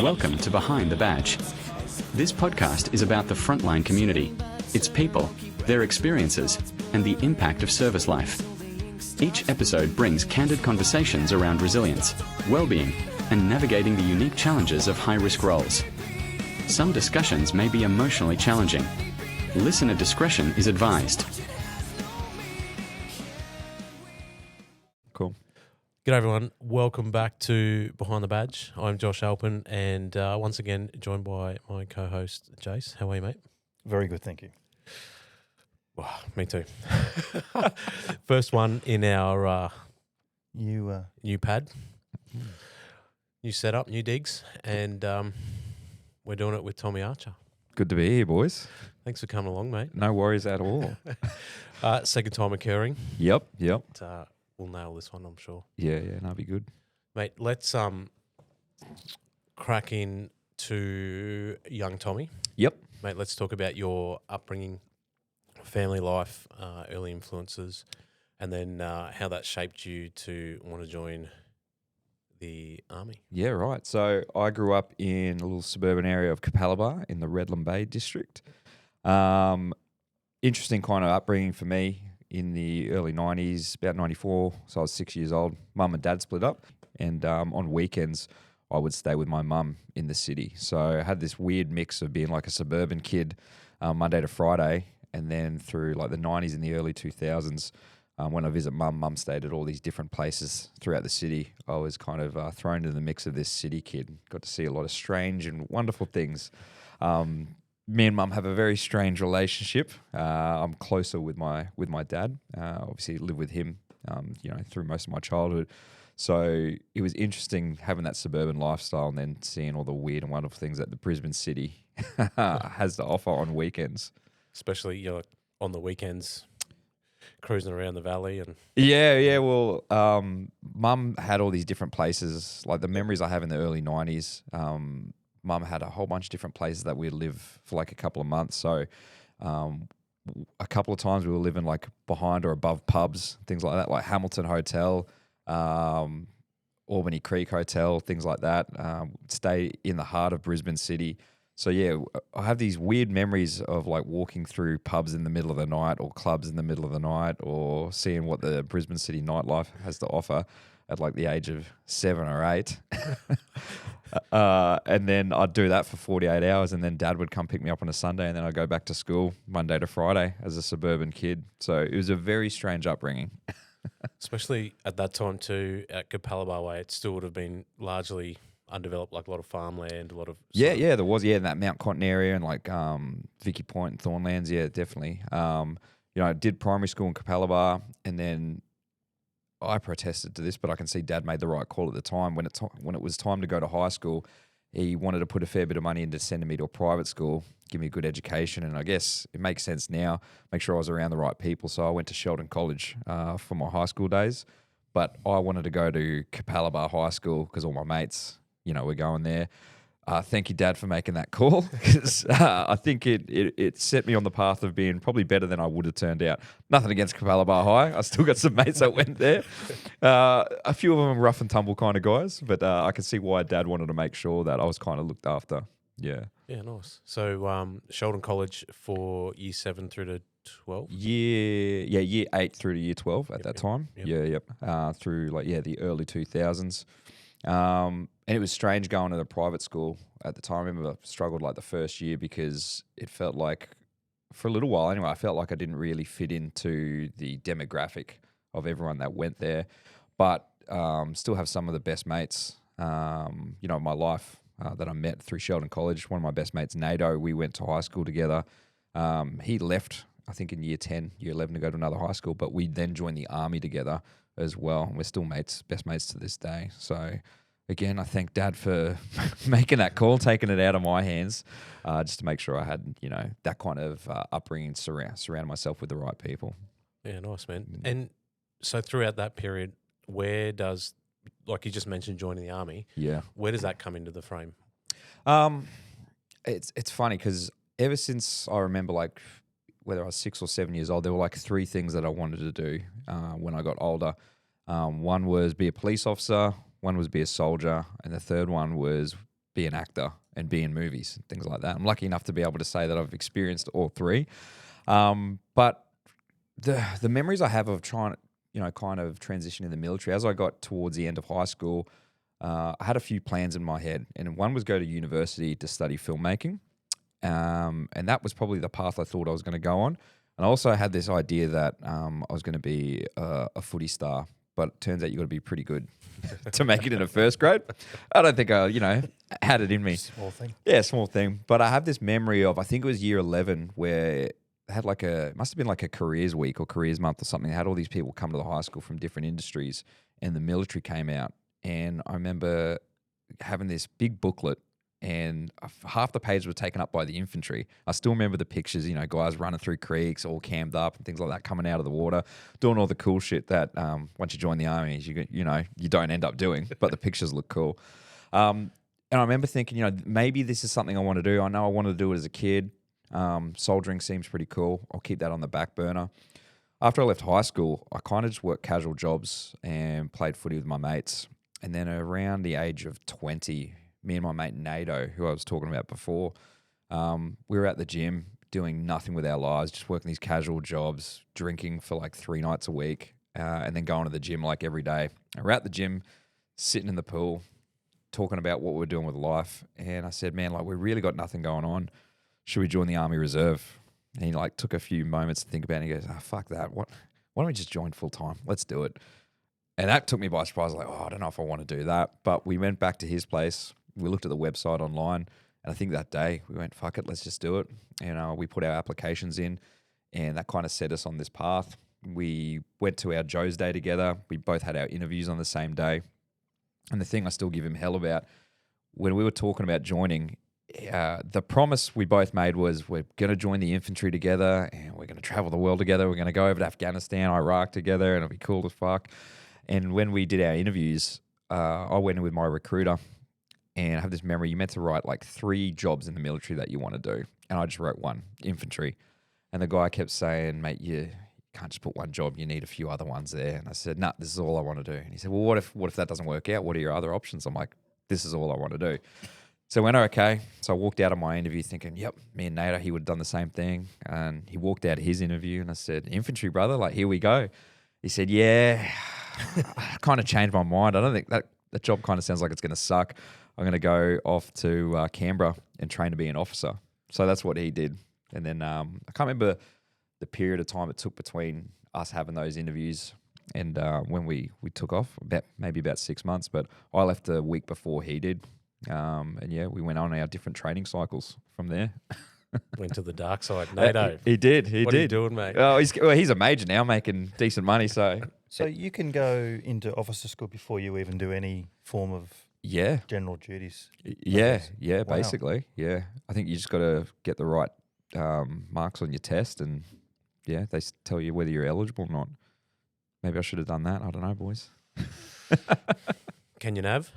Welcome to Behind the Badge. This podcast is about the frontline community, its people, their experiences, and the impact of service life. Each episode brings candid conversations around resilience, well-being, and navigating the unique challenges of high-risk roles. Some discussions may be emotionally challenging. Listener discretion is advised. Cool. G'day everyone, welcome back to Behind the Badge. I'm Josh Alpin and once again joined by my co-host Jace. How are you, mate? Very good, thank you. Wow, me too. First one in our new pad, new setup, new digs, and we're doing it with Tommy Archer. Good to be here, boys. Thanks for coming along, mate. No worries at all. Second time occurring. Yep. But, we'll nail this one, I'm sure. Yeah, that'll be good. Mate, let's crack in to young Tommy. Yep. Mate, let's talk about your upbringing, family life, early influences, and then how that shaped you to want to join the army. Yeah, right. So I grew up in a little suburban area of Kapooka in the Redland Bay district. Interesting kind of upbringing for me in the early 90s, about 94. So I was 6 years old. Mum and dad split up. And on weekends, I would stay with my mum in the city. So I had this weird mix of being like a suburban kid Monday to Friday. And then through like the 90s and the early 2000s, when I visit mum stayed at all these different places throughout the city. I was kind of thrown into the mix of this city kid. Got to see a lot of strange and wonderful things. Me and mum have a very strange relationship. I'm closer with my dad. Obviously, live with him, through most of my childhood. So it was interesting having that suburban lifestyle and then seeing all the weird and wonderful things that the Brisbane city has to offer on weekends. Especially on the weekends, cruising around the valley and yeah. Well, mum had all these different places. Like the memories I have in the early 90s. Mum had a whole bunch of different places that we'd live for like a couple of months. So a couple of times we were living like behind or above pubs, things like that, like Hamilton Hotel, Albany Creek Hotel, things like that. Stay in the heart of Brisbane City. So yeah, I have these weird memories of like walking through pubs in the middle of the night or clubs in the middle of the night or seeing what the Brisbane City nightlife has to offer at like the age of 7 or 8. And then I'd do that for 48 hours and then dad would come pick me up on a Sunday and then I'd go back to school Monday to Friday as a suburban kid. So it was a very strange upbringing. especially at that time too, at Kapooka Way, it still would have been largely undeveloped, like a lot of farmland, a lot of... Yeah, there was, in that Mount Cotton area and like Vicky Point and Thornlands, yeah, definitely. I did primary school in Kapooka and then I protested to this, but I can see dad made the right call at the time. When it was time to go to high school, he wanted to put a fair bit of money into sending me to a private school, give me a good education. And I guess it makes sense now, make sure I was around the right people. So I went to Sheldon College for my high school days. But I wanted to go to Kapooka High School because all my mates, were going there. Thank you, Dad, for making that call because I think it set me on the path of being probably better than I would have turned out. Nothing against Kapooka High. I still got some mates that went there. A few of them rough and tumble kind of guys, but I can see why Dad wanted to make sure that I was kind of looked after. Yeah. Yeah, nice. So Sheldon College for year 7 through to 12? Year 8 through to year 12 at that time. Yep. Through the early 2000s. And it was strange going to the private school at the time. I remember I struggled like the first year because it felt like, for a little while anyway, I felt like I didn't really fit into the demographic of everyone that went there. But still have some of the best mates, in my life that I met through Sheldon College. One of my best mates, Nato, we went to high school together. He left, I think, in year 10, year 11 to go to another high school, but we then joined the army together as well. We're still best mates to this day. So again, I thank Dad for making that call, taking it out of my hands, just to make sure I had, that kind of upbringing, surround myself with the right people. Yeah, nice, man. And so throughout that period, where does, like you just mentioned, joining the army, where does that come into the frame? It's funny because ever since I remember, like, whether I was 6 or 7 years old, there were like 3 things that I wanted to do when I got older. One was be a police officer, one was be a soldier, and the third one was be an actor and be in movies and things like that. I'm lucky enough to be able to say that I've experienced all three. But the memories I have of trying, kind of transition in the military, as I got towards the end of high school, I had a few plans in my head, and one was go to university to study filmmaking. And that was probably the path I thought I was going to go on. And I also had this idea that I was going to be a footy star, but it turns out you got to be pretty good to make it in a first grade. I don't think I, had it in me. Small thing. Yeah, small thing. But I have this memory of, I think it was year 11, where they had it must have been like a careers week or careers month or something. They had all these people come to the high school from different industries, and the military came out. And I remember having this big booklet, and half the pages were taken up by the infantry. I still remember the pictures, guys running through creeks, all cammed up and things like that, coming out of the water, doing all the cool shit that once you join the army, you don't end up doing, but the pictures look cool. And I remember thinking, maybe this is something I want to do. I know I wanted to do it as a kid. Soldiering seems pretty cool. I'll keep that on the back burner. After I left high school, I kind of just worked casual jobs and played footy with my mates. And then around the age of 20, me and my mate NATO, who I was talking about before, we were at the gym doing nothing with our lives, just working these casual jobs, drinking for like 3 nights a week, and then going to the gym like every day. And we're at the gym, sitting in the pool, talking about what we're doing with life. And I said, man, we really got nothing going on. Should we join the Army Reserve? And he took a few moments to think about it. And he goes, fuck that. Why don't we just join full time? Let's do it. And that took me by surprise. I don't know if I want to do that. But we went back to his place. We looked at the website online, and I think that day we went, fuck it, let's just do it. And we put our applications in, and that kind of set us on this path. We went to our Joe's Day together. We both had our interviews on the same day. And the thing I still give him hell about, when we were talking about joining, the promise we both made was we're going to join the infantry together, and we're going to travel the world together. We're going to go over to Afghanistan, Iraq together, and it'll be cool as fuck. And when we did our interviews, I went in with my recruiter, and I have this memory, you meant to write 3 jobs in the military that you want to do. And I just wrote 1, infantry. And the guy kept saying, mate, you can't just put 1 job. You need a few other ones there. And I said, nah, this is all I want to do. And he said, well, what if that doesn't work out? What are your other options? I'm like, this is all I want to do. So I went, okay. So I walked out of my interview thinking, yep, me and NATO, he would have done the same thing. And he walked out of his interview, and I said, infantry, brother, here we go. He said, yeah, I kind of changed my mind. I don't think that job kind of sounds like it's going to suck. I'm going to go off to Canberra and train to be an officer. So that's what he did. And then I can't remember the period of time it took between us having those interviews and when we took off, maybe about 6 months. But I left a week before he did. And yeah, we went on our different training cycles from there. Went to the dark side. NATO. He did. What are you doing, mate? Oh, he's a major now, making decent money. So you can go into officer school before you even do any form of general duties. Yeah, wow. Basically, yeah. I think you just got to get the right marks on your test, and they tell you whether you're eligible or not. Maybe I should have done that. I don't know, boys. Can you nav?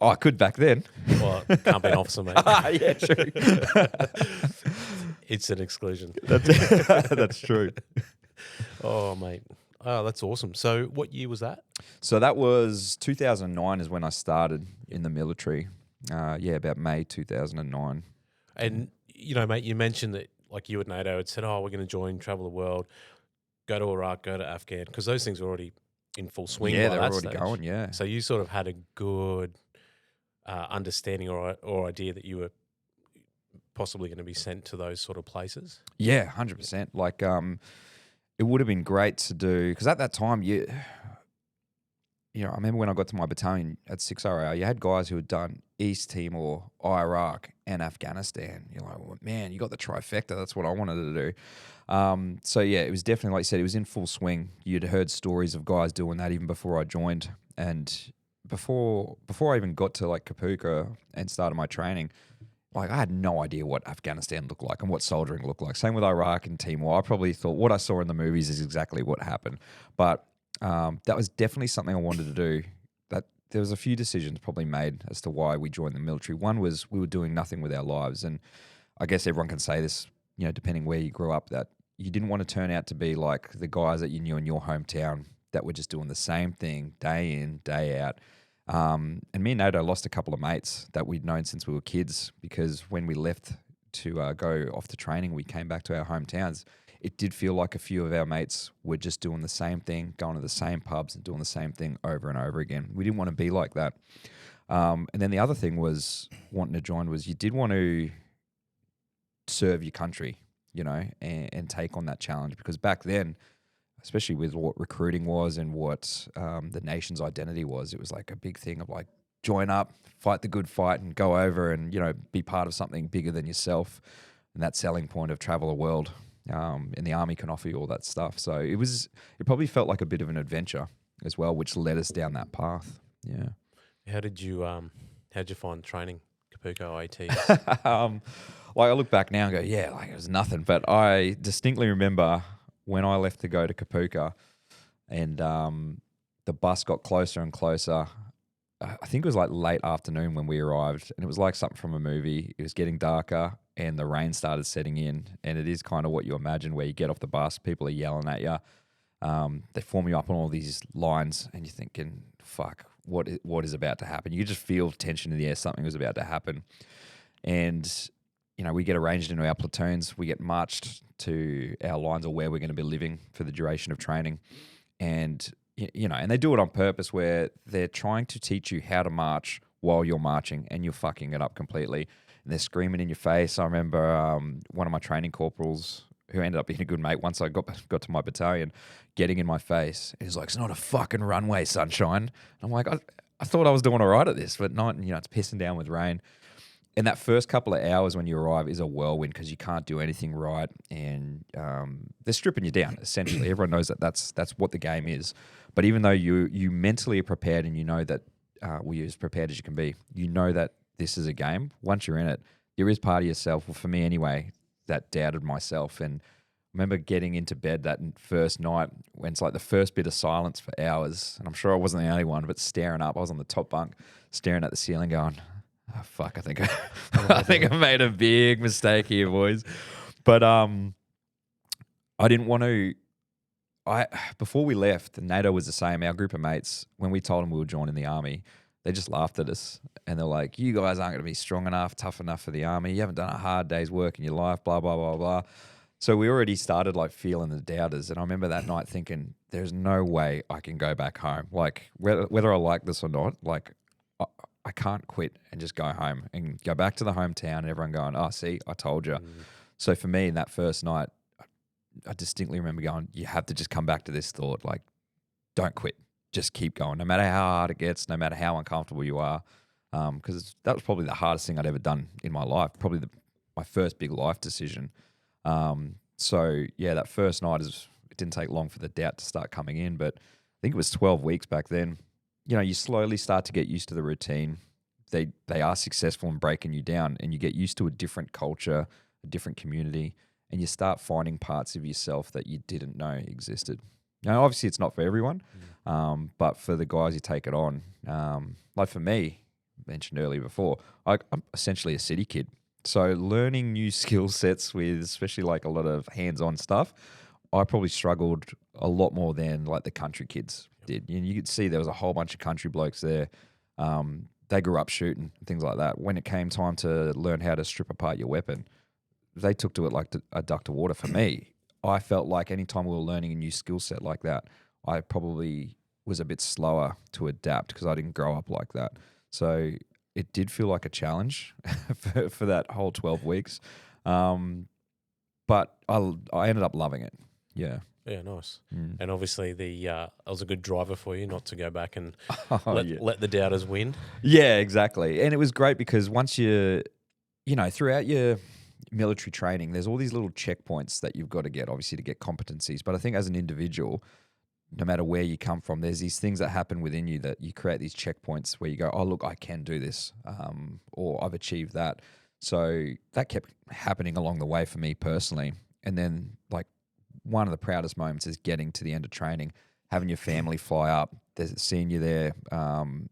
Oh, I could back then. Well, can't be an officer, mate. Yeah, true. It's an exclusion. That's true. Oh, mate. Oh, that's awesome. So what year was that? So that was 2009 is when I started in the military. About May 2009. And, mate, you mentioned that you at NATO had said, we're going to join, travel the world, go to Iraq, go to Afghan, because those things were already in full swing. Yeah, by they're that already stage. going, yeah. So you sort of had a good understanding or idea that you were possibly going to be sent to those sort of places? Yeah, 100%. It would have been great to do, because at that time, I remember when I got to my battalion at 6RAR, you had guys who had done East Timor, Iraq, and Afghanistan. You're like, well, man, you got the trifecta. That's what I wanted to do. It was definitely, like you said, it was in full swing. You'd heard stories of guys doing that even before I joined. And before I even got to Kapooka and started my training, I had no idea what Afghanistan looked like and what soldiering looked like. Same with Iraq and Timor. I probably thought what I saw in the movies is exactly what happened. But that was definitely something I wanted to do. That there was a few decisions probably made as to why we joined the military. One was we were doing nothing with our lives. And I guess everyone can say this, depending where you grew up, that you didn't want to turn out to be like the guys that you knew in your hometown that were just doing the same thing day in, day out. And me and Nato lost a couple of mates that we'd known since we were kids, because when we left to go off to training, we came back to our hometowns. It did feel like a few of our mates were just doing the same thing, going to the same pubs and doing the same thing over and over again. We didn't want to be like that. And then the other thing was wanting to join was you did want to serve your country, you know, and take on that challenge, because back then, especially with what recruiting was and what the nation's identity was, it was like a big thing of like, join up, fight the good fight and go over and, you know, be part of something bigger than yourself. And that selling point of travel the world, and the army can offer you all that stuff. So it probably felt like a bit of an adventure as well, which led us down that path. Yeah. How'd you find training Kapooka IET? Like I look back now and go, yeah, like it was nothing. But I distinctly remember when I left to go to Kapooka, and the bus got closer and closer. I think it was like late afternoon when we arrived, and it was like something from a movie. It was getting darker and the rain started setting in, and it is kind of what you imagine, where you get off the bus, people are yelling at you. They form you up on all these lines, and you're thinking, fuck, what is about to happen? You just feel tension in the air. Something was about to happen. And, you know, we get arranged into our platoons. We get marched to our lines of where we're going to be living for the duration of training. And, you know, and they do it on purpose, where they're trying to teach you how to march while you're marching, and you're fucking it up completely. And they're screaming in your face. I remember one of my training corporals, who ended up being a good mate once I got to my battalion, getting in my face. He's like, "It's not a fucking runway, sunshine." And I'm like, I thought I was doing all right at this, but not, you know, it's pissing down with rain. And that first couple of hours when you arrive is a whirlwind, because you can't do anything right, and they're stripping you down, essentially. Everyone knows that that's what the game is. But even though you mentally are prepared, and you know that you're as prepared as you can be, you know that this is a game. Once you're in it, there is part of yourself, well, for me anyway, that doubted myself. And I remember getting into bed that first night when it's like the first bit of silence for hours, and I'm sure I wasn't the only one, but staring up. I was on the top bunk, staring at the ceiling, going, "Oh, fuck, I think I think I made a big mistake here, boys." But I didn't want to. Before we left, NATO was the same. Our group of mates, when we told them we were joining the army, they just laughed at us, and they're like, "You guys aren't going to be strong enough, tough enough for the army. You haven't done a hard day's work in your life, blah, blah, blah, blah." So we already started like feeling the doubters. And I remember that night thinking, there's no way I can go back home. Like whether I like this or not, like I can't quit and just go home and go back to the hometown and everyone going, "Oh, see, I told you." So for me, in that first night, I distinctly remember going, you have to just come back to this thought, like, don't quit. Just keep going, no matter how hard it gets, no matter how uncomfortable you are. Because that was probably the hardest thing I'd ever done in my life, probably my first big life decision. So, yeah, that first night, it didn't take long for the doubt to start coming in, but I think it was 12 weeks back then. You know, you slowly start to get used to the routine. They are successful in breaking you down, and you get used to a different culture, a different community, and you start finding parts of yourself that you didn't know existed. Now, obviously, it's not for everyone, but for the guys who take it on, like for me, mentioned earlier before, I'm essentially a city kid. So learning new skill sets with especially like a lot of hands-on stuff, I probably struggled a lot more than like the country kids did. You could see there was a whole bunch of country blokes there. They grew up shooting, things like that. When it came time to learn how to strip apart your weapon, they took to it like a duck to water. For me, I felt like anytime we were learning a new skill set like that, I probably was a bit slower to adapt because I didn't grow up like that. So it did feel like a challenge for that whole 12 weeks. But I ended up loving it. Yeah. Yeah, nice. And obviously it was a good driver for you not to go back and yeah. let the doubters win. Yeah, exactly. And it was great because once throughout your military training, there's all these little checkpoints that you've got to get, obviously, to get competencies. But I think as an individual, no matter where you come from, there's these things that happen within you that you create these checkpoints where you go, "Oh, look, I can do this," or "I've achieved that." So that kept happening along the way for me personally. And then, like, one of the proudest moments is getting to the end of training, having your family fly up, seeing you there, and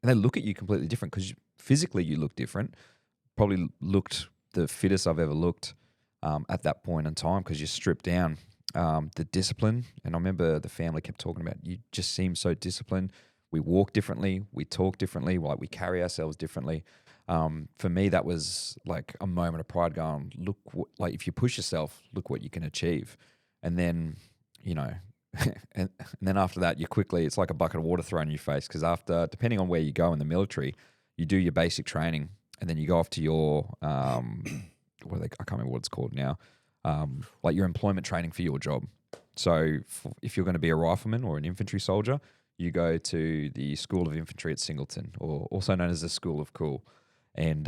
they look at you completely different because physically you look different. Probably looked the fittest I've ever looked at that point in time because you're stripped down. The discipline, and I remember the family kept talking about, you just seem so disciplined. We walk differently. We talk differently. Like we carry ourselves differently. For me, that was like a moment of pride going, look, like if you push yourself, look what you can achieve. And then, you know, and then after that, it's like a bucket of water thrown in your face. Because after, depending on where you go in the military, you do your basic training and then you go off to your, I can't remember what it's called now, like your employment training for your job. So if you're going to be a rifleman or an infantry soldier, you go to the School of Infantry at Singleton, or also known as the School of Cool. And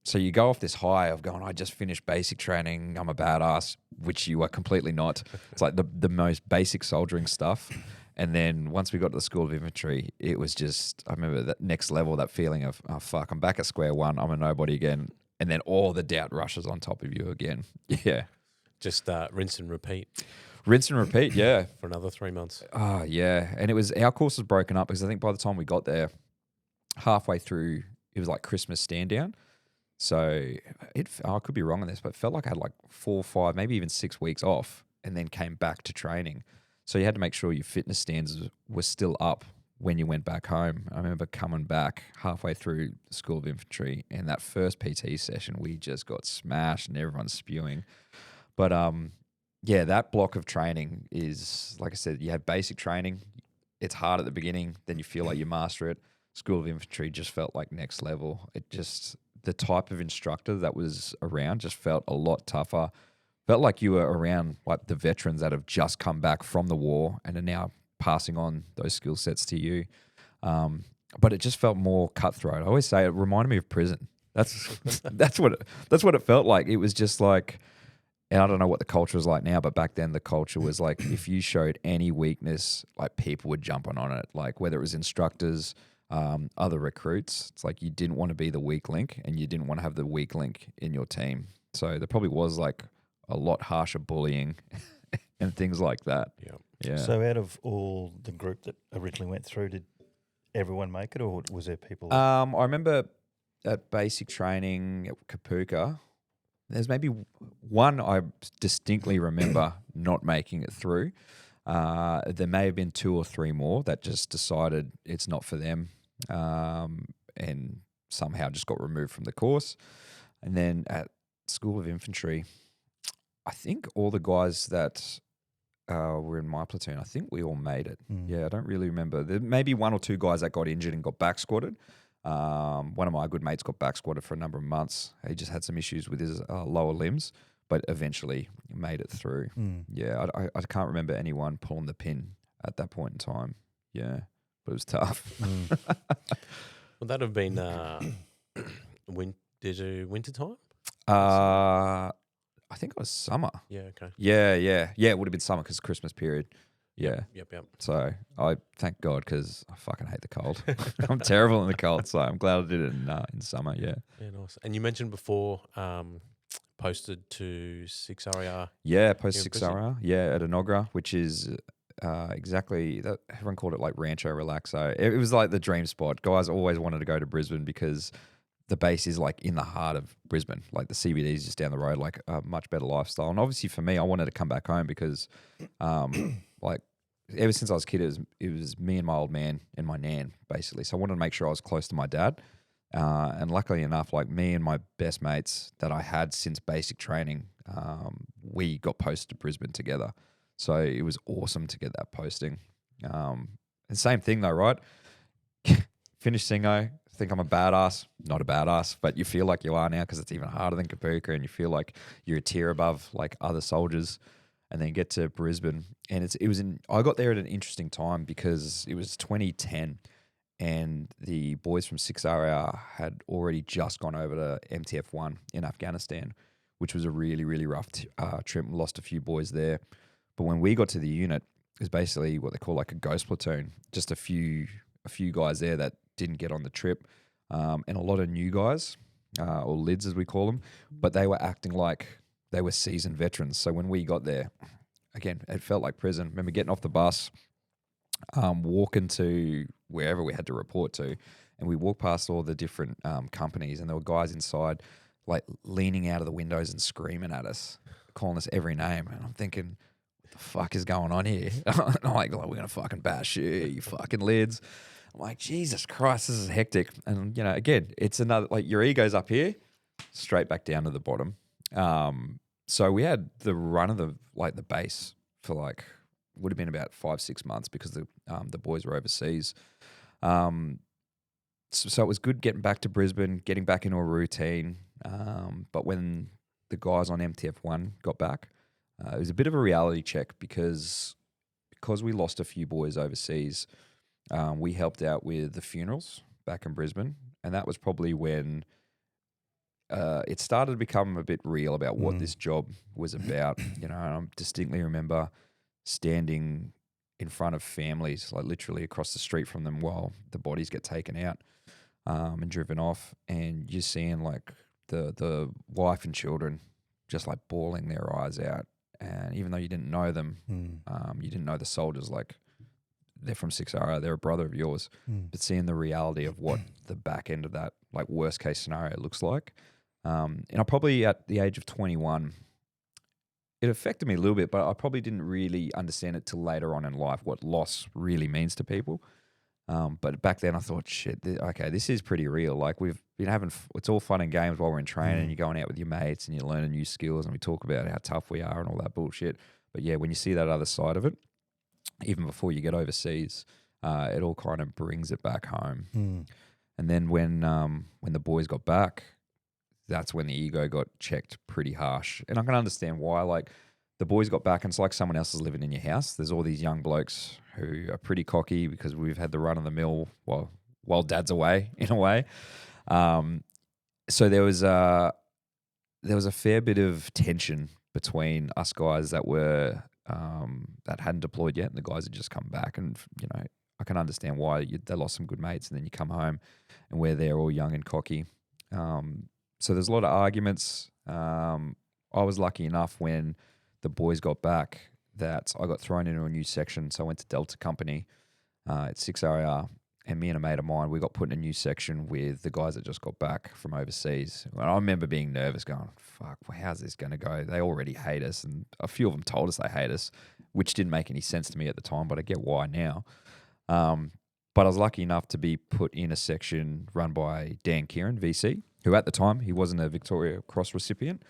so you go off this high of going, I just finished basic training, I'm a badass, which you are completely not. It's like the most basic soldiering stuff. And then once we got to the School of Infantry, it was just, I remember that next level, that feeling of, oh, fuck, I'm back at square one, I'm a nobody again. And then all the doubt rushes on top of you again. Yeah. Just rinse and repeat. Rinse and repeat, yeah. For another 3 months. Oh, yeah. And our course was broken up because I think by the time we got there, halfway through, it was like Christmas stand down. So I could be wrong on this, but it felt like I had like 4 or 5, maybe even 6 weeks off and then came back to training. So you had to make sure your fitness standards were still up when you went back home. I remember coming back halfway through the School of Infantry and that first PT session, we just got smashed and everyone's spewing. But yeah, that block of training is, like I said, you have basic training. It's hard at the beginning. Then you feel like you master it. School of Infantry just felt like next level. The type of instructor that was around just felt a lot tougher. Felt like you were around like the veterans that have just come back from the war and are now passing on those skill sets to you. But it just felt more cutthroat. I always say it reminded me of prison. That's what it felt like. It was just like, and I don't know what the culture is like now, but back then the culture was like, if you showed any weakness, like people were jumping on it. Like whether it was instructors, other recruits, it's like you didn't want to be the weak link and you didn't want to have the weak link in your team. So there probably was like a lot harsher bullying and things like that. Yeah. So out of all the group that originally went through, did everyone make it or was there people? I remember at basic training at Kapooka, there's maybe one I distinctly remember not making it through. There may have been 2 or 3 more that just decided it's not for them and somehow just got removed from the course. And then at School of Infantry, I think all the guys that were in my platoon, I think we all made it. Yeah, I don't really remember. There may be 1 or 2 guys that got injured and got back squatted. One of my good mates got back squatted for a number of months. He just had some issues with his lower limbs, but eventually made it through. Yeah, I can't remember anyone pulling the pin at that point in time. Yeah, but it was tough. Would that have been winter time? I think it was summer. Yeah, okay. Yeah, it would have been summer because Christmas period. Yeah. Yep. So I thank God because I fucking hate the cold. I'm terrible in the cold, so I'm glad I did it in summer. Yeah. Yeah, nice. And you mentioned before posted to 6RAR. Yeah, posted 6RAR. Yeah, at Enogra, which is exactly that. Everyone called it like Rancho Relaxo. It was like the dream spot. Guys always wanted to go to Brisbane because the base is like in the heart of Brisbane. Like the CBD is just down the road, like a much better lifestyle. And obviously for me, I wanted to come back home because like ever since I was a kid, it was me and my old man and my nan, basically. So I wanted to make sure I was close to my dad. And luckily enough, like me and my best mates that I had since basic training, we got posted to Brisbane together. So it was awesome to get that posting. And same thing though, right? Finish Singo, think I'm a badass. Not a badass, but you feel like you are now because it's even harder than Kapooka and you feel like you're a tier above like other soldiers. And then get to Brisbane. And I got there at an interesting time because it was 2010 and the boys from 6RAR had already just gone over to MTF-1 in Afghanistan, which was a really, really rough trip. We lost a few boys there. But when we got to the unit, it was basically what they call like a ghost platoon. Just a few guys there that didn't get on the trip, and a lot of new guys, or lids as we call them, but they were acting like they were seasoned veterans. So when we got there, again, it felt like prison. I remember getting off the bus, walking to wherever we had to report to, and we walked past all the different companies, and there were guys inside like leaning out of the windows and screaming at us, calling us every name. And I'm thinking, what the fuck is going on here? And I'm like, we're going to fucking bash you fucking lids. I'm like, Jesus Christ, this is hectic. And, again, it's another, like your ego's up here, straight back down to the bottom. So we had the run of the base for would have been about 5-6 months because the boys were overseas. So it was good getting back to Brisbane, getting back into a routine. But when the guys on MTF1 got back, it was a bit of a reality check because we lost a few boys overseas. We helped out with the funerals back in Brisbane, and that was probably when it started to become a bit real about what this job was about. And I distinctly remember standing in front of families, like literally across the street from them while the bodies get taken out and driven off, and you're seeing the wife and children just bawling their eyes out. And even though you didn't know them, you didn't know the soldiers, they're from 6RR, they're a brother of yours, but seeing the reality of what the back end of that worst case scenario looks like. And I probably at the age of 21, it affected me a little bit, but I probably didn't really understand it till later on in life, what loss really means to people. But back then I thought, shit, okay, this is pretty real. We've been having, it's all fun and games while we're in training and you're going out with your mates and you're learning new skills and we talk about how tough we are and all that bullshit. But yeah, when you see that other side of it, even before you get overseas, it all kind of brings it back home. And then when the boys got back, that's when the ego got checked pretty harsh. And I can understand why. The boys got back and it's like someone else is living in your house. There's all these young blokes who are pretty cocky because we've had the run of the mill while dad's away, in a way. So there was a fair bit of tension between us guys that were that hadn't deployed yet and the guys had just come back. And I can understand why they lost some good mates, and then you come home and we're there all young and cocky. So there's a lot of arguments. I was lucky enough when the boys got back that I got thrown into a new section. So I went to Delta Company at 6RR, and me and a mate of mine, we got put in a new section with the guys that just got back from overseas. And I remember being nervous going, fuck, how's this going to go? They already hate us. And a few of them told us they hate us, which didn't make any sense to me at the time, but I get why now. But I was lucky enough to be put in a section run by Dan Kieran, VC, who at the time, he wasn't a Victoria Cross recipient.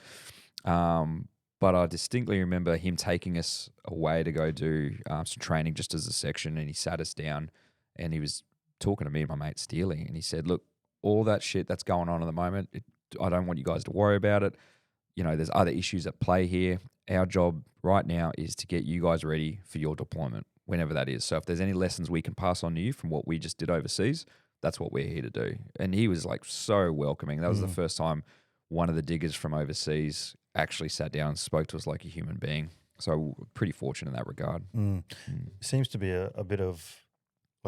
But I distinctly remember him taking us away to go do some training just as a section, and he sat us down and he was talking to me and my mate Steely, and he said, look, all that shit that's going on at the moment, I don't want you guys to worry about it. There's other issues at play here. Our job right now is to get you guys ready for your deployment, whenever that is. So if there's any lessons we can pass on to you from what we just did overseas, that's what we're here to do. And he was so welcoming. That was the first time one of the diggers from overseas actually sat down and spoke to us like a human being. So pretty fortunate in that regard. Seems to be a bit of,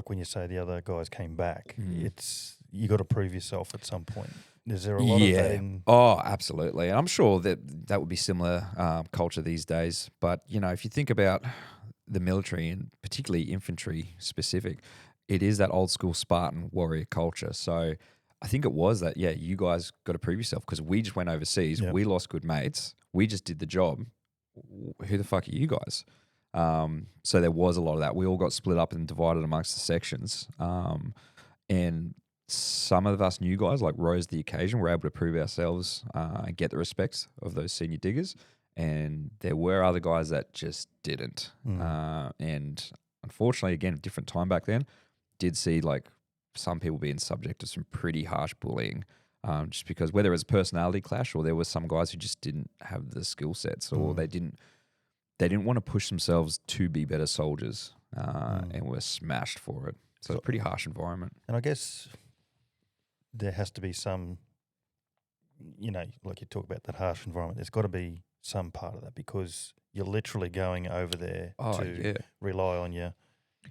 when you say the other guys came back, it's you got to prove yourself at some point. Is there a lot of that in? Oh, absolutely. And I'm sure that would be similar culture these days. But, if you think about the military and particularly infantry specific, it is that old school Spartan warrior culture. So I think it was that, you guys got to prove yourself because we just went overseas. Yep. We lost good mates. We just did the job. Who the fuck are you guys? So there was a lot of that. We all got split up and divided amongst the sections. And some of us new guys rose to the occasion, were able to prove ourselves and get the respect of those senior diggers. And there were other guys that just didn't. And unfortunately, again, different time back then, did see some people being subject to some pretty harsh bullying, just because whether it was a personality clash or there was some guys who just didn't have the skill sets or they didn't want to push themselves to be better soldiers and were smashed for it. So it's a pretty harsh environment. And I guess there has to be some, you talk about that harsh environment, there's got to be some part of that because you're literally going over there to rely on your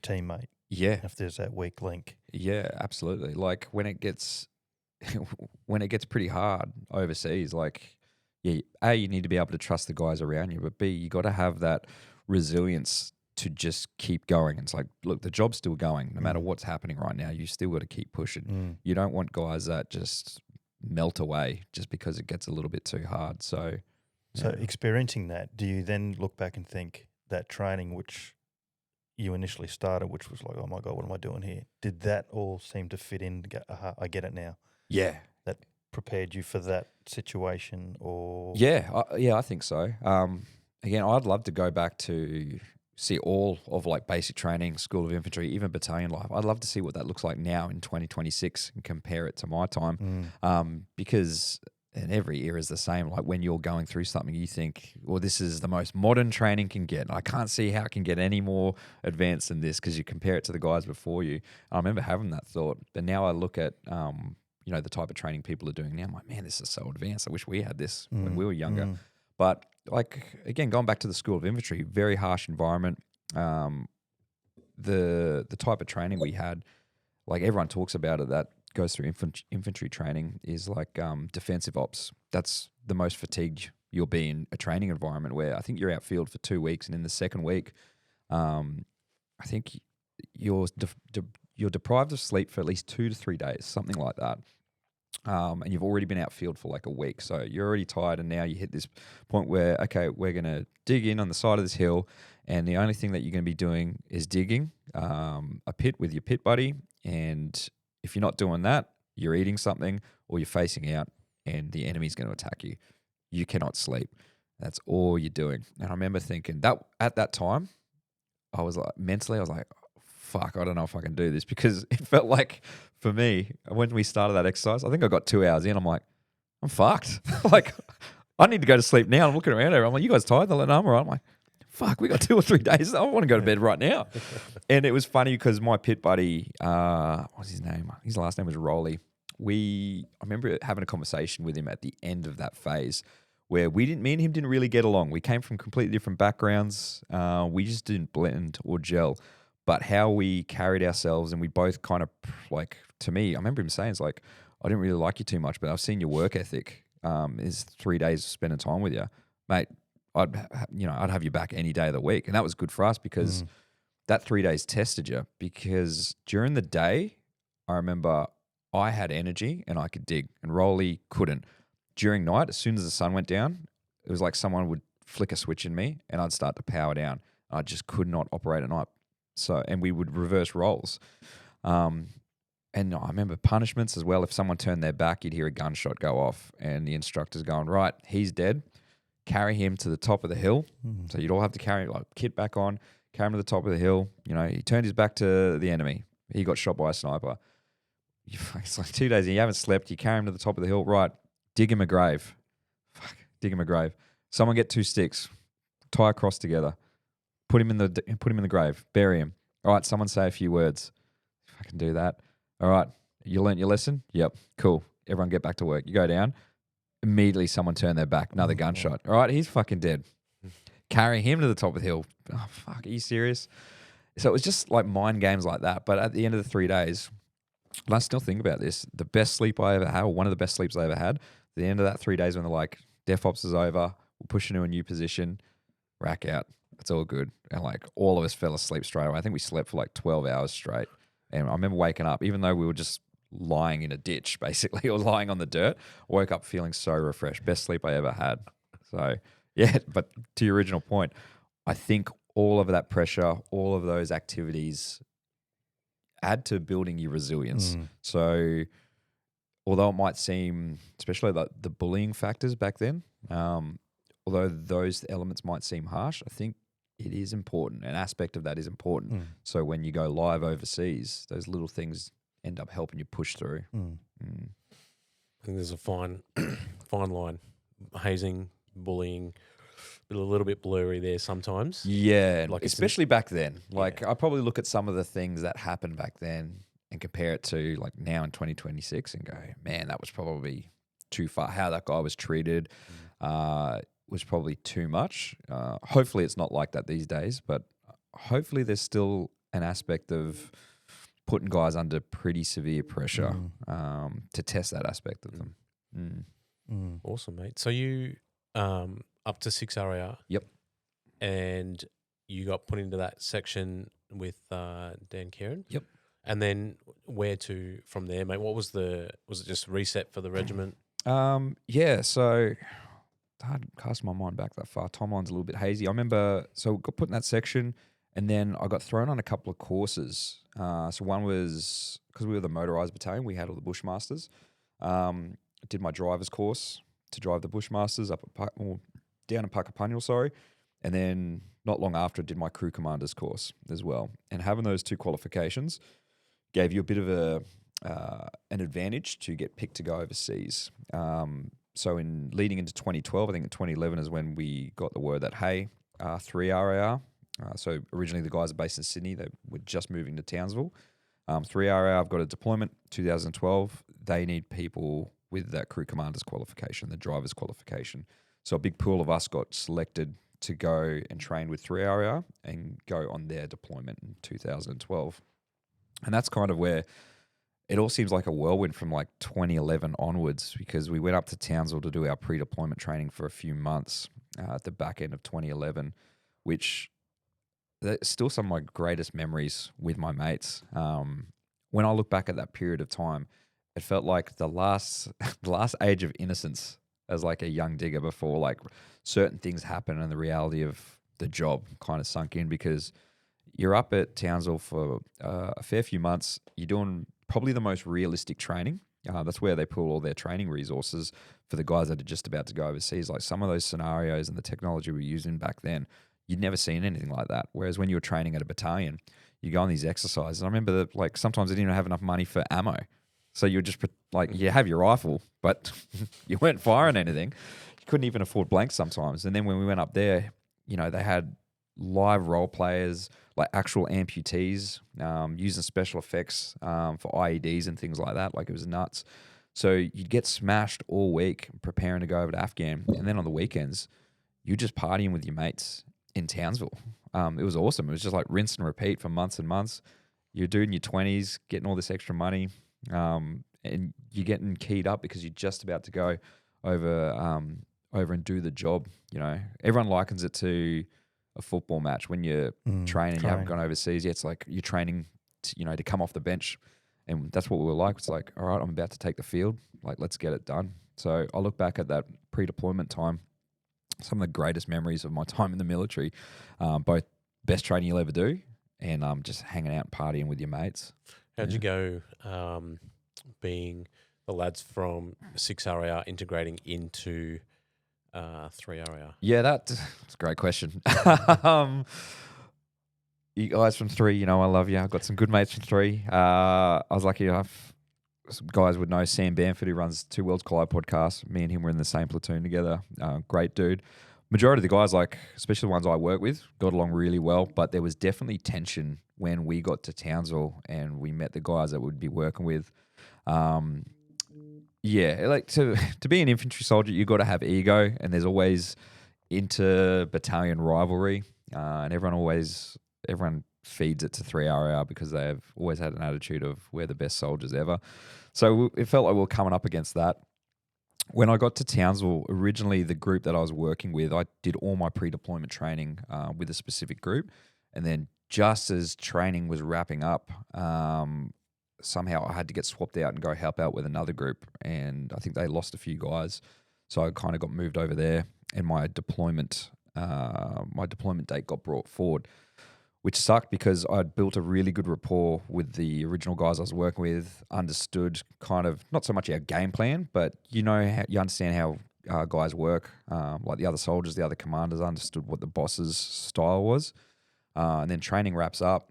teammate. Yeah. If there's that weak link. Yeah, absolutely. When it gets pretty hard overseas, A, you need to be able to trust the guys around you, but B, you got to have that resilience to just keep going. It's look, the job's still going. No matter what's happening right now, you still got to keep pushing. You don't want guys that just melt away just because it gets a little bit too hard. So experiencing that, do you then look back and think that training, which you initially started, which was like, oh my God, what am I doing here? Did that all seem to fit in? To go, I get it now. Yeah. That prepared you for that situation, or I think so. Again, I'd love to go back to see all of like basic training, School of Infantry, even battalion life. I'd love to see what that looks like now in 2026 and compare it to my time, because and every era is the same. Like when you're going through something, you think, well, this is the most modern training can get. I can't see how it can get any more advanced than this, because you compare it to the guys before you. I remember having that thought, but now I look at the type of training people are doing now. I'm like, man, this is so advanced. I wish we had this when we were younger. But like, again, going back to the School of Infantry, very harsh environment. The type of training we had, like everyone talks about it, that goes through infantry training, is like defensive ops. That's the most fatigued you'll be in a training environment, where I think you're outfield for 2 weeks, and in the second week, I think you're deprived of sleep for at least 2 to 3 days, something like that. And you've already been outfield for like a week, so you're already tired, and now you hit this point where, okay, we're going to dig in on the side of this hill, and the only thing that you're going to be doing is digging a pit with your pit buddy, and if you're not doing that, you're eating something or you're facing out, and the enemy's going to attack you. You cannot sleep. That's all you're doing. And I remember thinking that at that time, I was like, mentally, I was like, fuck, I don't know if I can do this, because it felt like, for me, when we started that exercise, I think I got 2 hours in. I'm like, I'm fucked. Like, I need to go to sleep now. I'm looking around there. I'm like, you guys tired? They're like, no, I'm all right. I'm like, fuck, we got 2 or 3 days. I want to go to bed right now. And it was funny because my pit buddy, what's his name? His last name was Rolly. I remember having a conversation with him at the end of that phase, where me and him didn't really get along. We came from completely different backgrounds. We just didn't blend or gel. But how we carried ourselves, and we both kind of, like, to me, I remember him saying, it's like, I didn't really like you too much, but I've seen your work ethic is 3 days of spending time with you. Mate, I'd have you back any day of the week. And that was good for us, because that 3 days tested you. Because during the day, I remember I had energy and I could dig, and Rolly couldn't. During night, as soon as the sun went down, it was like someone would flick a switch in me and I'd start to power down. I just could not operate at night. So, and we would reverse roles. And I remember punishments as well. If someone turned their back, you'd hear a gunshot go off, and the instructor's going, right, he's dead. Carry him to the top of the hill. So you'd all have to carry, like, kit back on, carry him to the top of the hill. He turned his back to the enemy. He got shot by a sniper. It's like 2 days and you haven't slept. You carry him to the top of the hill. Right, dig him a grave. Dig him a grave. Someone get 2 sticks, tie a cross together. Put him in the grave. Bury him. All right, someone say a few words. I can do that. All right, you learnt your lesson? Yep, cool. Everyone get back to work. You go down. Immediately someone turned their back. Another gunshot. All right, he's fucking dead. Carry him to the top of the hill. Oh, fuck, are you serious? So it was just like mind games like that. But at the end of the 3 days, and I still think about this, the best sleep I ever had, or one of the best sleeps I ever had, at the end of that 3 days when they're like, Def Ops is over, we're pushing to a new position, rack out. It's all good. And like all of us fell asleep straight away. I think we slept for like 12 hours straight. And I remember waking up, even though we were just lying in a ditch, basically, or lying on the dirt, woke up feeling so refreshed. Best sleep I ever had. So, yeah, but to your original point, I think all of that pressure, all of those activities add to building your resilience. So, although it might seem, especially the bullying factors back then, although those elements might seem harsh, I think it is important. An aspect of that is important. So when you go live overseas, those little things end up helping you push through. I think there's a fine line. Hazing, bullying, a little bit blurry there sometimes. Yeah, like especially back then. Like I probably look at some of the things that happened back then and compare it to like now in 2026 and go, man, that was probably too far. How that guy was treated was probably too much. Hopefully it's not like that these days, but hopefully there's still an aspect of putting guys under pretty severe pressure to test that aspect of them. Awesome, mate. So you up to 6 RAR. Yep. And you got put into that section with Dan Kieran. Yep. And then where to from there, mate? Was it just reset for the regiment? Yeah, so it's hard to cast my mind back that far. Timeline's a little bit hazy. I remember, so got put in that section, And then I got thrown on a couple of courses. So one was, because we were the motorised battalion, we had all the Bushmasters. Did my driver's course to drive the Bushmasters down in Puckapunyal, sorry. And then not long after, I did my crew commander's course as well. And having those two qualifications gave you a bit of an advantage to get picked to go overseas. So in leading into 2012, I think in 2011 is when we got the word that, hey, 3 RAR. So originally the guys are based in Sydney. They were just moving to Townsville. 3 RAR, I've got a deployment, 2012. They need people with that crew commander's qualification, the driver's qualification. So a big pool of us got selected to go and train with 3 RAR and go on their deployment in 2012. And that's kind of where it all seems like a whirlwind from like 2011 onwards, because we went up to Townsville to do our pre-deployment training for a few months at the back end of 2011, which that's still some of my greatest memories with my mates. When I look back at that period of time, it felt like the last age of innocence as like a young digger before like certain things happen and the reality of the job kind of sunk in, because you're up at Townsville for a fair few months. You're doing probably the most realistic training. That's where they pull all their training resources for the guys that are just about to go overseas. Like some of those scenarios and the technology we were using back then, you'd never seen anything like that. Whereas when you were training at a battalion, you go on these exercises. I remember that like sometimes they didn't even have enough money for ammo. So you would just like, you have your rifle, but you weren't firing anything. You couldn't even afford blanks sometimes. And then when we went up there, you know, they had live role players, like actual amputees, using special effects for IEDs and things like that. Like it was nuts. So you'd get smashed all week preparing to go over to Afghan. And then on the weekends, you're just partying with your mates in Townsville. It was awesome. It was just like rinse and repeat for months and months. You're doing your 20s, getting all this extra money, and you're getting keyed up because you're just about to go over and do the job. You know, everyone likens it to a football match when you're training. You haven't gone overseas yet. It's like you're training, to come off the bench, and that's what we were like. It's like, all right, I'm about to take the field. Like, let's get it done. So I look back at that pre-deployment time. Some of the greatest memories of my time in the military, both best training you'll ever do, and just hanging out and partying with your mates. How'd you go being the lads from 6 RAR integrating into 3 RAR? Yeah, that's a great question. You guys from 3, I love you. I've got some good mates from 3. I was lucky enough. Some guys would know Sam Bamford, who runs 2 Worlds Collide podcasts. Me and him were in the same platoon together. Great dude. Majority of the guys, like especially the ones I work with, got along really well. But there was definitely tension when we got to Townsville and we met the guys that we'd be working with. Yeah, like to be an infantry soldier, you got to have ego, and there's always inter-battalion rivalry, and everyone feeds it to 3 RAR because they have always had an attitude of we're the best soldiers ever. So it felt like we were coming up against that. When I got to Townsville, originally the group that I was working with, I did all my pre-deployment training with a specific group, and then just as training was wrapping up, somehow I had to get swapped out and go help out with another group, and I think they lost a few guys, so I kind of got moved over there, and my deployment date got brought forward, which sucked because I'd built a really good rapport with the original guys I was working with, understood kind of not so much our game plan, but you understand how guys work, like the other soldiers, the other commanders understood what the boss's style was, and then training wraps up,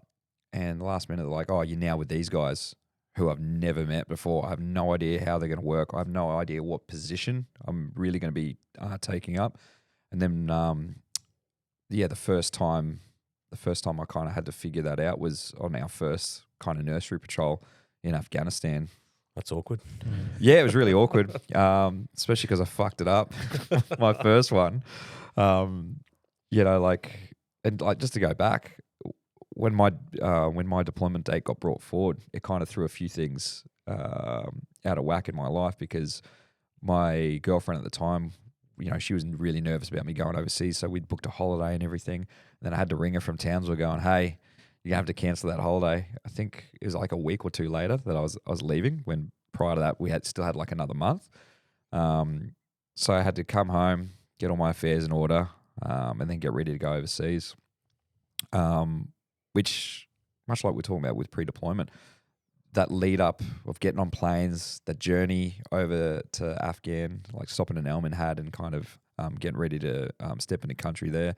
and the last minute they're like, oh, you're now with these guys who I've never met before. I have no idea how they're going to work. I have no idea what position I'm really going to be taking up. And then, the first time I kind of had to figure that out was on our first kind of nursery patrol in Afghanistan. That's awkward. Yeah, it was really awkward, especially because I fucked it up, my first one. And just to go back, when my deployment date got brought forward, it kind of threw a few things out of whack in my life, because my girlfriend at the time, she was really nervous about me going overseas, so we'd booked a holiday and everything. And then I had to ring her from Townsville going, hey, you're going to have to cancel that holiday. I think it was like a week or two later that I was leaving, when prior to that we still had like another month. So I had to come home, get all my affairs in order, and then get ready to go overseas. which, much like we're talking about with pre-deployment, that lead up of getting on planes, that journey over to Afghan, like stopping in Elm Had and kind of getting ready to step into country there.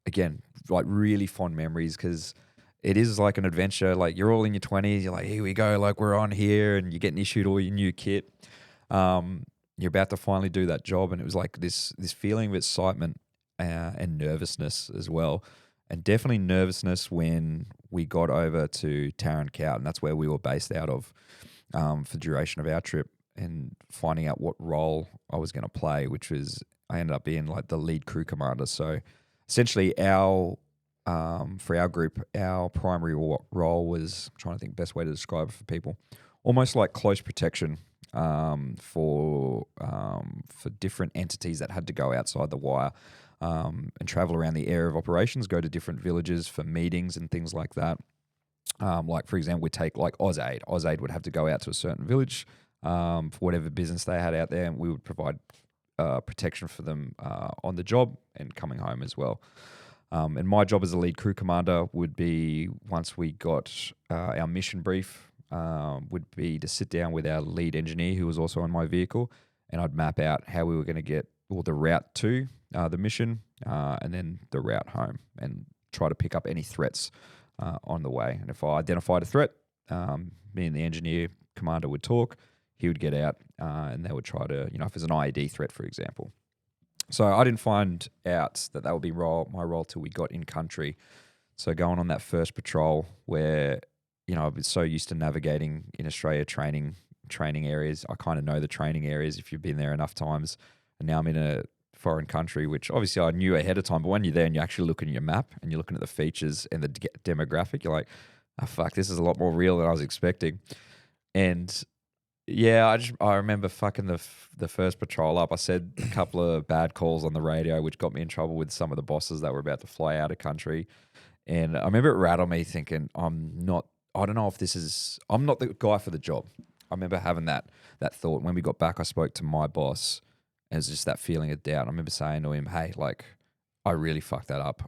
Again, like really fond memories because it is like an adventure. Like you're all in your 20s, you're like, here we go, like we're on here, and you're getting issued all your new kit. You're about to finally do that job, and it was like this feeling of excitement and nervousness as well. And definitely nervousness when we got over to Taran Kowt, and that's where we were based out of for the duration of our trip, and finding out what role I was going to play, which was I ended up being like the lead crew commander. So essentially for our group, our primary role was, I'm trying to think best way to describe it for people, almost like close protection for different entities that had to go outside the wire. And travel around the area of operations, go to different villages for meetings and things like that. Like, for example, we take like AusAid. AusAid would have to go out to a certain village for whatever business they had out there, and we would provide protection for them on the job and coming home as well. And my job as a lead crew commander would be, once we got our mission brief, would be to sit down with our lead engineer, who was also on my vehicle, and I'd map out how we were going to get the route to the mission, and then the route home, and try to pick up any threats on the way. And if I identified a threat, me and the engineer commander would talk, he would get out, and they would try to, if there's an IED threat, for example. So I didn't find out that would be my role till we got in country. So going on that first patrol where, I've been so used to navigating in Australia training areas. I kind of know the training areas if you've been there enough times. And now I'm in a foreign country, which obviously I knew ahead of time, but when you're there and you're actually looking at your map and you're looking at the features and the demographic, you're like, oh, fuck, this is a lot more real than I was expecting. And yeah, I remember fucking the first patrol up. I said a couple of bad calls on the radio, which got me in trouble with some of the bosses that were about to fly out of country. And I remember it rattled me thinking, I'm not the guy for the job. I remember having that thought. When we got back, I spoke to my boss. And it was just that feeling of doubt. I remember saying to him, hey, like, I really fucked that up.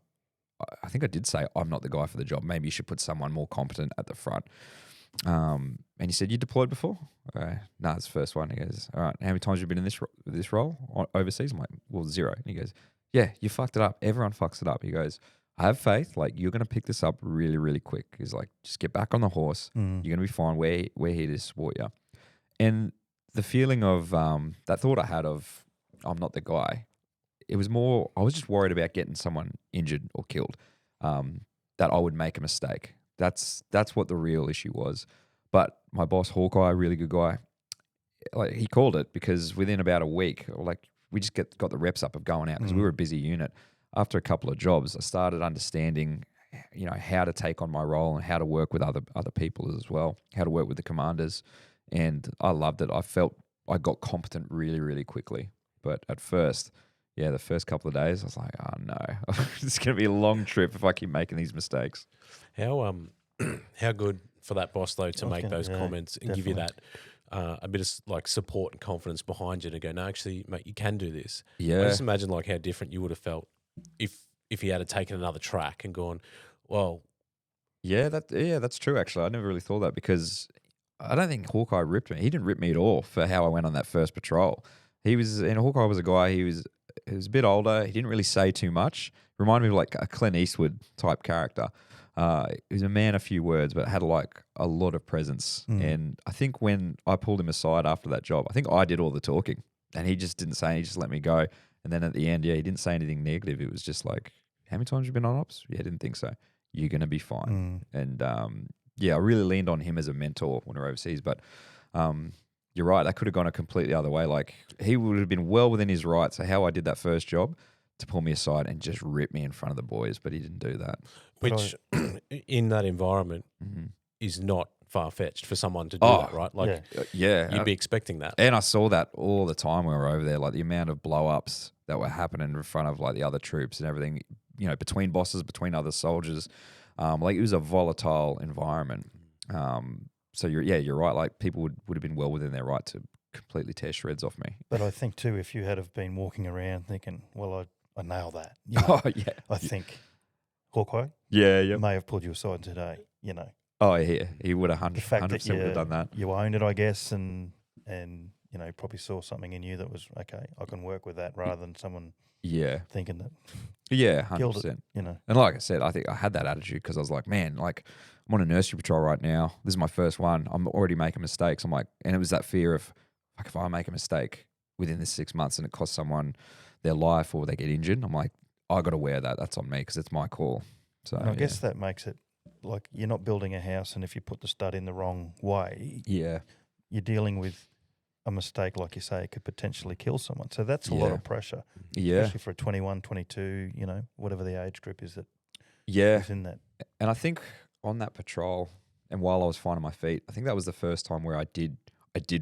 I think I did say, I'm not the guy for the job. Maybe you should put someone more competent at the front. And he said, you deployed before? No, it's the first one. He goes, all right, how many times have you been in this role overseas? I'm like, well, 0. And he goes, yeah, you fucked it up. Everyone fucks it up. He goes, I have faith. Like, you're going to pick this up really, really quick. He's like, just get back on the horse. You're going to be fine. We're here to support you. And the feeling of that thought I had of, I'm not the guy. It was more, I was just worried about getting someone injured or killed, that I would make a mistake. That's what the real issue was. But my boss, Hawkeye, a really good guy, like he called it, because within about a week, like we just got the reps up of going out because we were a busy unit. After a couple of jobs, I started understanding, how to take on my role and how to work with other people as well, how to work with the commanders. And I loved it. I felt I got competent really, really quickly. But at first, the first couple of days, I was like, oh no, it's going to be a long trip if I keep making these mistakes. How good for that boss, though, to make those comments and give you that a bit of like support and confidence behind you to go, no, actually, mate, you can do this. Yeah. I just imagine like how different you would have felt if he had taken another track and gone, well. Yeah, that's true, actually. I never really thought that, because I don't think Hawkeye ripped me. He didn't rip me at all for how I went on that first patrol. Hawkeye was a guy, he was a bit older. He didn't really say too much. Reminded me of like a Clint Eastwood type character. He was a man of few words, but had like a lot of presence. And I think when I pulled him aside after that job, I think I did all the talking, and he just didn't say, he just let me go. And then at the end, he didn't say anything negative. It was just like, how many times have you been on ops? Yeah, I didn't think so. You're going to be fine. And I really leaned on him as a mentor when we were overseas. But you're right, that could have gone a completely other way. Like, he would have been well within his rights. So how I did that first job, to pull me aside and just rip me in front of the boys, but he didn't do that. Which, in that environment, is not far-fetched for someone to do that, right? Like, you'd be expecting that. And I saw that all the time when we were over there, like the amount of blow-ups that were happening in front of like the other troops and everything, between bosses, between other soldiers. Like, it was a volatile environment. So you're right. Like, people would have been well within their right to completely tear shreds off me. But I think too, if you had have been walking around thinking, well, I nail that. I think, Hawkeye, Yeah. may have pulled you aside today. You know, Oh, yeah. He would have the fact 100% that would have done that. you owned it, I guess, and you know, probably saw something in you that was okay. I can work with that rather than someone thinking that Yeah, killed 100%. it. You know, And like I said, I think I had that attitude because I was like, man, like I'm on a nursery patrol right now. This is my first one. I'm already making mistakes. I'm like, and it was that fear of, like, if I make a mistake within the 6 months and it costs someone their life or they get injured, I'm like, I got to wear that. That's on me because it's my call. So and I guess that makes it like you're not building a house, and if you put the stud in the wrong way, you're dealing with a mistake, like you say, it could potentially kill someone. So that's a lot of pressure. Yeah. Especially for a 21, 22, you know, whatever the age group is that is in that. And I think on that patrol and while I was finding my feet, I think that was the first time where I did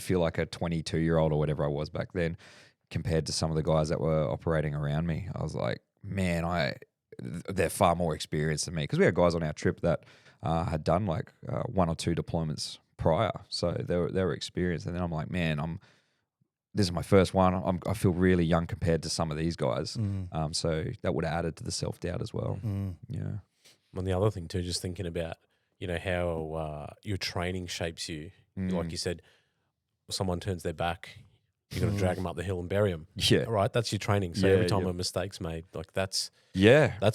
feel like a 22-year-old or whatever I was back then compared to some of the guys that were operating around me. I was like, man, they're far more experienced than me because we had guys on our trip that had done like 1 or 2 deployments prior, so they were experienced. And then I'm like, man, this is my first one. I feel really young compared to some of these guys. So that would have added to the self-doubt as well. Yeah. And the other thing too, just thinking about, you know, how your training shapes you. Like you said, someone turns their back, you got to drag them up the hill and bury them. Yeah. Right? That's your training. So every time a mistake's made, like that's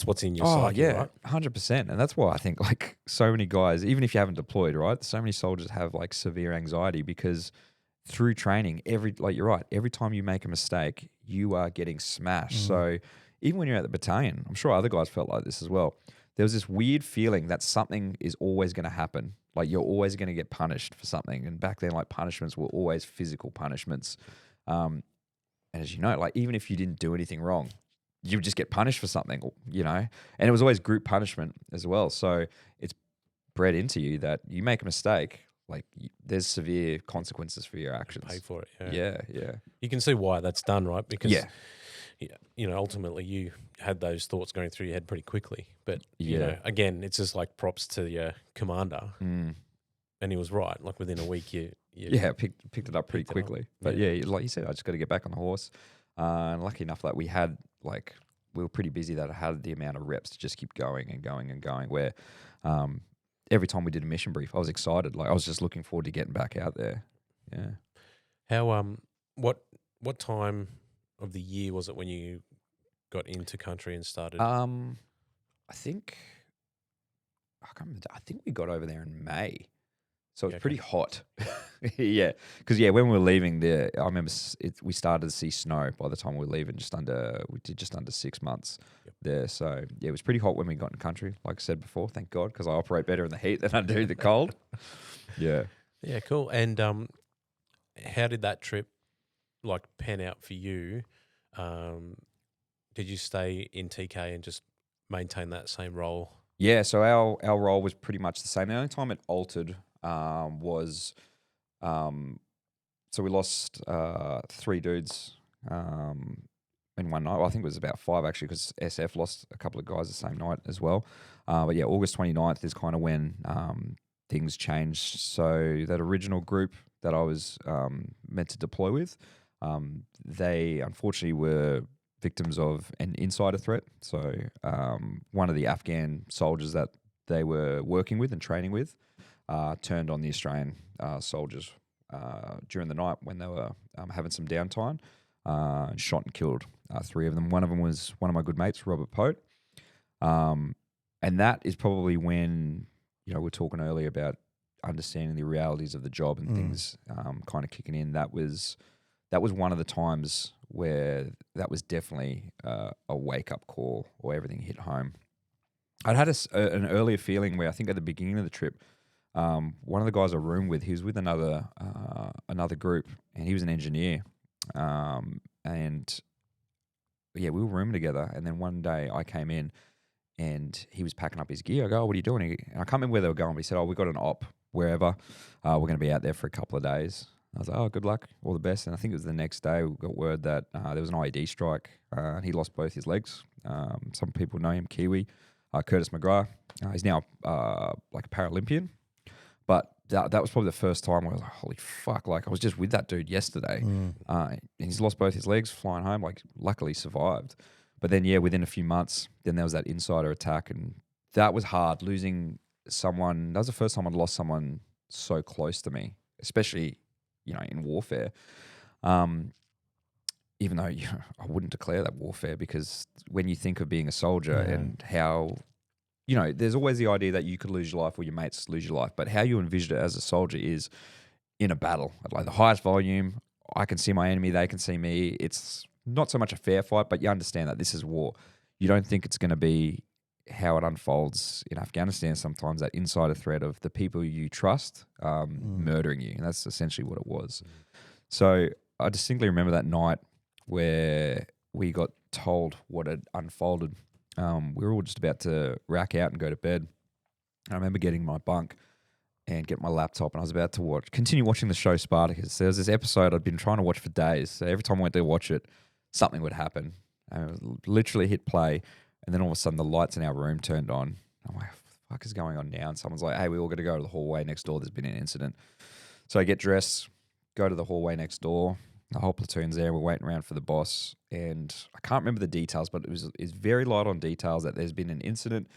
what's in your psyche, right? 100%. And that's why I think like so many guys, even if you haven't deployed, right, so many soldiers have like severe anxiety because through training, you're right, every time you make a mistake, you are getting smashed. So even when you're at the battalion, I'm sure other guys felt like this as well. There was this weird feeling that something is always going to happen. Like you're always going to get punished for something. And back then, like punishments were always physical punishments. And as you know, like even if you didn't do anything wrong, you would just get punished for something, you know? And it was always group punishment as well. So it's bred into you that you make a mistake, like there's severe consequences for your actions. Pay for it. Yeah. You can see why that's done, right? Because you know, ultimately you had those thoughts going through your head pretty quickly. But you know, again, it's just like props to your commander. And he was right. Like within a week, you picked it up pretty quickly. But like you said, I just got to get back on the horse. And lucky enough that we were pretty busy that I had the amount of reps to just keep going and going and going. Where every time we did a mission brief, I was excited. Like I was just looking forward to getting back out there. Yeah. How what time of the year was it when you got into country and started? I think we got over there in May. So it's pretty hot. Because when we were leaving there, I remember we started to see snow by the time we were leaving. We did just under 6 months there. So it was pretty hot when we got in country. Like I said before, thank God, because I operate better in the heat than I do the cold. Yeah, cool. And how did that trip like pan out for you? Did you stay in TK and just maintain that same role? Yeah. So our role was pretty much the same. The only time it altered was so we lost 3 dudes in one night. Well, I think it was about 5 actually, because SF lost a couple of guys the same night as well. But yeah, August 29th is kind of when things changed. So that original group that I was meant to deploy with, they unfortunately were victims of an insider threat. So one of the Afghan soldiers that they were working with and training with turned on the Australian soldiers during the night when they were having some downtime, and shot and killed 3 of them. One of them was one of my good mates, Robert Pote. And that is probably when, you know, we were talking earlier about understanding the realities of the job and things kind of kicking in. That was one of the times where that was definitely a wake-up call, or everything hit home. I'd had an earlier feeling where I think at the beginning of the trip, one of the guys I roomed with, he was with another group, and he was an engineer. And yeah, we were rooming together. And then one day I came in and he was packing up his gear. I go, "Oh, what are you doing?" And I can't remember where they were going, but he said, "Oh, we got an op wherever. We're going to be out there for a couple of days." I was like, "Oh, good luck, all the best." And I think it was the next day we got word that there was an IED strike, and he lost both his legs. Some people know him, Kiwi, Curtis McGrath. He's now like a Paralympian. But that was probably the first time where I was like, holy fuck, like I was just with that dude yesterday. And he's lost both his legs flying home, like luckily survived. But then, yeah, within a few months, then there was that insider attack, and that was hard, losing someone. That was the first time I'd lost someone so close to me, especially, in warfare. Even though I wouldn't declare that warfare, because when you think of being a soldier and how, there's always the idea that you could lose your life or your mates lose your life, but how you envision it as a soldier is in a battle at like the highest volume. I can see my enemy, they can see me. It's not so much a fair fight, but you understand that this is war. You don't think it's going to be how it unfolds in Afghanistan sometimes, that insider threat of the people you trust murdering you. And that's essentially what it was. So I distinctly remember that night where we got told what had unfolded. We were all just about to rack out and go to bed. I remember getting my bunk and get my laptop, and I was about to continue watching the show Spartacus. There was this episode I'd been trying to watch for days. So every time I went to watch it, something would happen. I literally hit play, and then all of a sudden the lights in our room turned on. I'm like, what the fuck is going on now? And someone's like, hey, we all got to go to the hallway next door. There's been an incident. So I get dressed, go to the hallway next door. The whole platoon's there. We're waiting around for the boss. And I can't remember the details, but it's very light on details that there's been an incident.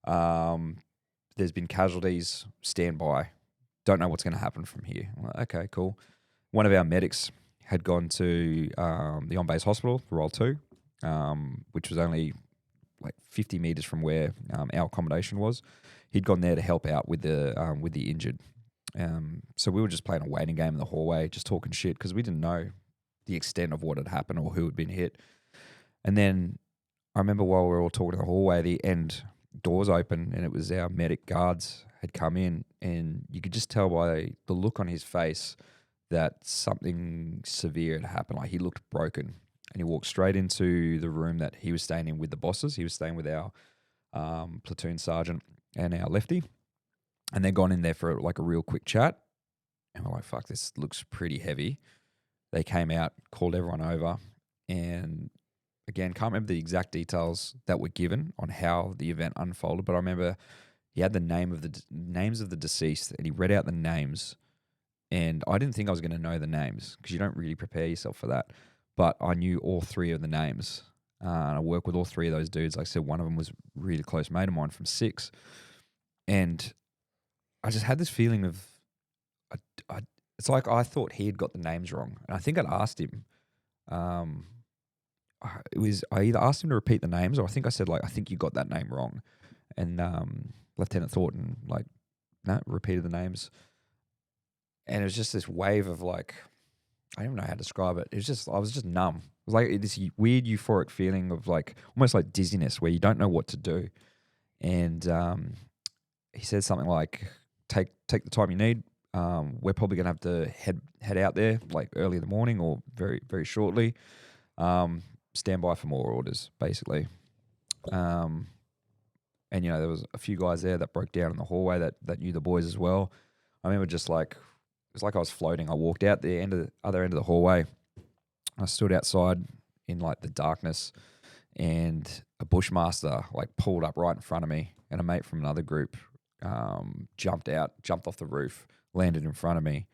There's been casualties. Stand by. Don't know what's going to happen from here. I'm like, okay, cool. One of our medics had gone to the on-base hospital, Royal 2, which was only like 50 meters from where our accommodation was. He'd gone there to help out with the injured. So we were just playing a waiting game in the hallway, just talking shit because we didn't know the extent of what had happened or who had been hit. And then I remember while we were all talking in the hallway, the end doors open, and it was our medic guards had come in, and you could just tell by the look on his face that something severe had happened. Like, he looked broken, and he walked straight into the room that he was staying in with the bosses. He was staying with our platoon sergeant and our lefty, and they'd gone in there for like a real quick chat, and we're like, fuck, this looks pretty heavy. They came out, called everyone over, and again, can't remember the exact details that were given on how the event unfolded, but I remember he had the names of the deceased, and he read out the names, and I didn't think I was going to know the names because you don't really prepare yourself for that, but I knew all three of the names, and I worked with all three of those dudes. Like I said, one of them was a really close mate of mine from 6, and I just had this feeling of, it's like I thought he had got the names wrong, and I think I'd asked him. I either asked him to repeat the names, or I think I said, like, I think you got that name wrong, and Lieutenant Thornton repeated the names, and it was just this wave of like, I don't know how to describe it. It was just, I was just numb. It was like this weird euphoric feeling of like almost like dizziness where you don't know what to do, and he said something like, take the time you need. We're probably going to have to head out there like early in the morning or very, very shortly. Stand by for more orders, basically. And, there was a few guys there that broke down in the hallway that knew the boys as well. I remember just like, it was like I was floating. I walked out the other end of the hallway. I stood outside in like the darkness, and a bushmaster like pulled up right in front of me, and a mate from another group jumped off the roof, landed in front of me,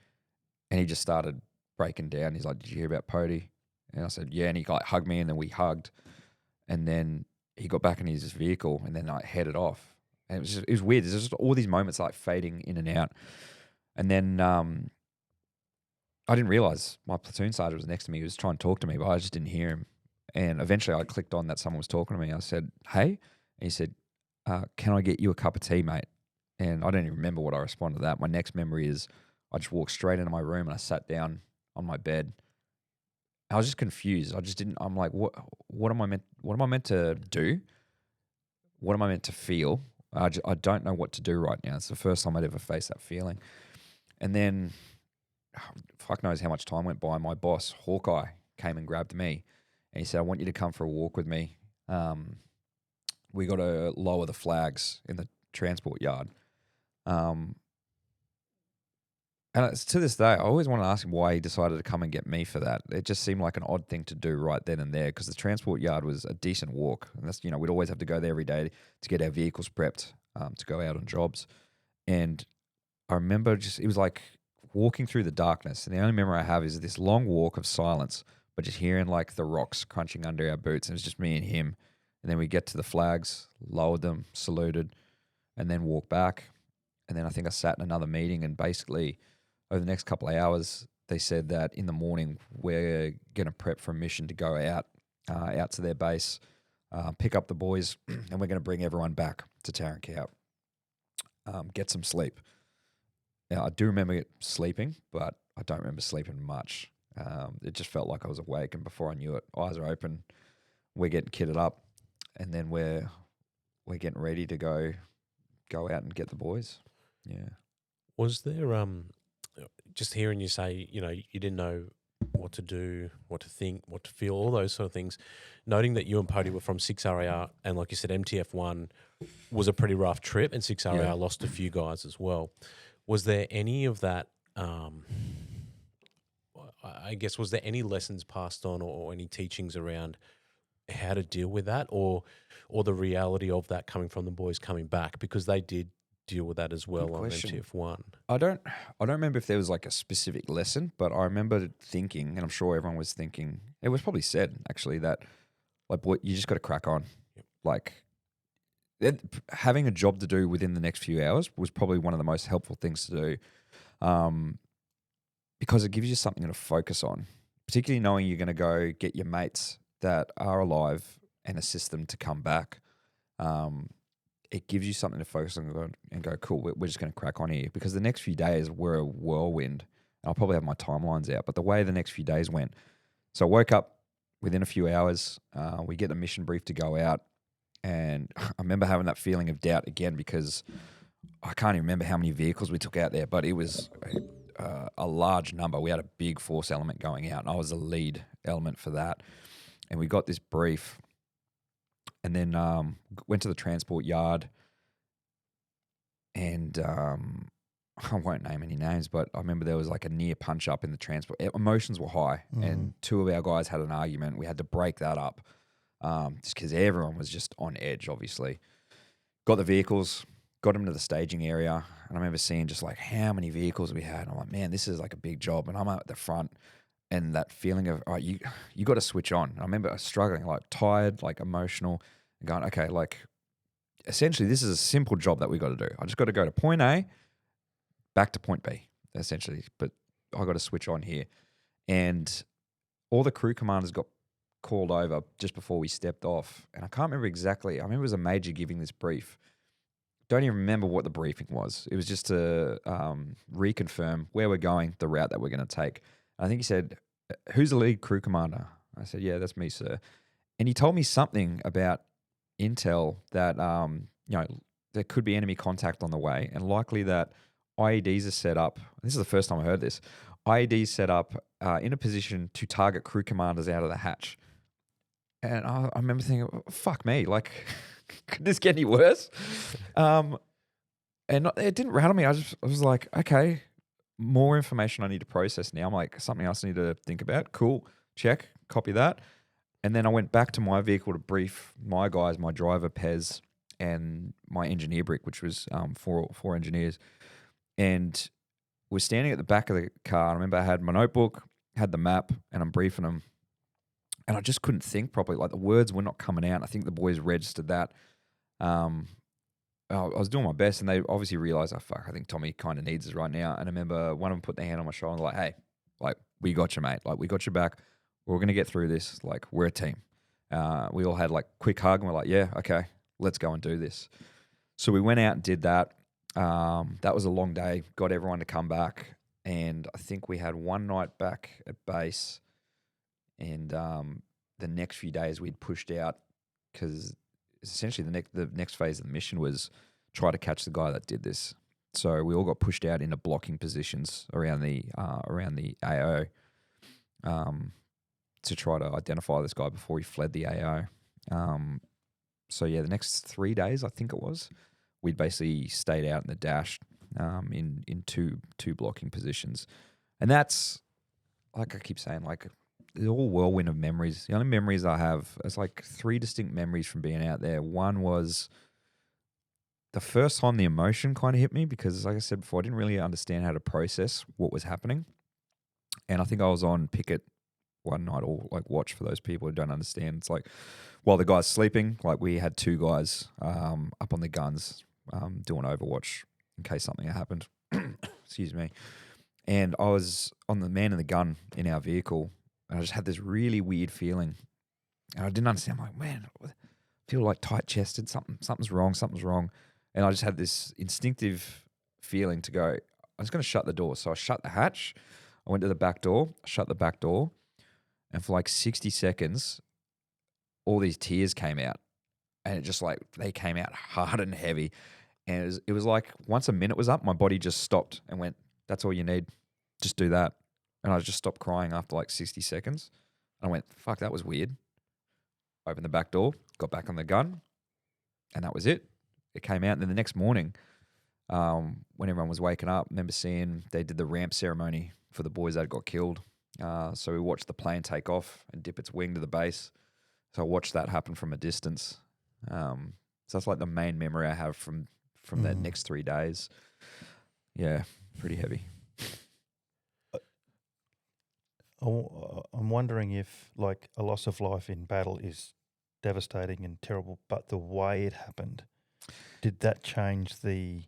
and he just started breaking down. He's like, did you hear about Pody? And I said, yeah. And he like hugged me, and then we hugged, and then he got back in his vehicle, and then I headed off. And it was weird. There's just all these moments like fading in and out. And then I didn't realize my platoon sergeant was next to me. He was trying to talk to me, but I just didn't hear him. And eventually I clicked on that someone was talking to me. I said, hey. And he said, can I get you a cup of tea, mate? And I don't even remember what I responded to that. My next memory is I just walked straight into my room, and I sat down on my bed. I was just confused. I'm like, what am I meant to do? What am I meant to feel? I don't know what to do right now. It's the first time I'd ever faced that feeling. And then, fuck knows how much time went by. My boss, Hawkeye, came and grabbed me, and he said, I want you to come for a walk with me. We got to lower the flags in the transport yard. And to this day, I always want to ask him why he decided to come and get me for that. It just seemed like an odd thing to do right then and there, because the transport yard was a decent walk. And that's, we'd always have to go there every day to get our vehicles prepped to go out on jobs. And I remember it was like walking through the darkness. And the only memory I have is this long walk of silence, but just hearing like the rocks crunching under our boots. And it was just me and him. And then we get to the flags, lowered them, saluted. and then walk back. And then I think I sat in another meeting, and basically over the next couple of hours, they said that in the morning we're going to prep for a mission to go out to their base, pick up the boys, and we're going to bring everyone back to Tarankow, get some sleep. Now, I do remember sleeping, but I don't remember sleeping much. It just felt like I was awake, and before I knew it, eyes are open, we're getting kitted up, and then we're getting ready to go out and get the boys. Yeah. Was there just hearing you say, you didn't know what to do, what to think, what to feel, all those sort of things, noting that you and Pody were from 6RAR, and like you said, MTF1 was a pretty rough trip, and 6RAR lost a few guys as well. Was there any of that, I guess, was there any lessons passed on or any teachings around how to deal with that, or the reality of that coming from the boys coming back, because they did deal with that as well on MTF1? I don't remember if there was like a specific lesson, but I remember thinking, and I'm sure everyone was thinking, it was probably said actually, that like, boy, you just got to crack on. Yep. Like, having a job to do within the next few hours was probably one of the most helpful things to do, because it gives you something to focus on, particularly knowing you're going to go get your mates that are alive and assist them to come back. It gives you something to focus on and go, cool, we're just going to crack on here, because the next few days were a whirlwind. I'll probably have my timelines out, but the way the next few days went. So I woke up within a few hours. We get the mission brief to go out, and I remember having that feeling of doubt again, because I can't even remember how many vehicles we took out there, but it was a large number. We had a big force element going out, and I was the lead element for that. And we got this brief, and then went to the transport yard, and I won't name any names, but I remember there was like a near punch up in the transport. Emotions were high, and two of our guys had an argument. We had to break that up, just because everyone was just on edge, obviously. Got the vehicles, got them to the staging area, and I remember seeing just like how many vehicles we had. And I'm like, man, this is like a big job, and I'm out at the front. And that feeling of, all right, you got to switch on. I remember struggling, like tired, like emotional, and going, okay, like essentially this is a simple job that we got to do. I just got to go to point A, back to point B, essentially. But I got to switch on here. And all the crew commanders got called over just before we stepped off. And I can't remember exactly. I remember it was a major giving this brief. Don't even remember what the briefing was. It was just to reconfirm where we're going, the route that we're going to take. I think he said, who's the lead crew commander? I said, yeah, that's me, sir. And he told me something about intel that, there could be enemy contact on the way, and likely that IEDs are set up. This is the first time I heard this. IEDs set up in a position to target crew commanders out of the hatch. And I remember thinking, fuck me, like, could this get any worse? And it didn't rattle me. I was like, okay, more information I need to process now. I'm like, something else I need to think about. Cool, check, copy that. And then I went back to my vehicle to brief my guys, my driver, Pez, and my engineer brick, which was four engineers. And we're standing at the back of the car. I remember I had my notebook, had the map, and I'm briefing them. And I just couldn't think properly. Like, the words were not coming out. I think the boys registered that. I was doing my best, and they obviously realized, oh, fuck, I think Tommy kind of needs us right now. And I remember one of them put their hand on my shoulder and like, hey, like, we got you, mate. Like, we got your back. We're going to get through this. Like, we're a team. We all had like quick hug, and we're like, yeah, okay, let's go and do this. So we went out and did that. That was a long day. Got everyone to come back. And I think we had one night back at base. And the next few days we'd pushed out, because essentially the next phase of the mission was try to catch the guy that did this. So we all got pushed out into blocking positions around the AO to try to identify this guy before he fled the AO. So yeah, the next 3 days, I think it was, we'd basically stayed out in the dash in two blocking positions. And that's, like I keep saying, like, it's all whirlwind of memories. The only memories I have is like 3 distinct memories from being out there. One was the first time the emotion kind of hit me, because, like I said before, I didn't really understand how to process what was happening. And I think I was on picket one night, or like watch for those people who don't understand. It's like while the guy's sleeping, like we had 2 guys up on the guns doing Overwatch in case something had happened. Excuse me. And I was on the man in the gun in our vehicle, and I just had this really weird feeling. And I didn't understand. I'm like, man, I feel like tight-chested. Something's wrong. Something's wrong. And I just had this instinctive feeling to go, I was going to shut the door. So I shut the hatch. I went to the back door. I shut the back door. And for like 60 seconds, all these tears came out. And it just like, they came out hard and heavy. And it was like once a minute was up, my body just stopped and went, that's all you need. Just do that. And I just stopped crying after like 60 seconds. And I went, fuck, that was weird. Opened the back door, got back on the gun, and that was it. It came out. And then the next morning, when everyone was waking up, I remember seeing they did the ramp ceremony for the boys that got killed. So we watched the plane take off and dip its wing to the base. So I watched that happen from a distance. So that's like the main memory I have from that next 3 days. Yeah, pretty heavy. I'm wondering if, like, a loss of life in battle is devastating and terrible, but the way it happened, did that change the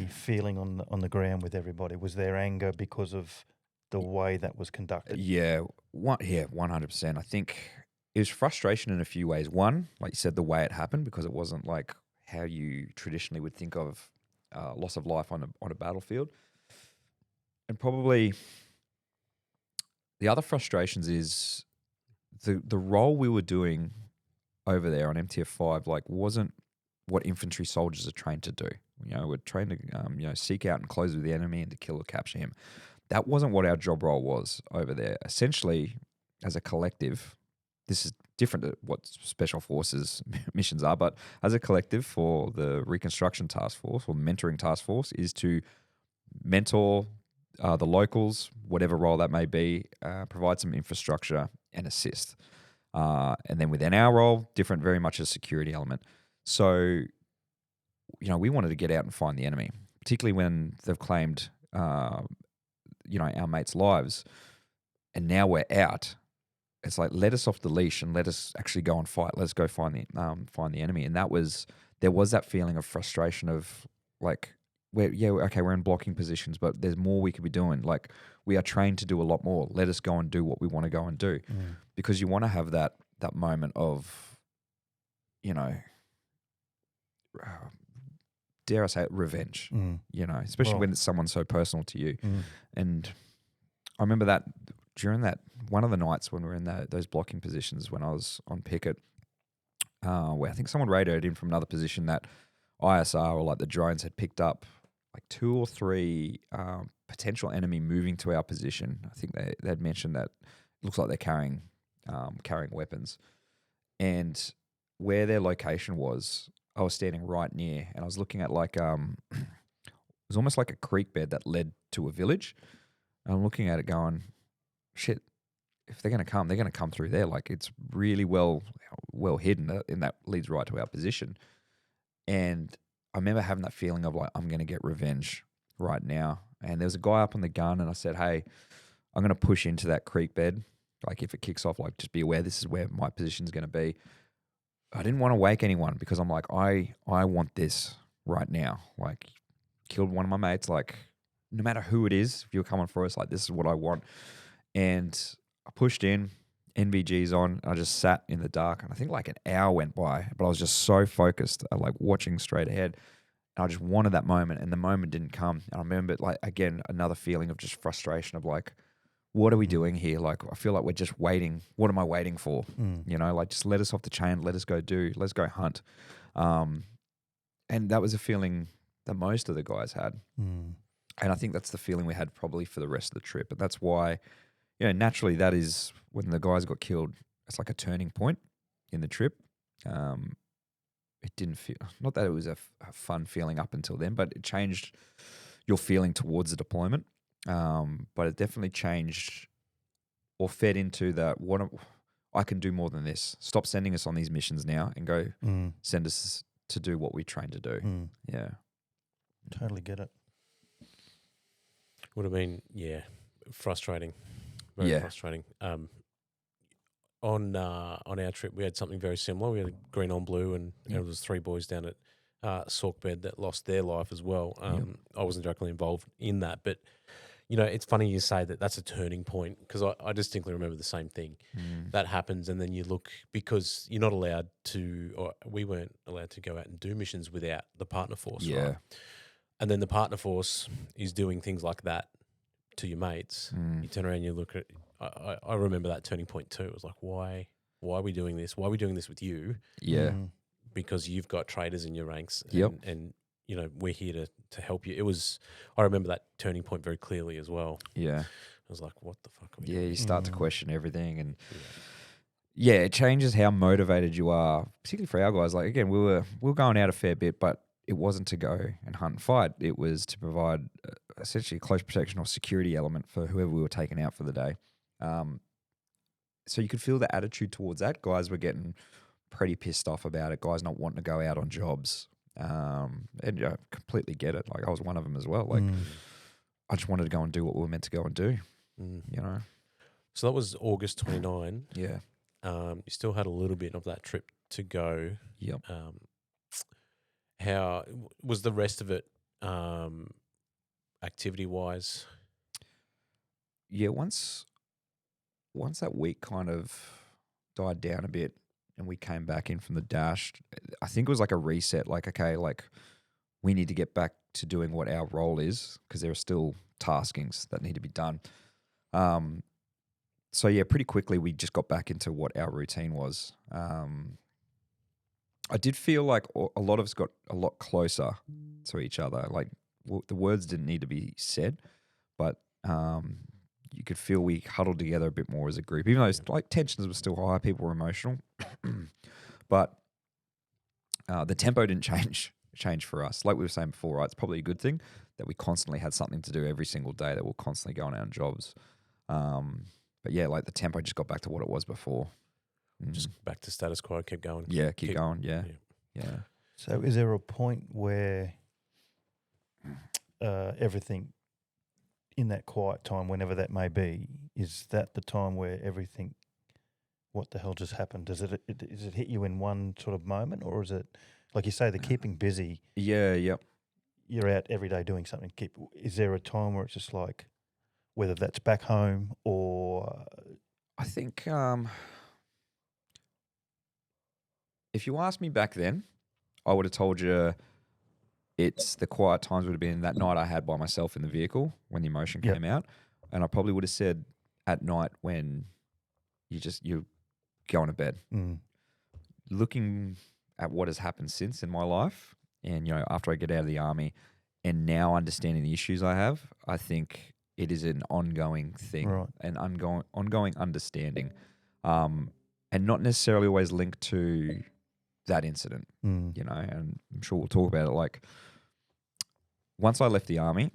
feeling on the ground with everybody? Was there anger because of the way that was conducted? Yeah, 100%. I think it was frustration in a few ways. One, like you said, the way it happened, because it wasn't like how you traditionally would think of loss of life on a battlefield. And probably the other frustrations is the role we were doing over there on MTF5 like wasn't what infantry soldiers are trained to do. We're trained to seek out and close with the enemy and to kill or capture him. That wasn't what our job role was over there. Essentially, as a collective, this is different to what special forces missions are, but as a collective for the reconstruction task force or mentoring task force is to mentor the locals, whatever role that may be, provide some infrastructure and assist. And then within our role, different, very much a security element. So, we wanted to get out and find the enemy, particularly when they've claimed, our mates' lives. And now we're out. It's like, let us off the leash and let us actually go and fight. Let's go find the enemy. And there was that feeling of frustration of like, we're in blocking positions, but there's more we could be doing. Like, we are trained to do a lot more. Let us go and do what we want to go and do. Because you want to have that moment of, dare I say it, revenge, especially when it's someone so personal to you. And I remember that during that one of the nights when we were in those blocking positions when I was on picket, where I think someone radioed in from another position that ISR or like the drones had picked up like 2 or 3 potential enemy moving to our position. I think they had mentioned that it looks like they're carrying weapons. And where their location was, I was standing right near, and I was looking at like it was almost like a creek bed that led to a village. And I'm looking at it going, shit, if they're going to come through there. Like, it's really well hidden, and that leads right to our position. And I remember having that feeling of like, I'm going to get revenge right now. And there was a guy up on the gun, and I said, hey, I'm going to push into that creek bed. Like, if it kicks off, like, just be aware this is where my position is going to be. I didn't want to wake anyone because I'm like, I want this right now. Like, killed one of my mates. Like, no matter who it is, if you're coming for us, like, this is what I want. And I pushed in, NVG's on, and I just sat in the dark. And I think like an hour went by, but I was just so focused, like watching straight ahead. And I just wanted that moment, and the moment didn't come. And I remember, like, again, another feeling of just frustration of like, what are we doing here? Like, I feel like we're just waiting. What am I waiting for? Like, just let us off the chain. Let us go let's go hunt. And that was a feeling that most of the guys had. And I think that's the feeling we had probably for the rest of the trip. And that's why, naturally that is when the guys got killed, it's like a turning point in the trip. It didn't feel, not that it was a fun feeling up until then, but it changed your feeling towards the deployment. But it definitely changed or fed into that, I can do more than this. Stop sending us on these missions now and go send us to do what we trained to do. Yeah. Totally get it. Would have been, frustrating. Very frustrating. On our trip, we had something very similar. We had green on blue, and there was 3 boys down at Sauk bed that lost their life as well. I wasn't directly involved in that, but it's funny you say that that's a turning point, because I distinctly remember the same thing. That happens, and then you look, because you're not allowed to, or we weren't allowed to go out and do missions without the partner force, right? And then the partner force is doing things like that to your mates. You turn around and you look at, I remember that turning point too. It was like, why are we doing this? Why are we doing this with you? Yeah. Because you've got traitors in your ranks, Yep. and we're here to help you. I remember that turning point very clearly as well. Yeah. I was like, what the fuck are we Yeah, doing? you start to question everything, and it changes how motivated you are, particularly for our guys. Like, again, we were going out a fair bit, but it wasn't to go and hunt and fight. It was to provide essentially a close protection or security element for whoever we were taking out for the day. So you could feel the attitude towards that. Guys were getting pretty pissed off about it. Guys not wanting to go out on jobs. And completely get it. Like, I was one of them as well. Like, I just wanted to go and do what we were meant to go and do. So that was August 29. Yeah. You still had a little bit of that trip to go. Yep. How was the rest of it, activity-wise? Yeah, once that week kind of died down a bit and we came back in from the dash, I think it was like a reset. Like, okay, like, we need to get back to doing what our role is, because there are still taskings that need to be done. So yeah, pretty quickly we just got back into what our routine was. I did feel like a lot of us got a lot closer to each other. Like, the words didn't need to be said, but you could feel we huddled together a bit more as a group, even though like tensions were still high, people were emotional, but the tempo didn't change for us. Like we were saying before, right? It's probably a good thing that we constantly had something to do every single day, that we're constantly going out on jobs. But yeah, like, the tempo just got back to what it was before. Just back to status quo, keep going. Yeah, keep going. Yeah. So is there a point where everything in that quiet time, whenever that may be, is that the time where everything, what the hell just happened? Does it hit you in one sort of moment, or is it, like you say, the keeping busy? Yeah, yep. You're out every day doing something. Is there a time where it's just like, whether that's back home or? I think if you asked me back then, I would have told you it's the quiet times would have been that night I had by myself in the vehicle when the emotion came out. And I probably would have said at night when you're going to bed. Looking at what has happened since in my life, and, after I get out of the army and now understanding the issues I have, I think it is an ongoing thing, Right. an ongoing understanding, and not necessarily always linked to that incident, and I'm sure we'll talk about it. Like, once I left the army,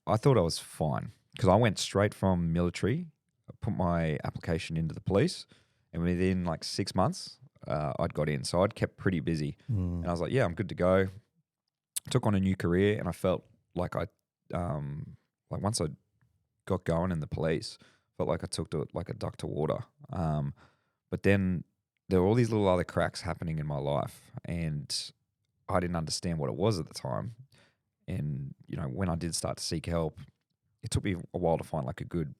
I thought I was fine, because I went straight from military, I put my application into the police, and within like 6 months, I'd got in. So I'd kept pretty busy, and I was like, yeah, I'm good to go. Took on a new career, and I felt like like once I got going in the police, felt like I took to it like a duck to water. But then there were all these little other cracks happening in my life, and I didn't understand what it was at the time. And, when I did start to seek help, it took me a while to find like a good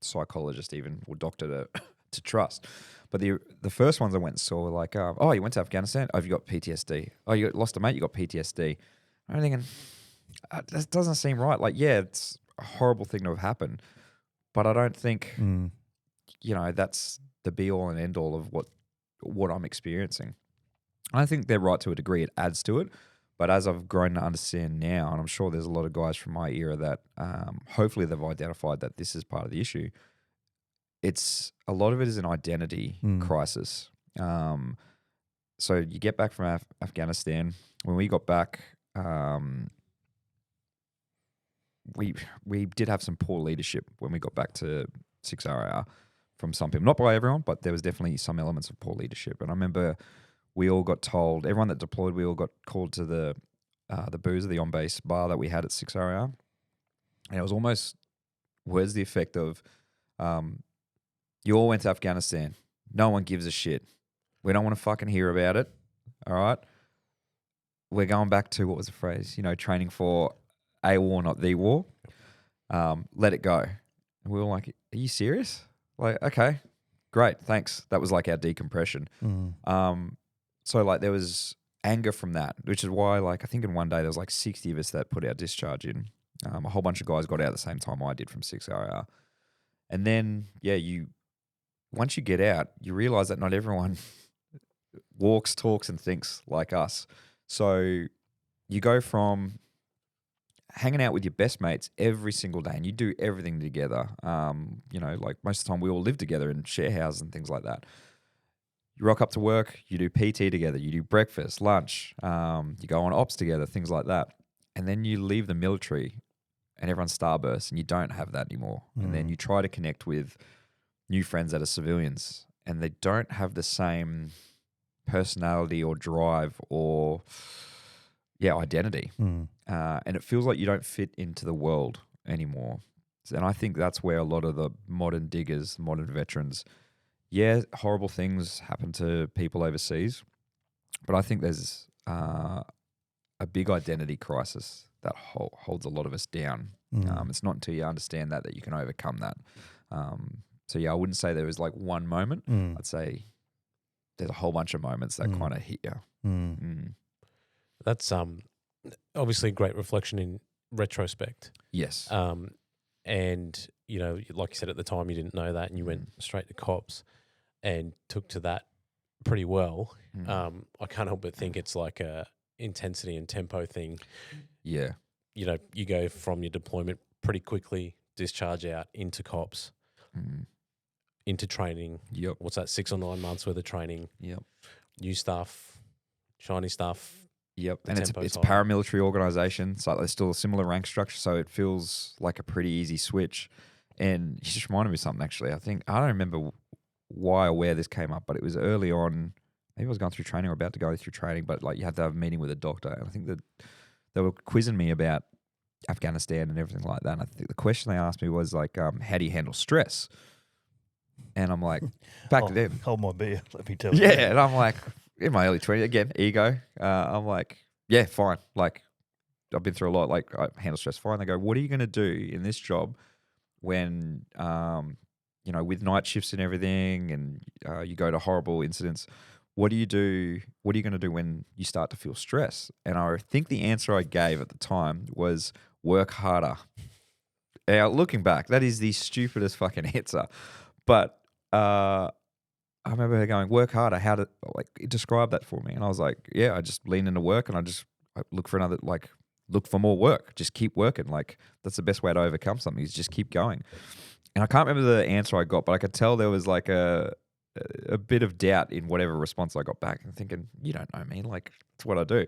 psychologist even, or doctor to trust. But the first ones I went and saw were like, oh, you went to Afghanistan? Oh, have you got PTSD? Oh, you lost a mate? You got PTSD? I'm thinking, that doesn't seem right. Like, yeah, it's a horrible thing to have happened, but I don't think, that's the be all and end all of what I'm experiencing. I think they're right to a degree. It adds to it. But as I've grown to understand now, and I'm sure there's a lot of guys from my era that hopefully they've identified that this is part of the issue, it's a lot of it is an identity crisis. So you get back from Afghanistan. When we got back, we did have some poor leadership when we got back to 6RR from some people. Not by everyone, but there was definitely some elements of poor leadership. And I remember we all got told, everyone that deployed, we all got called to the boozer, the on-base bar that we had at 6RR. And it was almost words to the effect of, you all went to Afghanistan. No one gives a shit. We don't want to fucking hear about it. All right? we're going back to, what was the phrase? Training for a war, not the war. Let it go. And we were like, are you serious? Like, okay, great, thanks. That was like our decompression. So like there was anger from that, which is why like I think in one day there was like 60 of us that put our discharge in. A whole bunch of guys got out at the same time I did from 6RR. And then, once you get out, you realize that not everyone walks, talks, and thinks like us. So you go from hanging out with your best mates every single day and you do everything together. Like most of the time we all live together in share houses and things like that. You rock up to work, you do PT together, you do breakfast, lunch, you go on ops together, things like that. And then you leave the military and everyone's starburst and you don't have that anymore. And then you try to connect with new friends that are civilians and they don't have the same personality or drive or identity. And it feels like you don't fit into the world anymore. And I think that's where a lot of the modern diggers, modern veterans, horrible things happen to people overseas, but I think there's a big identity crisis that holds a lot of us down. It's not until you understand that you can overcome that. I wouldn't say there was like one moment. I'd say there's a whole bunch of moments that kind of hit you. That's obviously a great reflection in retrospect. Yes. And, like you said at the time, you didn't know that and you went straight to cops and took to that pretty well. I can't help but think it's like a intensity and tempo thing. Yeah. You go from your deployment pretty quickly, discharge out into cops, into training. Yep. What's that, 6 or 9 months worth of training? Yep. New stuff, shiny stuff. Yep. And it's a paramilitary organisation, so there's still a similar rank structure, so it feels like a pretty easy switch. And you just reminded me of something, actually. I don't remember why or where this came up, but it was early on. Maybe I was going through training or about to go through training, but like you had to have a meeting with a doctor. And I think that they were quizzing me about Afghanistan and everything like that. And I think the question they asked me was like, how do you handle stress? And I'm like, back then. Hold my beer, let me tell you. Yeah, and I'm like, in my early 20s, again, ego. I'm like, yeah, fine. Like, I've been through a lot. Like, I handle stress fine. They go, what are you going to do in this job when, with night shifts and everything and you go to horrible incidents? What do you do? What are you going to do when you start to feel stress? And I think the answer I gave at the time was work harder. Now, looking back, that is the stupidest fucking answer. But I remember her going, work harder. How to describe that for me? And I was like, I just lean into work and I look for more work. Just keep working. Like, that's the best way to overcome something is just keep going. And I can't remember the answer I got, but I could tell there was like a bit of doubt in whatever response I got back. And thinking, you don't know me. Like, it's what I do.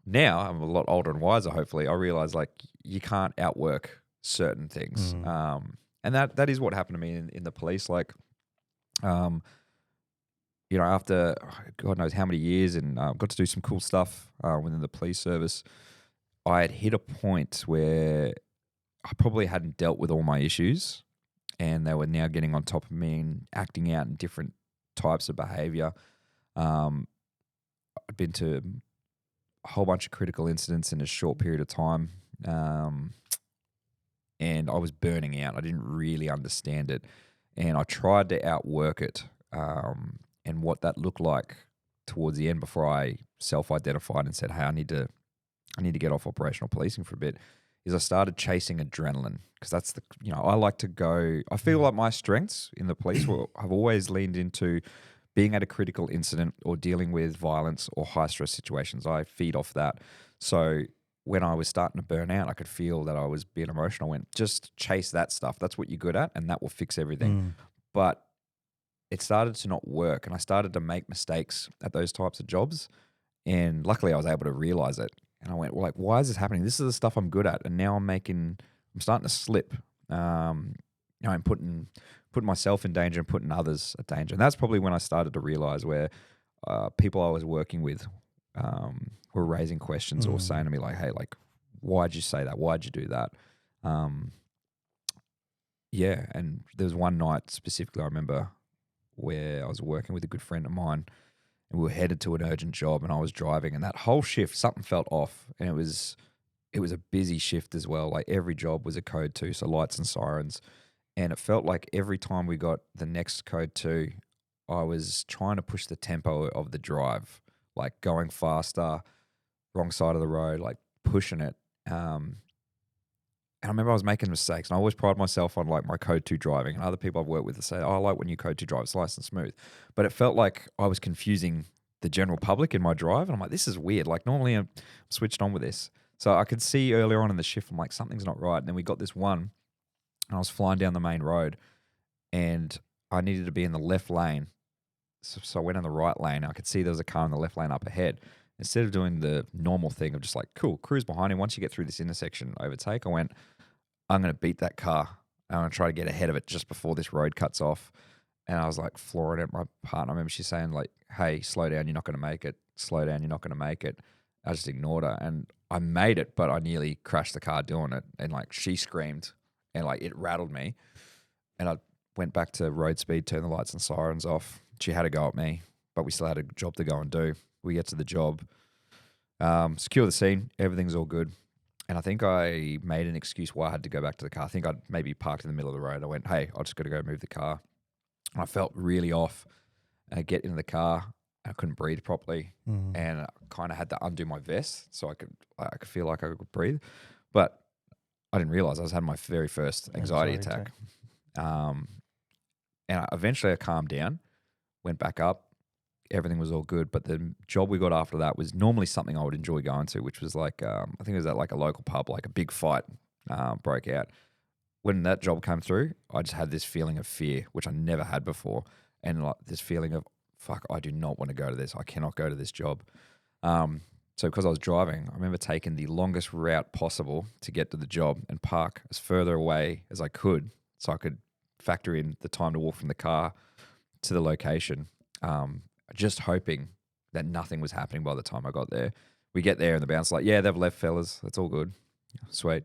Now I'm a lot older and wiser, hopefully. I realize like you can't outwork certain things. And that is what happened to me in the police. Like, after God knows how many years and got to do some cool stuff within the police service, I had hit a point where I probably hadn't dealt with all my issues and they were now getting on top of me and acting out in different types of behavior. I'd been to a whole bunch of critical incidents in a short period of time. And I was burning out. I didn't really understand it. And I tried to outwork it. And what that looked like towards the end before I self-identified and said, hey, I need to get off operational policing for a bit, is I started chasing adrenaline. Because that's I like to go, I feel like my strengths in the police have always leaned into being at a critical incident or dealing with violence or high-stress situations. I feed off that. So when I was starting to burn out, I could feel that I was being emotional. I went, just chase that stuff. That's what you're good at, and that will fix everything. But it started to not work, and I started to make mistakes at those types of jobs. And luckily, I was able to realize it. And I went, well, like, why is this happening? This is the stuff I'm good at, and now I'm starting to slip. I'm putting myself in danger and putting others at danger. And that's probably when I started to realize where people I was working with were raising questions or saying to me like, hey, like, why'd you say that? Why'd you do that? And there was one night specifically I remember where I was working with a good friend of mine We were headed to an urgent job, and I was driving, and that whole shift, something felt off, and it was a busy shift as well. Like every job was a code 2, so lights and sirens, and it felt like every time we got the next code 2, I was trying to push the tempo of the drive, like going faster, wrong side of the road, like pushing it. And I remember I was making mistakes, and I always pride myself on like my code 2 driving, and other people I've worked with say, "Oh, I like when you code 2 drive, it's nice and smooth." But it felt like I was confusing the general public in my drive, and I'm like, this is weird. Like normally I'm switched on with this. So I could see earlier on in the shift, I'm like, something's not right. And then we got this one, and I was flying down the main road, and I needed to be in the left lane. So I went in the right lane. I could see there was a car in the left lane up ahead. Instead of doing the normal thing of just like, cool, cruise behind him. Once you get through this intersection, overtake, I went, I'm going to beat that car. I'm going to try to get ahead of it just before this road cuts off. And I was like flooring at my partner. I remember she saying like, hey, slow down, you're not going to make it. Slow down, you're not going to make it. I just ignored her. And I made it, but I nearly crashed the car doing it. And like she screamed and like it rattled me. And I went back to road speed, turned the lights and sirens off. She had a go at me, but we still had a job to go and do. We get to the job, secure the scene, everything's all good. And I think I made an excuse why I had to go back to the car. I think I'd maybe parked in the middle of the road. I went, hey, I just got to go move the car. And I felt really off. And I get into the car, and I couldn't breathe properly. And I kind of had to undo my vest so I could feel like I could breathe. But I didn't realize I was having my very first anxiety attack. And eventually I calmed down, went back up. Everything was all good. But the job we got after that was normally something I would enjoy going to, which was like, I think it was at like a local pub, like a big fight broke out. When that job came through, I just had this feeling of fear, which I never had before. And like this feeling of, fuck, I do not want to go to this. I cannot go to this job. So because I was driving, I remember taking the longest route possible to get to the job and park as further away as I could so I could factor in the time to walk from the car to the location, just hoping that nothing was happening by the time I got there. We get there and the bouncer's like, yeah, they've left, fellas. That's all good. Sweet.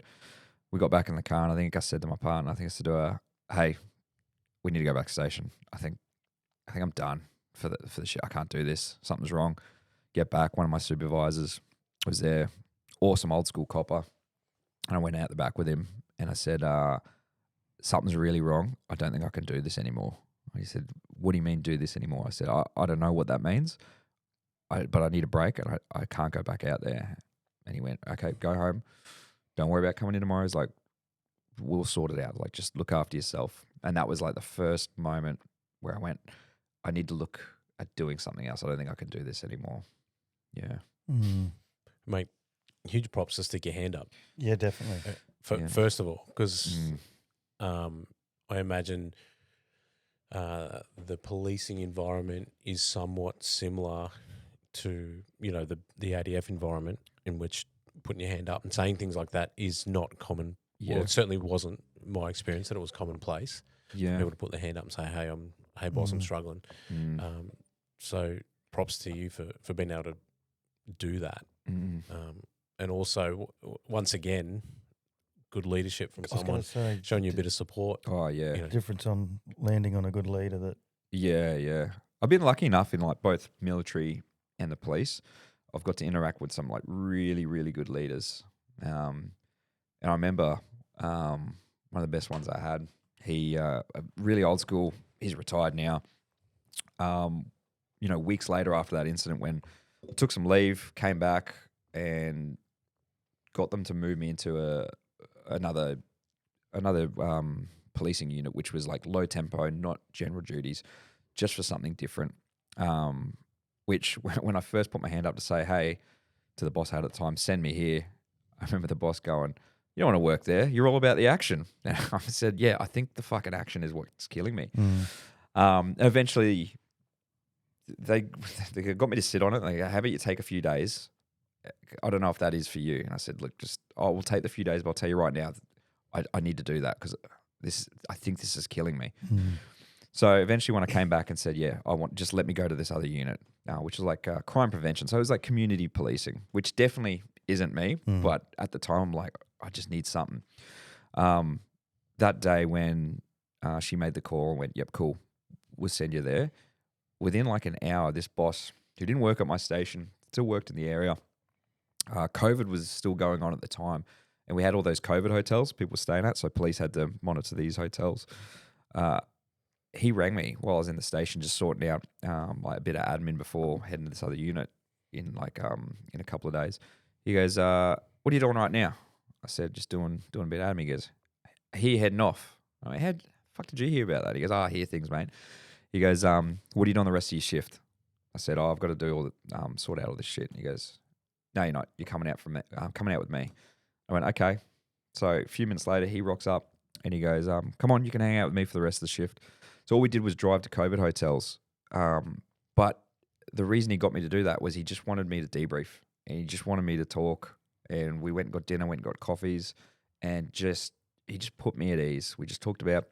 We got back in the car and I think I said to my partner, I said to her, hey, we need to go back to station. I think I'm done for the shit. I can't do this. Something's wrong. Get back. One of my supervisors was there. Awesome old school copper. And I went out the back with him and I said, something's really wrong. I don't think I can do this anymore. He said, what do you mean do this anymore? I said, I don't know what that means, but I need a break and I can't go back out there. And he went, okay, go home. Don't worry about coming in tomorrow. He's like, we'll sort it out. Like, just look after yourself. And that was like the first moment where I went, I need to look at doing something else. I don't think I can do this anymore. Yeah. Mate, huge props to stick your hand up. Yeah, definitely. First of all, because I imagine the policing environment is somewhat similar to, the ADF environment, in which putting your hand up and saying things like that is not common. Yeah. Well, it certainly wasn't my experience that it was commonplace. Yeah. People to put their hand up and say, hey boss, I'm struggling. So props to you for being able to do that. And also, once again, good leadership from someone showing you a bit of support. Oh, yeah. Difference on landing on a good leader that... Yeah. I've been lucky enough in like both military and the police. I've got to interact with some like really, really good leaders. And I remember one of the best ones I had, he really old school, he's retired now. Weeks later after that incident, when I took some leave, came back and got them to move me into another policing unit, which was like low tempo, not general duties, just for something different. Which when I first put my hand up to say, hey, to the boss I had at the time, send me here, I remember the boss going, you don't want to work there. You're all about the action. And I said, yeah, I think the fucking action is what's killing me. Eventually, they got me to sit on it. They go, how about you take a few days? I don't know if that is for you. And I said, look, we'll take the few days, but I'll tell you right now, I need to do that because I think this is killing me. So eventually when I came back and said, yeah, just let me go to this other unit, which is like crime prevention. So it was like community policing, which definitely isn't me. But at the time, I'm like, I just need something. That day when she made the call and went, yep, cool, we'll send you there. Within like an hour, this boss, who didn't work at my station, still worked in the area. COVID was still going on at the time, and we had all those COVID hotels people were staying at, so police had to monitor these hotels. He rang me while I was in the station, just sorting out like a bit of admin before heading to this other unit in in a couple of days. He goes, "What are you doing right now?" I said, "Just doing a bit of admin." He goes, "He heading off." I went, "How the fuck did you hear about that?" He goes, "I hear things, mate." He goes, "What are you doing the rest of your shift?" I said, "Oh, I've got to do all the sort out all this shit." And he goes, "No, you're not. You're coming out coming out with me." I went, "Okay." So a few minutes later, he rocks up and he goes, "Come on, you can hang out with me for the rest of the shift." So all we did was drive to COVID hotels. But the reason he got me to do that was he just wanted me to debrief, and he just wanted me to talk. And we went and got dinner, went and got coffees, and he just put me at ease. We just talked about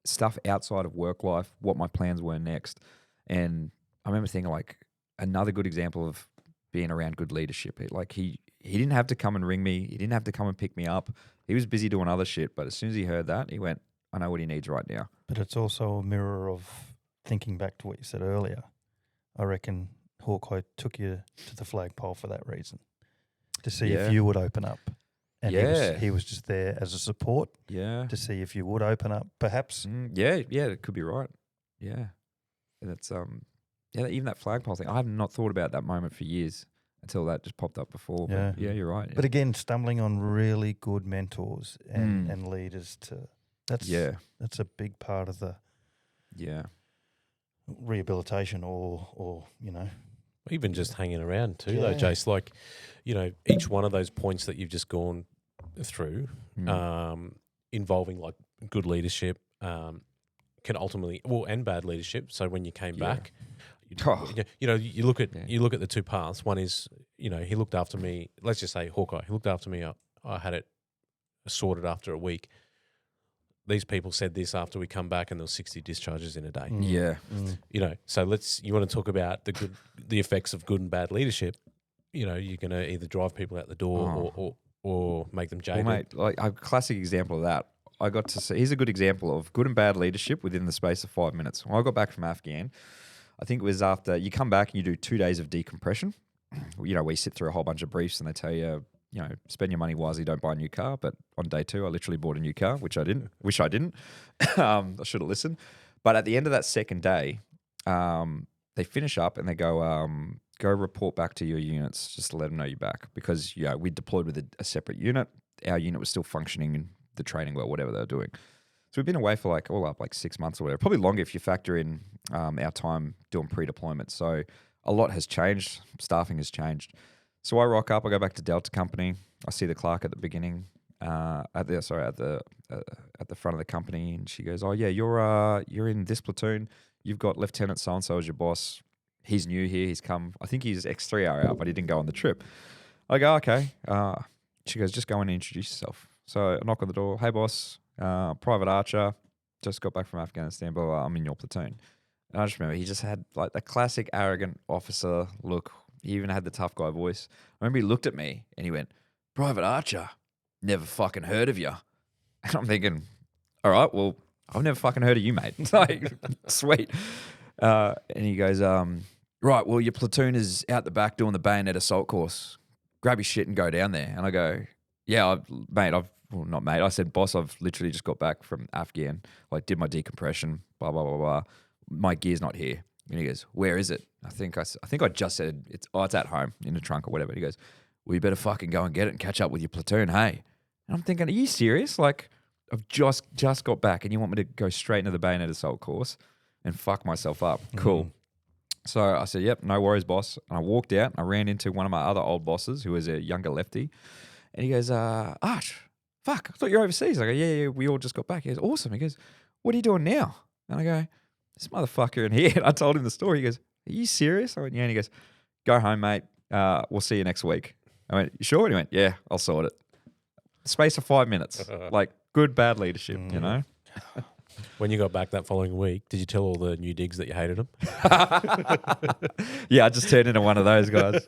stuff outside of work life, what my plans were next. And I remember thinking, like, another good example of being around good leadership. He didn't have to come and ring me. He didn't have to come and pick me up. He was busy doing other shit. But as soon as he heard that, he went, "I know what he needs right now." But it's also a mirror of thinking back to what you said earlier. I reckon Hawkeye took you to the flagpole for that reason, to see if you would open up. And he was just there as a support to see if you would open up, perhaps. It could be right. Yeah. And that's even that flagpole thing. I have not thought about that moment for years until that just popped up before. Yeah, but you're right. But again, stumbling on really good mentors and leaders that's a big part of the rehabilitation or even just hanging around too, though, Jace. Like, each one of those points that you've just gone through, involving like good leadership, can ultimately, and bad leadership. So when you came back, you look at the two paths. One is, he looked after me. Let's just say Hawkeye. He looked after me. I had it sorted after a week. These people said this after we come back, and there was 60 discharges in a day. So you want to talk about the effects of good and bad leadership. You're going to either drive people out the door or make them jaded. Well, mate, like a classic example of that, I got to see. Here's a good example of good and bad leadership within the space of 5 minutes. When I got back from Afghan, I think it was after you come back and you do 2 days of decompression. We sit through a whole bunch of briefs and they tell you, spend your money wisely, don't buy a new car. But on day 2, I literally bought a new car, which I didn't. Wish I didn't. I should have listened. But at the end of that second day, they finish up and they go report back to your units just to let them know you're back. Because, we deployed with a separate unit. Our unit was still functioning in the training well, whatever they were doing. So we've been away for all up 6 months or whatever. Probably longer if you factor in our time doing pre-deployment. So a lot has changed. Staffing has changed. So I rock up. I go back to Delta Company. I see the clerk at the beginning, at the front of the company, and she goes, "Oh yeah, you're in this platoon. You've got Lieutenant so and so as your boss. He's new here. He's come. I think he's X3R out, but he didn't go on the trip." I go, "Okay." She goes, "Just go in and introduce yourself." So I knock on the door. "Hey boss, Private Archer, just got back from Afghanistan. Blah, blah, blah, I'm in your platoon." And I just remember he just had like the classic arrogant officer look. He even had the tough guy voice. I remember he looked at me and he went, "Private Archer, never fucking heard of you." And I'm thinking, all right, well, I've never fucking heard of you, mate. It's like, sweet. And he goes, "Right, well, your platoon is out the back doing the bayonet assault course. Grab your shit and go down there." And I go, "Yeah, I said, "Boss, I've literally just got back from Afghan, did my decompression, blah, blah, blah, blah. My gear's not here." And he goes, "Where is it?" I think I just said, it's at home in the trunk or whatever. He goes, "Well, you better fucking go and get it and catch up with your platoon, hey?" And I'm thinking, are you serious? Like, I've just got back and you want me to go straight into the bayonet assault course and fuck myself up? Cool. So I said, "Yep, no worries, boss." And I walked out and I ran into one of my other old bosses who was a younger lefty. And he goes, "Arch, fuck, I thought you were overseas." I go, yeah, we all just got back." He goes, "Awesome." He goes, "What are you doing now?" And I go, "This motherfucker in here." And I told him the story. He goes, "Are you serious?" I went, "Yeah." And he goes, "Go home, mate. We'll see you next week." I went, "You sure?" And he went, "Yeah, I'll sort it." Space of 5 minutes. Good, bad leadership, When you got back that following week, did you tell all the new digs that you hated them? Yeah, I just turned into one of those guys.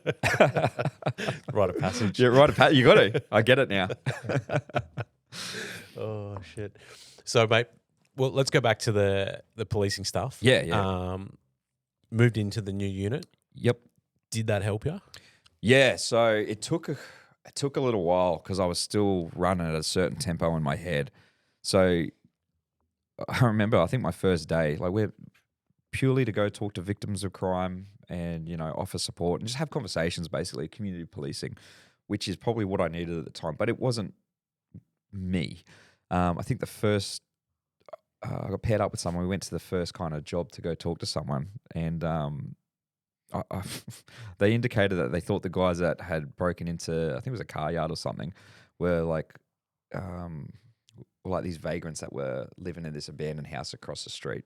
Rite of passage. Yeah, you got to. I get it now. Oh, shit. So, mate, well, let's go back to the policing stuff. Yeah. moved into the new unit. Yep. Did that help you? Yeah. So it took a little while because I was still running at a certain tempo in my head. So I remember, I think my first day, like we're purely to go talk to victims of crime and, offer support and just have conversations, basically, community policing, which is probably what I needed at the time. But it wasn't me. I think the first, I got paired up with someone. We went to the first kind of job to go talk to someone. And they indicated that they thought the guys that had broken into, I think it was a car yard or something, were like these vagrants that were living in this abandoned house across the street.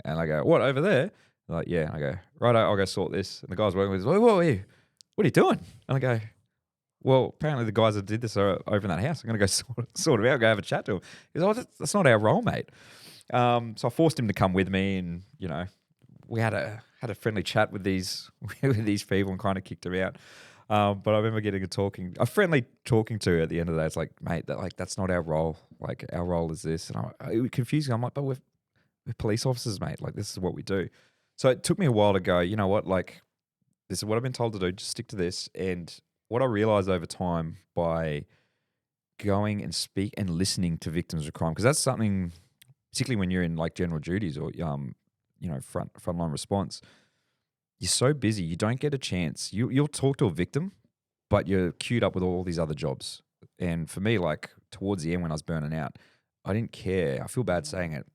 And I go, what, over there? They're like, yeah. And I go, right, I'll go sort this. And the guy's working with us, what are you doing? And I go, well, apparently the guys that did this are over in that house. I'm going to go sort it out, go have a chat to him. He goes, oh, that's not our role, mate. So I forced him to come with me, and, we had a friendly chat with these people and kind of kicked them out. But I remember getting a friendly talking to at the end of the day. It's like, mate, that's not our role. Like, our role is this. And it was confusing. I'm like, but we're police officers, mate. Like, this is what we do. So it took me a while to go, you know what, like, this is what I've been told to do. Just stick to this. And what I realized over time by going and speak and listening to victims of crime, because that's something, particularly when you're in like general duties or, frontline response, you're so busy, you don't get a chance. You'll talk to a victim, but you're queued up with all these other jobs. And for me, like towards the end when I was burning out, I didn't care. I feel bad saying it.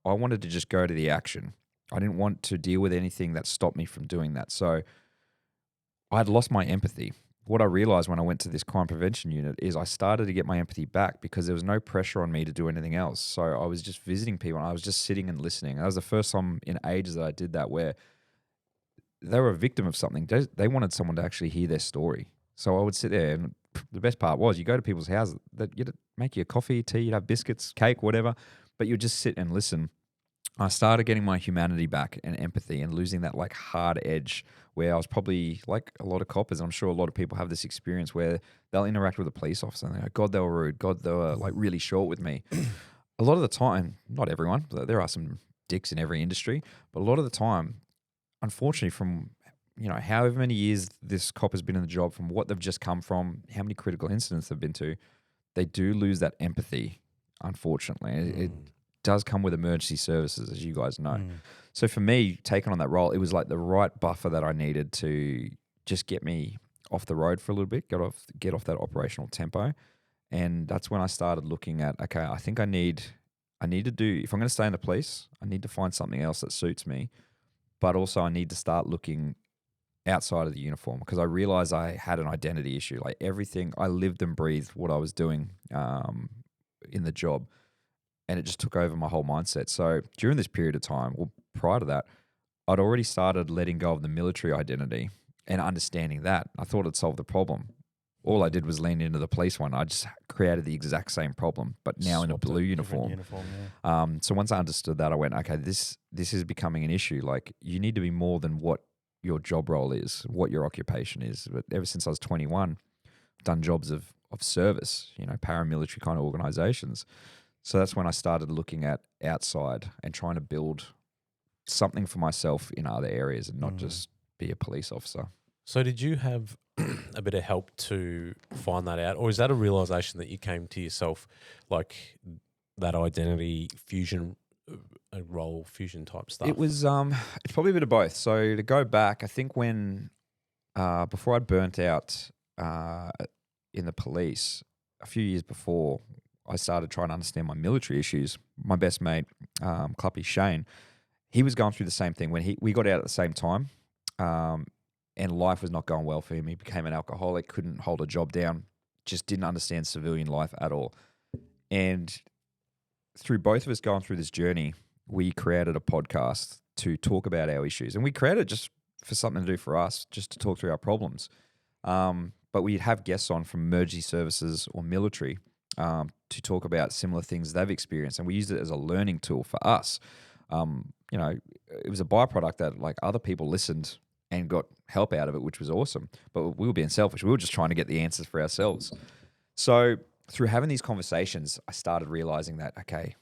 I wanted to just go to the action. I didn't want to deal with anything that stopped me from doing that. So I'd lost my empathy. What I realized when I went to this crime prevention unit is I started to get my empathy back because there was no pressure on me to do anything else. So I was just visiting people and I was just sitting and listening. And that was the first time in ages that I did that, where they were a victim of something. They wanted someone to actually hear their story. So I would sit there, and the best part was you go to people's houses, you'd make you a coffee, tea, you'd have biscuits, cake, whatever, but you'd just sit and listen. I started getting my humanity back and empathy and losing that like hard edge where I was probably like a lot of coppers. I'm sure a lot of people have this experience where they'll interact with a police officer and they go, God, they were rude. God, they were like really short with me. A lot of the time, not everyone, but there are some dicks in every industry, but a lot of the time, unfortunately, from however many years this cop has been in the job, from what they've just come from, how many critical incidents they've been to, they do lose that empathy, unfortunately. It does come with emergency services, as you guys know. So for me, taking on that role, it was like the right buffer that I needed to just get me off the road for a little bit, get off that operational tempo. And that's when I started looking at, okay, I think I need to do, if I'm going to stay in the police, I need to find something else that suits me. But also I need to start looking outside of the uniform, because I realized I had an identity issue. Like everything, I lived and breathed what I was doing in the job, and it just took over my whole mindset. So during this period of time, well, prior to that, I'd already started letting go of the military identity and understanding that. I thought it'd solve the problem. All I did was lean into the police one. I just created the exact same problem, but now in a blue uniform. So once I understood that, I went, okay, this is becoming an issue. Like, you need to be more than what your job role is, what your occupation is. But ever since I was 21, I've done jobs of service, paramilitary kind of organizations. So that's when I started looking at outside and trying to build something for myself in other areas and not just be a police officer. So did you have a bit of help to find that out? Or is that a realization that you came to yourself, like that identity fusion, role fusion type stuff? It was, it's probably a bit of both. So to go back, I think when, before I'd burnt out in the police, a few years before I started trying to understand my military issues, my best mate, Cluppy Shane, he was going through the same thing when we got out at the same time. And life was not going well for him. He became an alcoholic, couldn't hold a job down, just didn't understand civilian life at all. And through both of us going through this journey, we created a podcast to talk about our issues. And we created it just for something to do for us, just to talk through our problems. But we'd have guests on from emergency services or military to talk about similar things they've experienced. And we used it as a learning tool for us. It was a byproduct that like other people listened and got help out of it, which was awesome. But we were being selfish. We were just trying to get the answers for ourselves. So through having these conversations, I started realizing that, okay,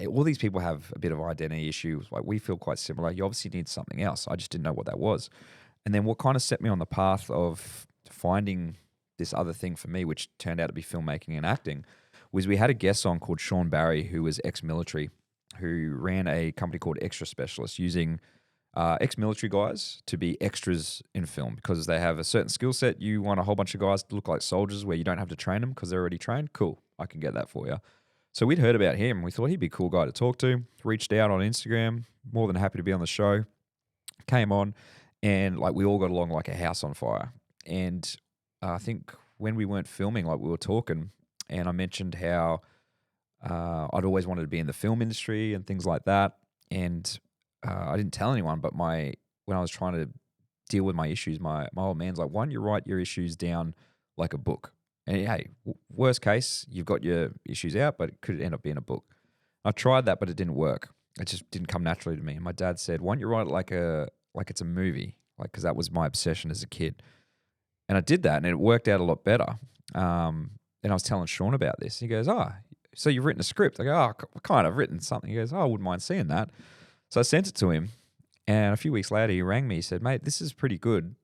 all these people have a bit of identity issues. Like we feel quite similar. You obviously need something else. I just didn't know what that was. And then what kind of set me on the path of finding this other thing for me, which turned out to be filmmaking and acting, was we had a guest on called Sean Barry, who was ex-military, who ran a company called Extra Specialist, using ex-military guys to be extras in film because they have a certain skill set. You want a whole bunch of guys to look like soldiers where you don't have to train them because they're already trained. Cool, I can get that for you. So we'd heard about him. We thought he'd be a cool guy to talk to. Reached out on Instagram. More than happy to be on the show. Came on, and like we all got along like a house on fire. And I think when we weren't filming, like we were talking, and I mentioned how I'd always wanted to be in the film industry and things like that. And I didn't tell anyone, but when I was trying to deal with my issues, my old man's like, why don't you write your issues down like a book? And hey, worst case, you've got your issues out, but it could end up being a book. I tried that, but it didn't work. It just didn't come naturally to me. And my dad said, why don't you write it like it's a movie? Like, because that was my obsession as a kid. And I did that, and it worked out a lot better. And I was telling Sean about this. He goes, so you've written a script? I go, kind of, I've written something. He goes, I wouldn't mind seeing that. So I sent it to him, and a few weeks later, he rang me. He said, mate, this is pretty good.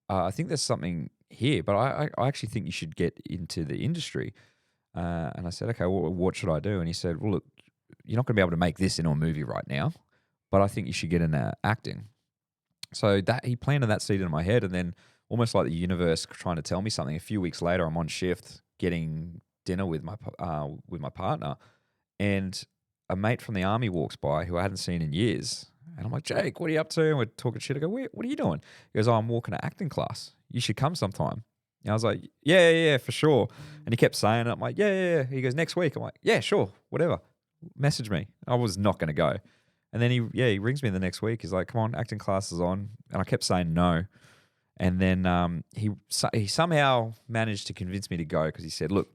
I think there's something here, but I actually think you should get into the industry. And I said, okay, well, what should I do? And he said, well, look, you're not going to be able to make this into a movie right now, but I think you should get into acting. So that he planted that seed in my head, and then almost like the universe trying to tell me something. A few weeks later, I'm on shift getting dinner with my partner, and a mate from the army walks by who I hadn't seen in years. And I'm like, Jake, what are you up to? And we're talking shit. I go, what are you doing? He goes, I'm walking to acting class. You should come sometime. And I was like, yeah, for sure. And he kept saying it. I'm like, yeah. He goes, next week. I'm like, yeah, sure, whatever. Message me. I was not going to go. And then he rings me the next week. He's like, come on, acting class is on. And I kept saying no. And then he somehow managed to convince me to go because he said, look,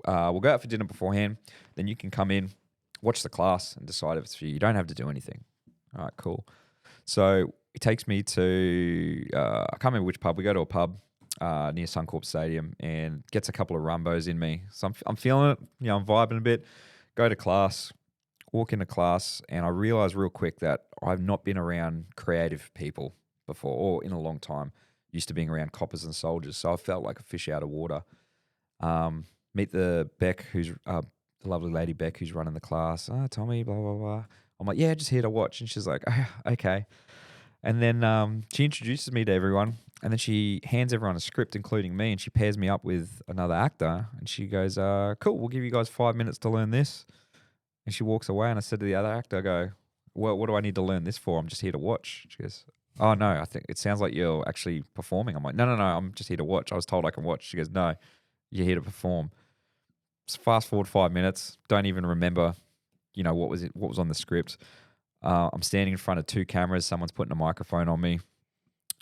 we'll go out for dinner beforehand. Then you can come in, watch the class, and decide if it's for you. You don't have to do anything. All right, cool. So he takes me to, I can't remember which pub. We go to a pub near Suncorp Stadium and gets a couple of rumbos in me. So I'm feeling it. I'm vibing a bit. Go to class, walk into class, and I realize real quick that I've not been around creative people before or in a long time. Used to being around coppers and soldiers. So I felt like a fish out of water. Meet the Beck, who's the lovely lady Beck, who's running the class. Tommy, blah, blah, blah. I'm like, yeah, just here to watch. And she's like, okay. And then she introduces me to everyone. And then she hands everyone a script, including me. And she pairs me up with another actor. And she goes, cool, we'll give you guys 5 minutes to learn this. And she walks away. And I said to the other actor, I go, well, what do I need to learn this for? I'm just here to watch. She goes, oh, no, I think it sounds like you're actually performing. I'm like, no, I'm just here to watch. I was told I can watch. She goes, no, you're here to perform. Fast forward 5 minutes. Don't even remember, what was on the script. I'm standing in front of 2 cameras. Someone's putting a microphone on me.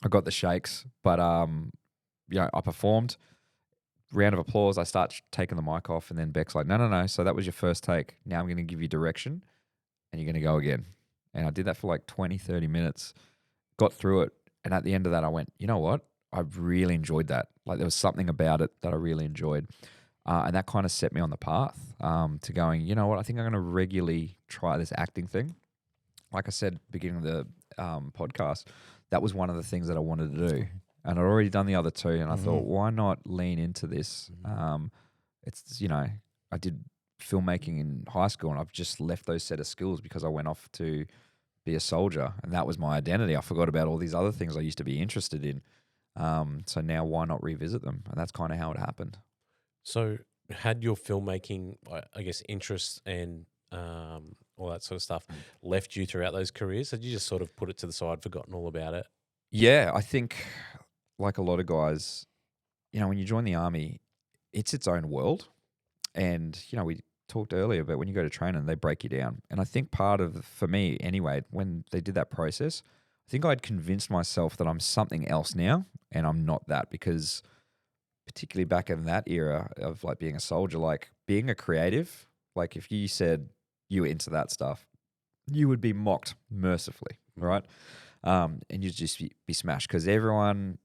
I got the shakes, but I performed. Round of applause. I start taking the mic off, and then Beck's like, no. So that was your first take. Now I'm going to give you direction, and you're going to go again. And I did that for like 20, 30 minutes. Got through it, and at the end of that, I went, you know what? I really enjoyed that. Like there was something about it that I really enjoyed. And that kind of set me on the path to going, you know what, I think I'm going to regularly try this acting thing. Like I said, beginning of the podcast, that was one of the things that I wanted to do. And I'd already done the other 2, and I thought, why not lean into this? It's, I did filmmaking in high school, and I've just left those set of skills because I went off to be a soldier, and that was my identity. I forgot about all these other things I used to be interested in. So now why not revisit them? And that's kind of how it happened. So had your filmmaking, I guess, interests and all that sort of stuff left you throughout those careers? Had you just sort of put it to the side, forgotten all about it? Yeah, I think like a lot of guys, when you join the army, it's its own world. And, we talked earlier about when you go to training, they break you down. And I think for me anyway, when they did that process, I think I'd convinced myself that I'm something else now, and I'm not that, because particularly back in that era of like being a soldier, like being a creative, like if you said you were into that stuff, you would be mocked mercifully, right? And you'd just be smashed because everyone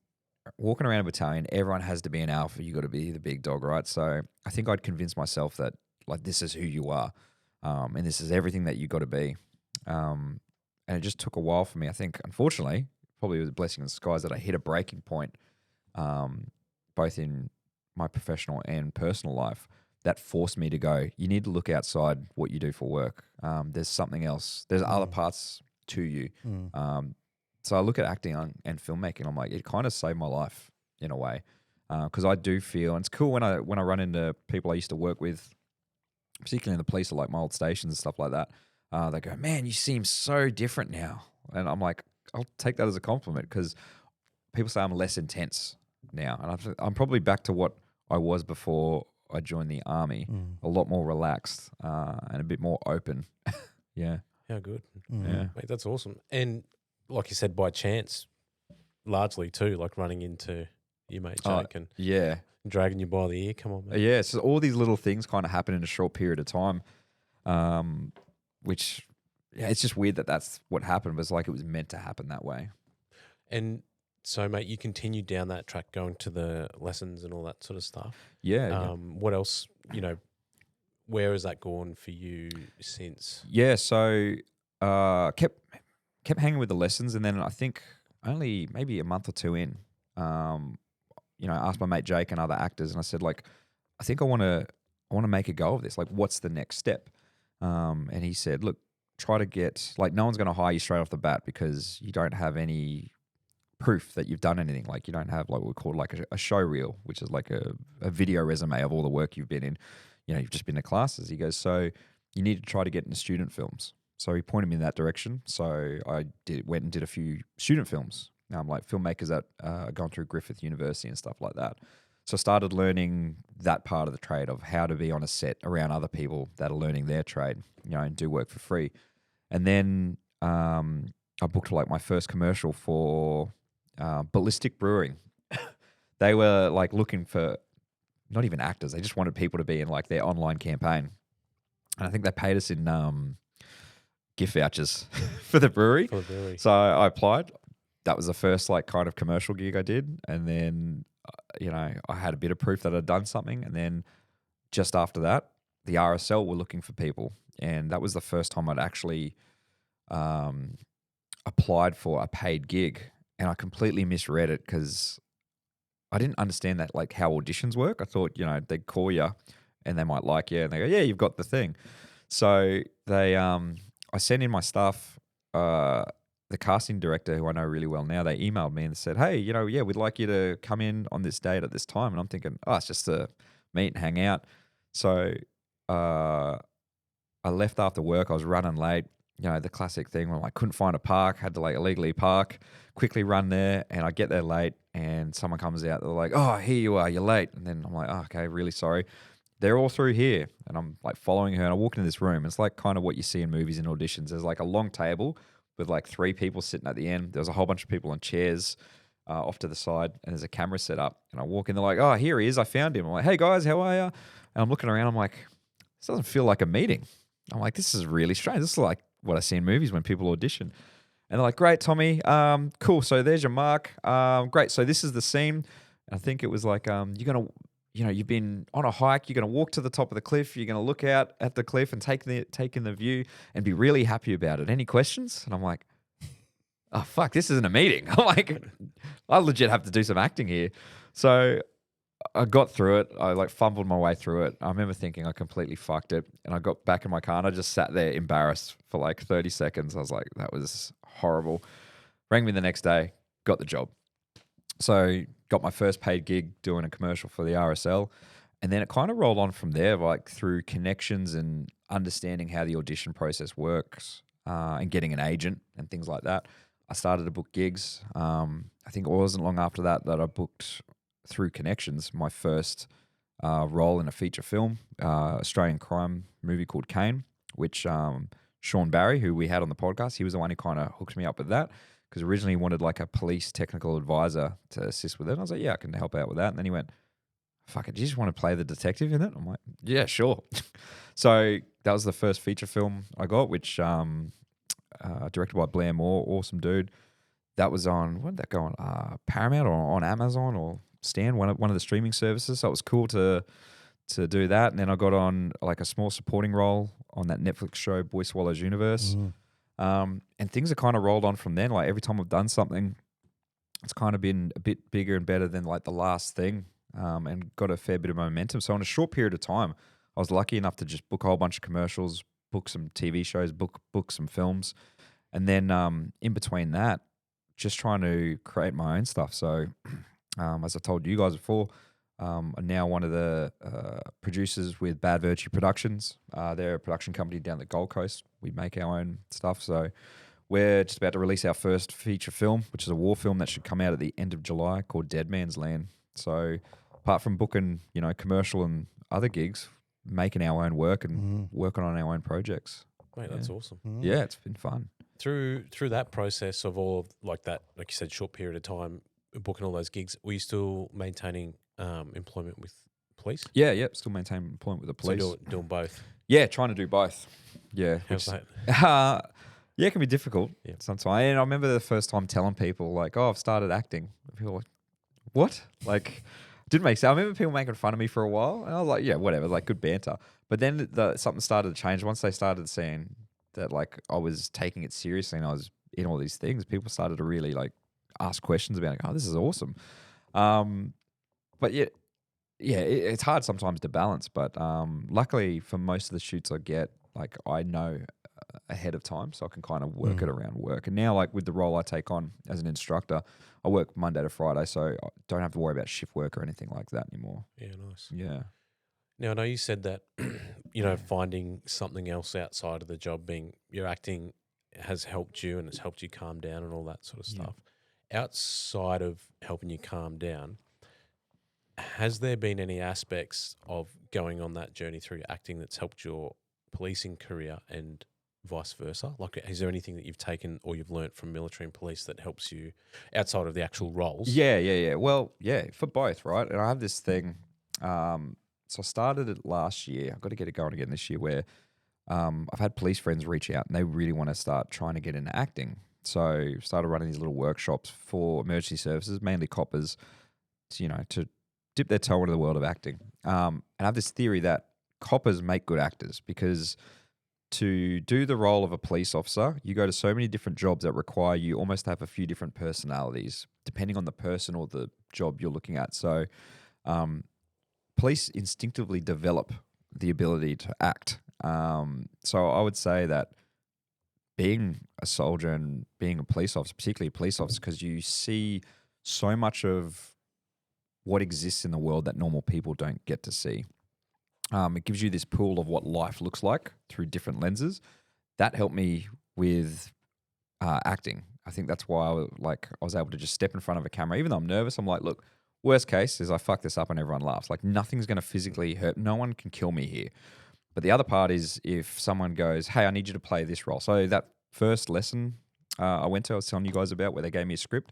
walking around a battalion, everyone has to be an alpha. You got to be the big dog, right? So I think I'd convince myself that like this is who you are. and this is everything that you got to be. And it just took a while for me. I think, unfortunately, probably it was a blessing in disguise that I hit a breaking point, both in my professional and personal life, that forced me to go, you need to look outside what you do for work. There's something else. There's other parts to you. So I look at acting and filmmaking. I'm like, it kind of saved my life in a way, because I do feel, and it's cool when I run into people I used to work with, particularly in the police, or like my old stations and stuff like that. They go, man, you seem so different now, and I'm like, I'll take that as a compliment, because people say I'm less intense now, and I'm probably back to what I was before I joined the army, a lot more relaxed and a bit more open. Yeah. How good. Yeah. Mate, that's awesome. And like you said, by chance, largely too, like running into your mate Jake and yeah, dragging you by the ear. Come on, man. Yeah, so all these little things kind of happen in a short period of time, which, yeah, it's just weird that that's what happened, but it's like it was meant to happen that way. And so, mate, you continued down that track, going to the lessons and all that sort of stuff. Yeah. What else, where has that gone for you since? Yeah, so kept hanging with the lessons, and then I think only maybe a month or two in, I asked my mate Jake and other actors, and I said, like, I think I want to make a go of this. Like, what's the next step? And he said, look, try to get, like, no one's going to hire you straight off the bat because you don't have any proof that you've done anything. Like, you don't have, like, what we call like a show reel, which is like a video resume of all the work you've been in. You've just been to classes. He goes, so you need to try to get into student films. So he pointed me in that direction. So I went and did a few student films. Like filmmakers that gone through Griffith University and stuff like that. So I started learning that part of the trade of how to be on a set around other people that are learning their trade, and do work for free. And then I booked like my first commercial for Ballistic Brewing. They were like looking for not even actors. They just wanted people to be in like their online campaign. And I think they paid us in gift vouchers for the brewery. So I applied. That was the first like kind of commercial gig I did. And then, I had a bit of proof that I'd done something. And then just after that, the RSL were looking for people. And that was the first time I'd actually applied for a paid gig. And I completely misread it because I didn't understand that, like, how auditions work. I thought, they'd call you and they might like you. And they go, yeah, you've got the thing. So they, I sent in my stuff. The casting director, who I know really well now, they emailed me and said, hey, we'd like you to come in on this date at this time. And I'm thinking, it's just to meet and hang out. So I left after work. I was running late, the classic thing where I couldn't find a park, had to like illegally park, quickly run there. And I get there late and someone comes out. They're like, oh, here you are, you're late. And then I'm like, okay, really sorry. They're all through here. And I'm like following her and I walk into this room. It's like kind of what you see in movies and auditions. There's like a long table with like 3 people sitting at the end. There was a whole bunch of people on chairs off to the side, and there's a camera set up. And I walk in, they're like, oh, here he is. I found him. I'm like, hey, guys, how are you? And I'm looking around. I'm like, this doesn't feel like a meeting. I'm like, this is really strange. This is like what I see in movies when people audition. And they're like, great, Tommy. Cool. So there's your mark. Great. So this is the scene. And I think it was like, you're going to, you've been on a hike. You're going to walk to the top of the cliff. You're going to look out at the cliff and take in the view and be really happy about it. Any questions? And I'm like, oh, fuck, this isn't a meeting. I'm like, I legit have to do some acting here. So I got through it. I like fumbled my way through it. I remember thinking I completely fucked it. And I got back in my car and I just sat there embarrassed for like 30 seconds. I was like, that was horrible. Rang me the next day, got the job. So got my first paid gig doing a commercial for the RSL. And then it kind of rolled on from there, like through connections and understanding how the audition process works and getting an agent and things like that. I started to book gigs. I think it wasn't long after that I booked through connections my first role in a feature film, Australian crime movie called Kane, which Sean Barry, who we had on the podcast, he was the one who kind of hooked me up with that. Because originally he wanted like a police technical advisor to assist with it. And I was like, yeah, I can help out with that. And then he went, fuck it, do you just want to play the detective in it? I'm like, yeah, sure. So that was the first feature film I got, which directed by Blair Moore, awesome dude. That was on, what did that go on? Paramount or on Amazon or Stan, one of the streaming services. So it was cool to to do that. And then I got on like a small supporting role on that Netflix show, Boy Swallows Universe. And things have kind of rolled on from then. Like every time I've done something, it's kind of been a bit bigger and better than like the last thing, and got a fair bit of momentum. So in a short period of time, I was lucky enough to just book a whole bunch of commercials, book some TV shows, book some films. And then in between that, just trying to create my own stuff. So as I told you guys before, I'm now one of the producers with Bad Virtue Productions. They're a production company down the Gold Coast. We make our own stuff. So we're just about to release our first feature film, which is a war film that should come out at the end of July called Dead Man's Land. So apart from booking, commercial and other gigs, making our own work and working on our own projects. Mate, that's awesome. Yeah, it's been fun. Through that process of all of like that, like you said, short period of time, booking all those gigs, were you still maintaining employment with police? Yeah, still maintaining employment with the police. So doing both? Yeah, trying to do both. Yeah. How's that? Yeah, it can be difficult sometimes. And I remember the first time telling people like, "Oh, I've started acting." People were like, "What?" Like, didn't make sense. I remember people making fun of me for a while, and I was like, "Yeah, whatever." Like, good banter. But then something started to change once they started saying that like I was taking it seriously and I was in all these things. People started to really like ask questions about, like, "Oh, this is awesome." But it's hard sometimes to balance. But luckily for most of the shoots I get, like I know ahead of time, so I can kind of work it around work. And now, like with the role I take on as an instructor, I work Monday to Friday, so I don't have to worry about shift work or anything like that anymore. Yeah, nice. Yeah. Now, I know you said that, finding something else outside of the job, being your acting, has helped you and it's helped you calm down and all that sort of stuff. Outside of helping you calm down, has there been any aspects of going on that journey through your acting that's helped your policing career and vice versa? Like, is there anything that you've taken or you've learnt from military and police that helps you outside of the actual roles? Yeah. Well, yeah, for both, right? And I have this thing. So I started it last year. I've got to get it going again this year where I've had police friends reach out and they really want to start trying to get into acting. So started running these little workshops for emergency services, mainly coppers, to dip their toe into the world of acting. And I have this theory that coppers make good actors because to do the role of a police officer, you go to so many different jobs that require you almost to have a few different personalities, depending on the person or the job you're looking at. So police instinctively develop the ability to act. So I would say that being a soldier and being a police officer, particularly a police officer, because you see so much of what exists in the world that normal people don't get to see. It gives you this pool of what life looks like through different lenses. That helped me with acting. I think that's why I was able to just step in front of a camera. Even though I'm nervous, I'm like, look, worst case is I fuck this up and everyone laughs. Like nothing's going to physically hurt. No one can kill me here. But the other part is if someone goes, hey, I need you to play this role. So that first lesson I went to, I was telling you guys about, where they gave me a script.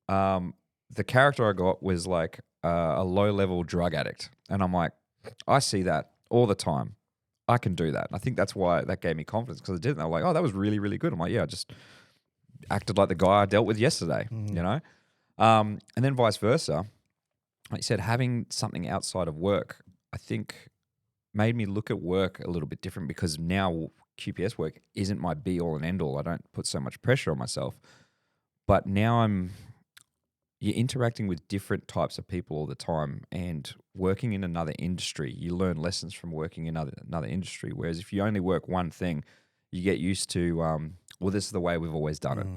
The character I got was like a low-level drug addict. And I'm like, I see that all the time. I can do that. And I think that's why that gave me confidence, because I did. And they were like, oh, that was really, really good. I'm like, yeah, I just acted like the guy I dealt with yesterday, And then vice versa. Like you said, having something outside of work, I think made me look at work a little bit different, because now QPS work isn't my be-all and end-all. I don't put so much pressure on myself. But now you're interacting with different types of people all the time, and working in another industry, you learn lessons from working in another industry. Whereas if you only work one thing, you get used to, well, this is the way we've always done it,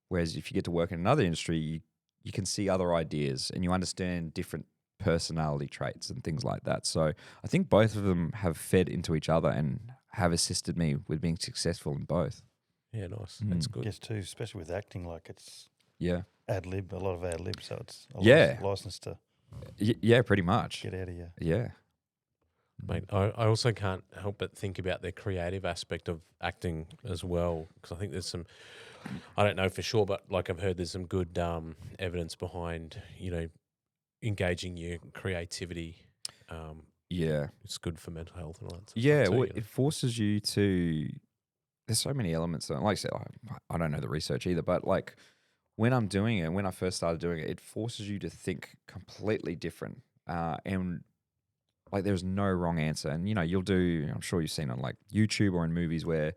Whereas if you get to work in another industry, you can see other ideas and you understand different personality traits and things like that. So I think both of them have fed into each other and have assisted me with being successful in both. Yeah, nice. That's good. Yes, too, especially with acting, like it's ad lib, a lot of ad lib, so it's a license to pretty much get out of you. Yeah. Mate, I also can't help but think about the creative aspect of acting as well, because I think there's some, I don't know for sure, but like I've heard there's some good evidence behind, engaging your creativity. It's good for mental health and all that. Yeah, well, it forces you to, there's so many elements. Like I said, I don't know the research either, but like when I'm doing it, when I first started doing it, it forces you to think completely different. and like there's no wrong answer. And you'll do. I'm sure you've seen on like YouTube or in movies where,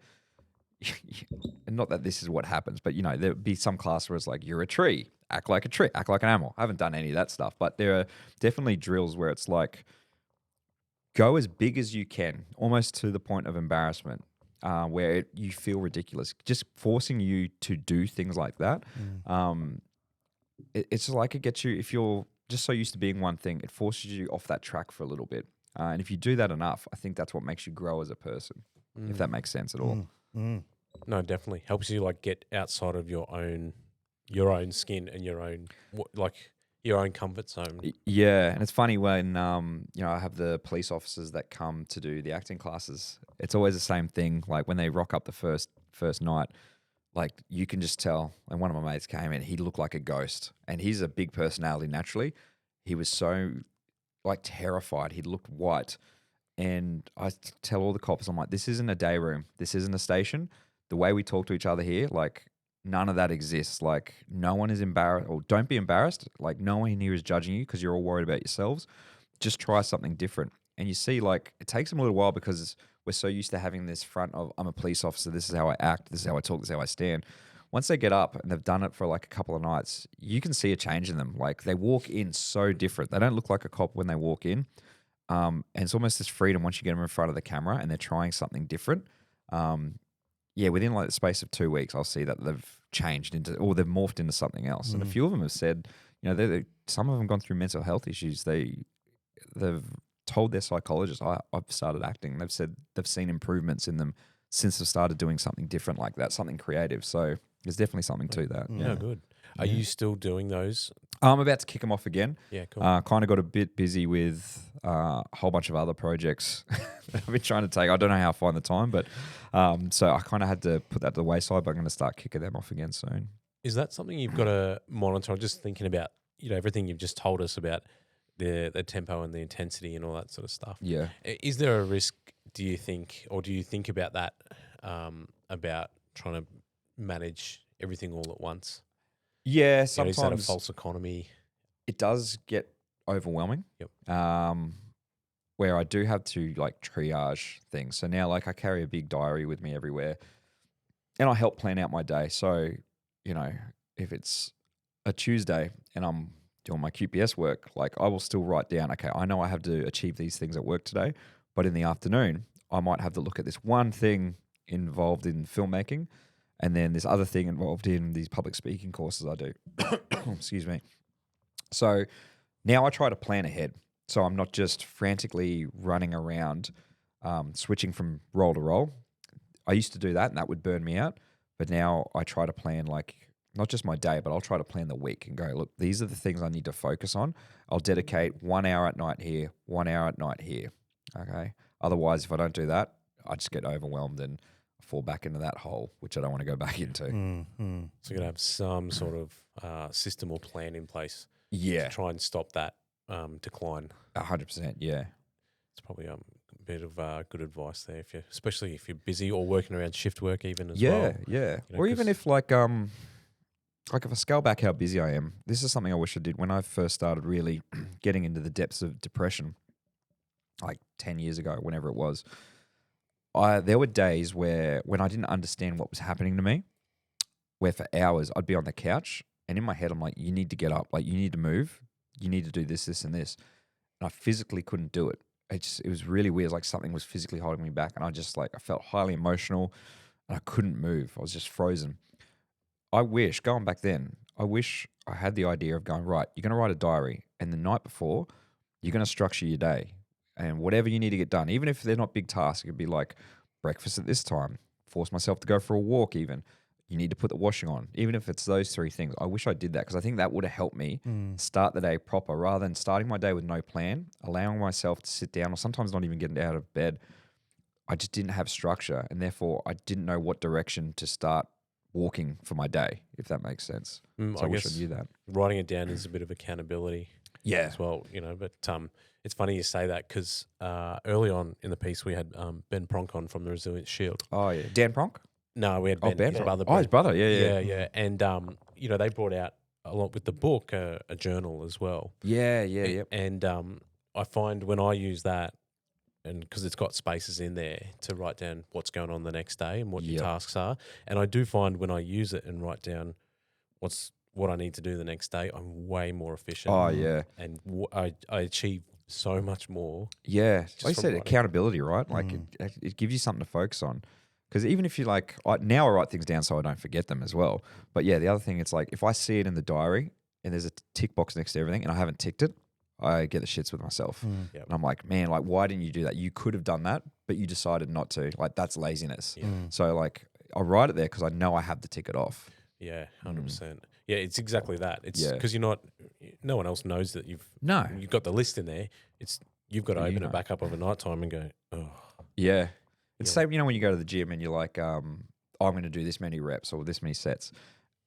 and not that this is what happens, but there'll be some class where it's like you're a tree, act like a tree, act like an animal. I haven't done any of that stuff, but there are definitely drills where it's like go as big as you can, almost to the point of embarrassment, where you feel ridiculous. Just forcing you to do things like that. It's like it gets you, if you're just so used to being one thing, it forces you off that track for a little bit. And if you do that enough, I think that's what makes you grow as a person, if that makes sense at all. No, definitely helps you like get outside of your own skin and your own comfort zone. Yeah, and it's funny when I have the police officers that come to do the acting classes. It's always the same thing. Like when they rock up the first night, like you can just tell. And one of my mates came in, he looked like a ghost, and he's a big personality naturally. He was so like terrified. He looked white, and I tell all the cops, I'm like, this isn't a day room. This isn't a station. The way we talk to each other here, like none of that exists. Like no one is embarrassed, or don't be embarrassed. Like no one in here is judging you because you're all worried about yourselves. Just try something different. And you see, like it takes them a little while because we're so used to having this front of I'm a police officer. This is how I act. This is how I talk. This is how I stand. Once they get up and they've done it for like a couple of nights, you can see a change in them. Like they walk in so different. They don't look like a cop when they walk in. And it's almost this freedom once you get them in front of the camera and they're trying something different. Within like the space of 2 weeks, I'll see that they've changed into, or they've morphed into something else. And a few of them have said, some of them have gone through mental health issues. They've told their psychologist, I've started acting. They've said they've seen improvements in them since they've started doing something different like that, something creative. So there's definitely something to that. Yeah, good. Are you still doing those? I'm about to kick them off again. Yeah, cool. Kind of got a bit busy with a whole bunch of other projects that I've been trying to take. I don't know how I find the time, but so I kind of had to put that to the wayside, but I'm going to start kicking them off again soon. Is that something you've got to monitor? I'm just thinking about, everything you've just told us about the tempo and the intensity and all that sort of stuff. Yeah. Is there a risk, do you think, or do you think about that, about trying to manage everything all at once? Yeah, sometimes. Is that a false economy? It does get overwhelming. Yep. Where I do have to like triage things. So now like I carry a big diary with me everywhere and I help plan out my day. So, if it's a Tuesday and I'm doing my QPS work, like I will still write down, okay, I know I have to achieve these things at work today, but in the afternoon, I might have to look at this one thing involved in filmmaking and then this other thing involved in these public speaking courses I do. Excuse me. So now I try to plan ahead. So I'm not just frantically running around, switching from role to role. I used to do that and that would burn me out. But now I try to plan like not just my day, but I'll try to plan the week and go, look, these are the things I need to focus on. I'll dedicate 1 hour at night here, 1 hour at night here. Okay. Otherwise, if I don't do that, I just get overwhelmed and fall back into that hole, which I don't want to go back into. So you're going to have some sort of system or plan in place. Yeah. To try and stop that decline. 100%. Yeah. It's probably a bit of good advice there, especially if you're busy or working around shift work even as well. Yeah. Or even if like if I scale back how busy I am, this is something I wish I did when I first started really getting into the depths of depression, like 10 years ago, whenever it was. There were days when I didn't understand what was happening to me, where for hours I'd be on the couch and in my head I'm like, you need to get up, like you need to move, you need to do this, this and this. And I physically couldn't do it. It was really weird. It was like something was physically holding me back and I felt highly emotional and I couldn't move. I was just frozen. Going back then, I wish I had the idea of going, right, you're going to write a diary and the night before you're going to structure your day and whatever you need to get done, even if they're not big tasks, it could be like breakfast at this time, force myself to go for a walk even. You need to put the washing on, even if it's those three things. I wish I did that because I think that would have helped me start the day proper rather than starting my day with no plan, allowing myself to sit down or sometimes not even getting out of bed. I just didn't have structure and therefore I didn't know what direction to start walking for my day, if that makes sense. So I wish I knew that. Writing it down is a bit of accountability as well, but it's funny you say that because early on in the piece we had Ben Pronk on from the Resilience Shield. Oh, yeah. Dan Pronk? No, we had Ben, his brother. Oh, his brother. Yeah. And, they brought out a lot with the book, a journal as well. Yeah. And I find when I use that, and because it's got spaces in there to write down what's going on the next day and what your tasks are, and I do find when I use it and write down what I need to do the next day, I'm way more efficient. Oh, yeah. And I achieve so much more. Yeah. Just Like you from said, writing. accountability, right? Like it gives you something to focus on. Because even if you now I write things down so I don't forget them as well. But yeah, the other thing, it's like if I see it in the diary and there's a tick box next to everything and I haven't ticked it, I get the shits with myself. Yep. And I'm like, man, like, why didn't you do that? You could have done that, but you decided not to. Like, that's laziness. Yeah. So, like, I write it there because I know I have to tick it off. Yeah, 100%. Yeah, it's exactly that. It's Yeah. because no one else knows that you've got the list in there. You've got to And open it back up over night time and go, oh. Yeah. It's Yeah. same, when you go to the gym and you're like, I'm going to do this many reps or this many sets.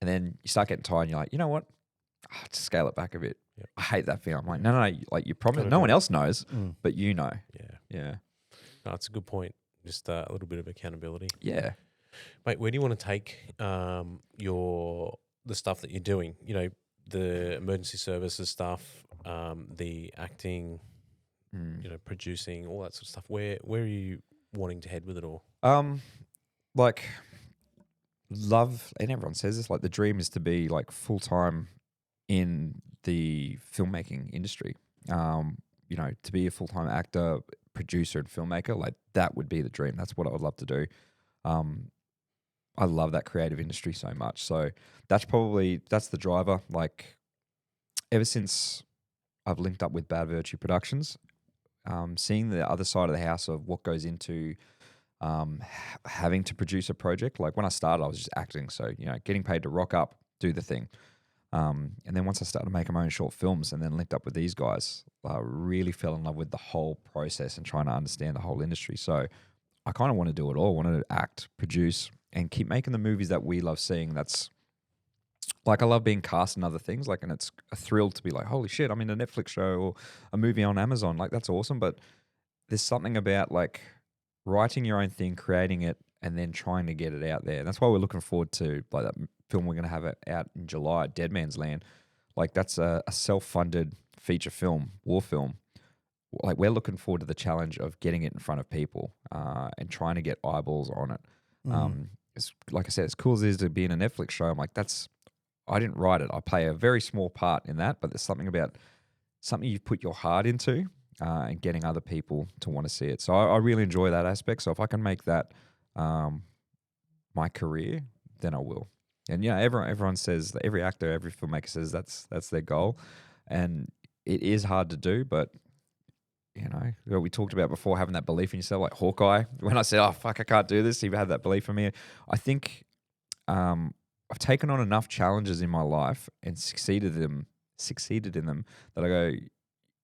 And then you start getting tired and you're like, you know what? Just scale it back a bit. Yep. I hate that feeling. I'm like, no, like you promise. Gotta No do one it. else knows, but you know. Yeah. Yeah. No, it's a good point. Just a little bit of accountability. Yeah. Mate, where do you want to take the stuff that you're doing? You know, the emergency services stuff, the acting, producing, all that sort of stuff. Where are you wanting to head with it all? Like, love, and everyone says this, like the dream is to be like full-time in the filmmaking industry. To be a full-time actor, producer and filmmaker, like that would be the dream. That's what I would love to do. I love that creative industry so much. So that's the driver. Like, ever since I've linked up with Bad Virtue Productions, seeing the other side of the house of what goes into having to produce a project. Like when I started, I was just acting. So, getting paid to rock up, do the thing. And then once I started making my own short films and then linked up with these guys, I really fell in love with the whole process and trying to understand the whole industry. So I kind of want to do it all. I want to act, produce, and keep making the movies that we love seeing. That's like, I love being cast in other things. Like, and it's a thrill to be like, holy shit, I'm in a Netflix show or a movie on Amazon. Like, that's awesome. But there's something about like writing your own thing, creating it, and then trying to get it out there. And that's why we're looking forward to like that film we're going to have it out in July, Dead Man's Land. Like, that's a self-funded feature film, war film. Like, we're looking forward to the challenge of getting it in front of people and trying to get eyeballs on it. It's, like I said, as cool as it is to be in a Netflix show, I'm like, I didn't write it. I play a very small part in that, but there's something about something you put your heart into and getting other people to want to see it. So I really enjoy that aspect. So if I can make that my career, then I will. And everyone says, every actor, every filmmaker says that's their goal, and it is hard to do. But what we talked about before, having that belief in yourself, like Hawkeye. When I said, "Oh fuck, I can't do this," he had that belief in me. I think I've taken on enough challenges in my life and succeeded in them that I go,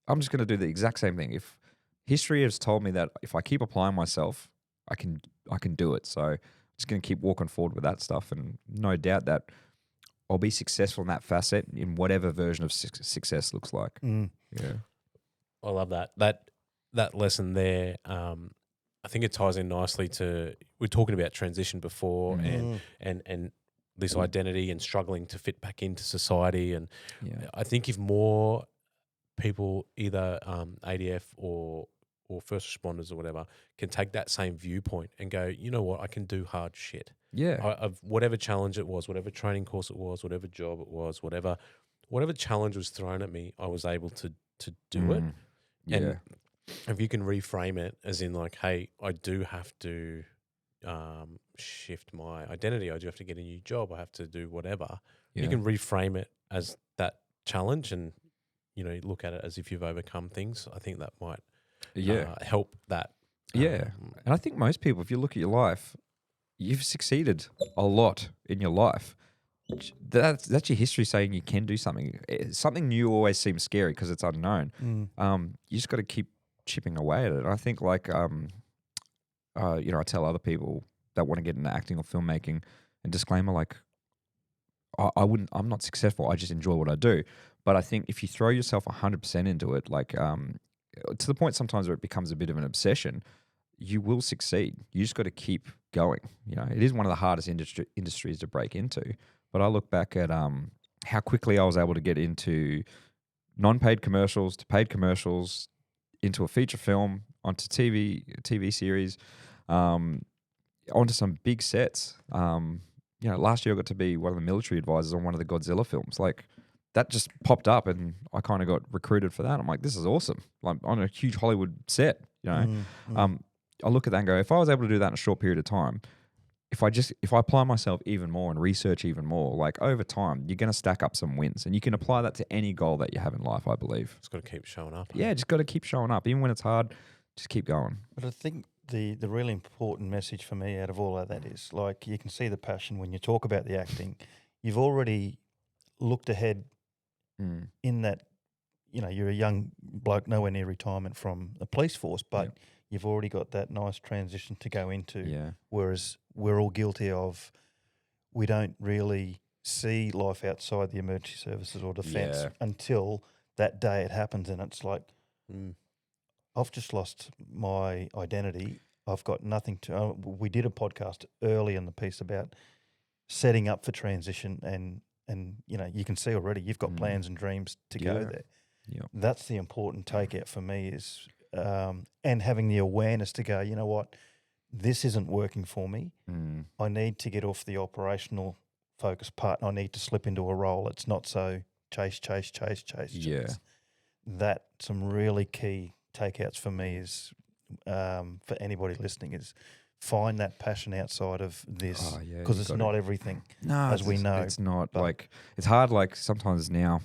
I'm just going to do the exact same thing. If history has told me that if I keep applying myself, I can do it. So I'm just going to keep walking forward with that stuff, and no doubt that I'll be successful in that facet in whatever version of success looks like. Yeah, I love that lesson there. I think it ties in nicely to, we're talking about transition before and this identity and struggling to fit back into society. And I think if more people, either ADF or first responders or whatever, can take that same viewpoint and go, you know what, I can do hard shit. Yeah. Of whatever challenge it was, whatever training course it was, whatever job it was, whatever challenge was thrown at me, I was able to do it. Yeah. And if you can reframe it as in like, hey, I do have to shift my identity. I do have to get a new job. I have to do whatever. Yeah. You can reframe it as that challenge and, look at it as if you've overcome things. I think that might help that. And I think most people, if you look at your life, you've succeeded a lot in your life. That's your history saying you can do something. Something new always seems scary because it's unknown. You just got to keep chipping away at it. And I think like, I tell other people that want to get into acting or filmmaking, and disclaimer, like, I'm not successful. I just enjoy what I do. But I think if you throw yourself 100% into it, like, to the point sometimes where it becomes a bit of an obsession, you will succeed. You just got to keep going. It is one of the hardest industries to break into. But I look back at how quickly I was able to get into non-paid commercials to paid commercials, into a feature film, onto TV series, onto some big sets. Last year I got to be one of the military advisors on one of the Godzilla films. Like, that just popped up, and I kind of got recruited for that. I'm like, this is awesome. Like, on a huge Hollywood set, I look at that and go, if I was able to do that in a short period of time, if I apply myself even more and research even more, like, over time, you're going to stack up some wins, and you can apply that to any goal that you have in life, I believe. It's got to keep showing up. Yeah, just got to keep showing up. Even when it's hard, just keep going. But I think the really important message for me out of all of that is, like, you can see the passion when you talk about the acting. You've already looked ahead in that, you're a young bloke nowhere near retirement from the police force, but you've already got that nice transition to go into. Yeah. Whereas we're all guilty of, we don't really see life outside the emergency services or defence until that day it happens, and it's like, I've just lost my identity. I've got nothing to. We did a podcast early in the piece about setting up for transition, and you can see already you've got plans and dreams to go there. Yeah. That's the important takeout for me is, and having the awareness to go, you know what, this isn't working for me. I need to get off the operational focus part. I need to slip into a role. It's not so chase. Yeah. That some really key takeouts for me is, for anybody listening, is find that passion outside of this, because it's not everything. No, as we know, it's not. Like, it's hard. Like, sometimes now,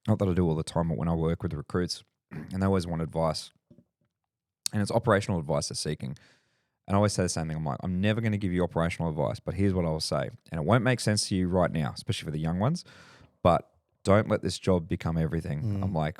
not that I do all the time, but when I work with recruits, and they always want advice, and it's operational advice they're seeking. And I always say the same thing. I'm like, I'm never going to give you operational advice, but here's what I will say, and it won't make sense to you right now, especially for the young ones. But don't let this job become everything. I'm like,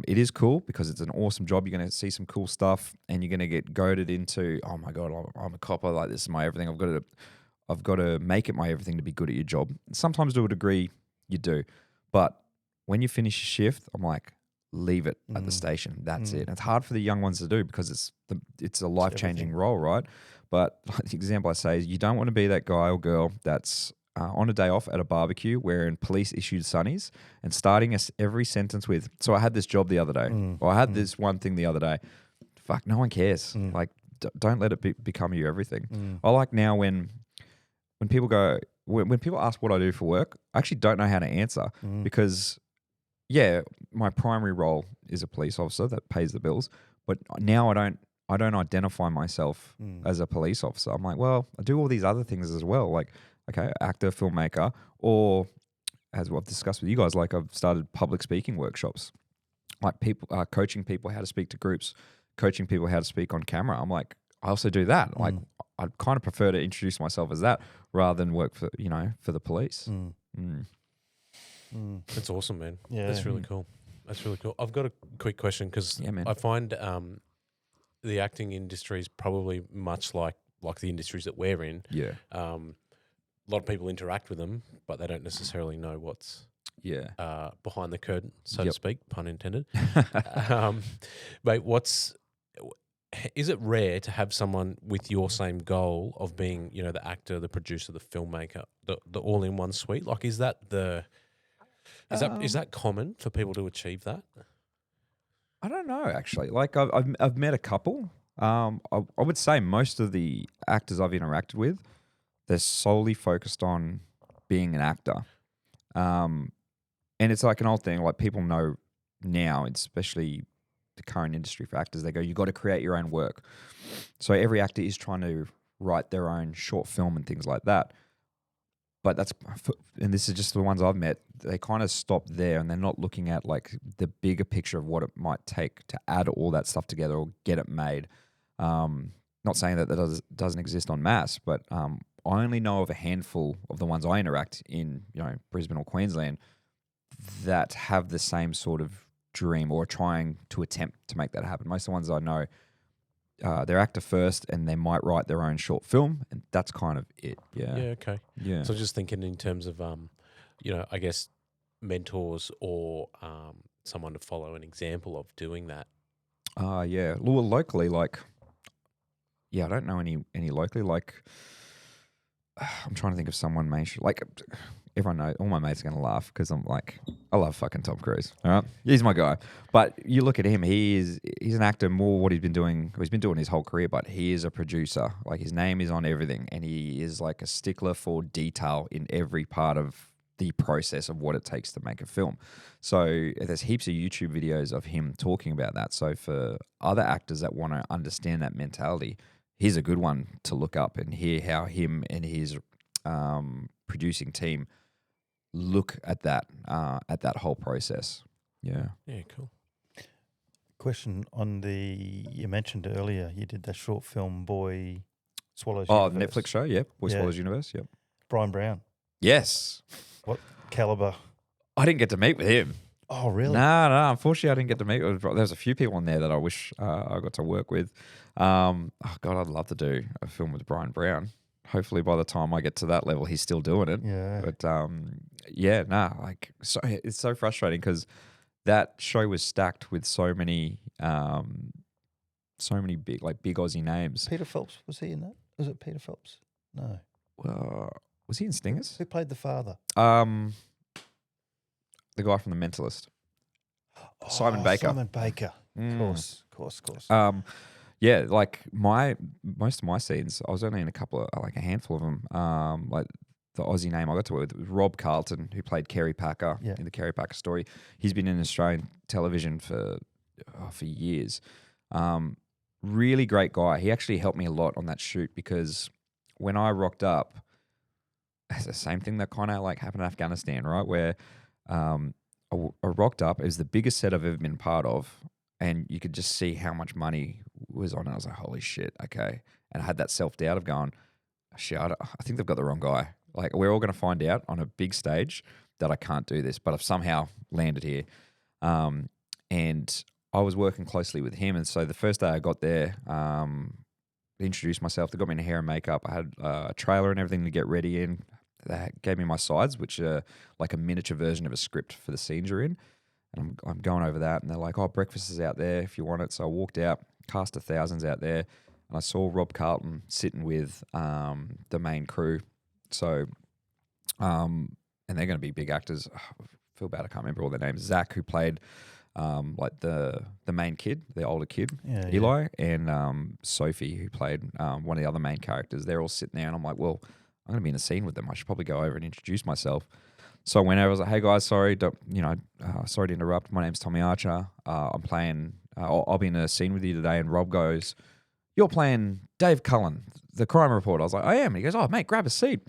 it is cool because it's an awesome job. You're going to see some cool stuff, and you're going to get goaded into, oh my God, I'm a copper. Like, this is my everything. I've got to make it my everything to be good at your job. Sometimes to a degree you do, but when you finish your shift, I'm like, leave it at the station. That's it. And it's hard for the young ones to do because it's a life-changing role, right? But the example I say is, you don't want to be that guy or girl that's on a day off at a barbecue wearing police-issued sunnies and starting every sentence with, so I had this job the other day, or I had this one thing the other day. Fuck, no one cares. Like, don't let it become you everything. I like now when people go, when people ask what I do for work, I actually don't know how to answer because, my primary role is a police officer that pays the bills, but now I don't identify myself as a police officer. I'm like, well, I do all these other things as well. Like, okay, actor, filmmaker, or as I've discussed with you guys, like, I've started public speaking workshops, like coaching people how to speak to groups, coaching people how to speak on camera. I'm like, I also do that. Like, I kind of prefer to introduce myself as that rather than work for the police. That's awesome, man. Yeah. That's really cool. That's really cool. I've got a quick question because I find the acting industry is probably much like the industries that we're in. Yeah. A lot of people interact with them, but they don't necessarily know what's behind the curtain, so to speak, pun intended. Mate, is it rare to have someone with your same goal of being, the actor, the producer, the filmmaker, the all-in-one suite? Like, is that is that common for people to achieve that? I don't know, actually. Like, I've met a couple. I would say most of the actors I've interacted with, they're solely focused on being an actor. And it's like an old thing, like, people know now, especially the current industry for actors, they go, you got to create your own work. So every actor is trying to write their own short film and things like that. But and this is just the ones I've met, they kind of stop there and they're not looking at, like, the bigger picture of what it might take to add all that stuff together or get it made. Not saying that doesn't exist en masse, but I only know of a handful of the ones I interact in, Brisbane or Queensland, that have the same sort of dream or trying to attempt to make that happen. Most of the ones I know, they're actor first and they might write their own short film, and that's kind of it. Yeah. Yeah, okay. Yeah. So just thinking in terms of, I guess mentors or someone to follow an example of doing that. Yeah. Well, locally, like, I don't know any locally. Like, I'm trying to think of someone like everyone knows. All my mates are going to laugh because I'm like, I love fucking Tom Cruise. All right, he's my guy. But you look at him, he's an actor. More what he's been doing his whole career. But he is a producer. Like his name is on everything, and he is like a stickler for detail in every part of the process of what it takes to make a film. So there's heaps of YouTube videos of him talking about that. So for other actors that want to understand that mentality, here's a good one to look up and hear how him and his producing team look at that whole process. Yeah. Yeah, cool. Question on you mentioned earlier, you did that short film, Boy Swallows Oh, Universe. Netflix show, yep. Boy Yeah. Swallows Universe, yep. Brian Brown. Yes. What caliber? I didn't get to meet with him. Oh, really? No. Unfortunately, I didn't get to meet with. There's a few people on there that I wish I got to work with. Oh God, I'd love to do a film with Brian Brown. Hopefully, by the time I get to that level, he's still doing it. Yeah. But it's so frustrating because that show was stacked with so many big Aussie names. Peter Phelps, was he in that? Was it Peter Phelps? No. Was he in Stingers? Who played the father? The guy from The Mentalist. Simon Baker. Simon Baker. Of course. Yeah, like most of my scenes, I was only in a handful of them. Like the Aussie name I got to work with was Rob Carlton, who played Kerry Packer in the Kerry Packer story. He's been in Australian television for years. Really great guy. He actually helped me a lot on that shoot because when I rocked up, it's the same thing that kind of like happened in Afghanistan, right? Where I rocked up. It was the biggest set I've ever been part of. And you could just see how much money was on it. I was like, holy shit, okay. And I had that self-doubt of going, shit, I think they've got the wrong guy. Like, we're all going to find out on a big stage that I can't do this, but I've somehow landed here. And I was working closely with him. And so the first day I got there, introduced myself. They got me in hair and makeup. I had a trailer and everything to get ready in. They gave me my sides, which are like a miniature version of a script for the scenes you're in. And I'm going over that, and they're like, oh, breakfast is out there if you want it. So I walked out, cast of thousands out there, and I saw Rob Carlton sitting with the main crew. So, and they're going to be big actors. I feel bad, I can't remember all their names. Zach, who played like the main kid, the older kid, Eli, and Sophie, who played one of the other main characters. They're all sitting there, and I'm like, well, I'm going to be in a scene with them. I should probably go over and introduce myself. So I went over, I was like, hey guys, sorry to interrupt. My name's Tommy Archer. I'm playing, I'll be in a scene with you today. And Rob goes, you're playing Dave Cullen, the crime reporter. I was like, I am. And he goes, oh, mate, grab a seat.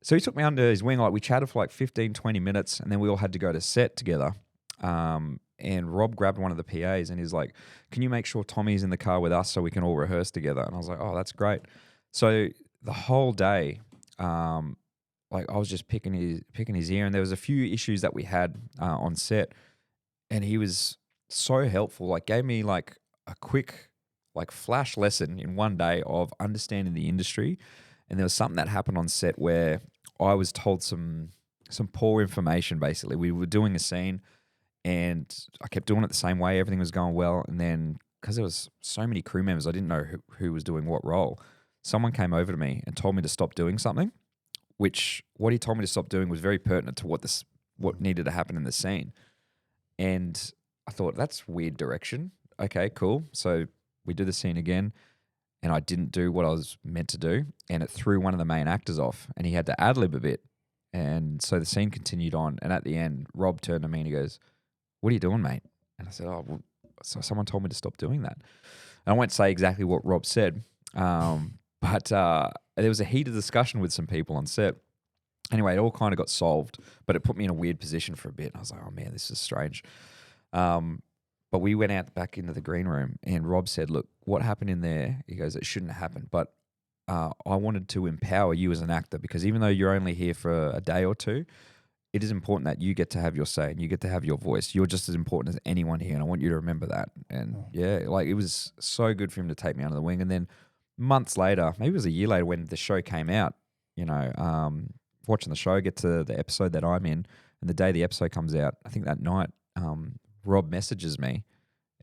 So he took me under his wing. Like, we chatted for like 15, 20 minutes, and then we all had to go to set together. And Rob grabbed one of the PAs and he's like, can you make sure Tommy's in the car with us so we can all rehearse together? And I was like, oh, that's great. So the whole day, like I was just picking his ear, and there was a few issues that we had on set, and he was so helpful. Like, gave me like a quick like flash lesson in one day of understanding the industry. And there was something that happened on set where I was told some poor information. Basically, we were doing a scene, and I kept doing it the same way. Everything was going well, and then because there was so many crew members, I didn't know who was doing what role. Someone came over to me and told me to stop doing something. What he told me to stop doing was very pertinent to what needed to happen in the scene. And I thought, that's weird direction. Okay, cool. So we do the scene again, and I didn't do what I was meant to do, and it threw one of the main actors off, and he had to ad-lib a bit. And so the scene continued on, and at the end, Rob turned to me and he goes, what are you doing, mate? And I said, oh, well, so someone told me to stop doing that. And I won't say exactly what Rob said, but there was a heated discussion with some people on set. Anyway, it all kind of got solved, but it put me in a weird position for a bit. And I was like, oh man, this is strange. But we went out back into the green room, and Rob said, look, what happened in there? He goes, it shouldn't happen. But I wanted to empower you as an actor, because even though you're only here for a day or two, it is important that you get to have your say and you get to have your voice. You're just as important as anyone here, and I want you to remember that. And like, it was so good for him to take me under the wing. And then months later, maybe it was a year later, when the show came out, watching the show, get to the episode that I'm in, and the day the episode comes out, I think that night, Rob messages me,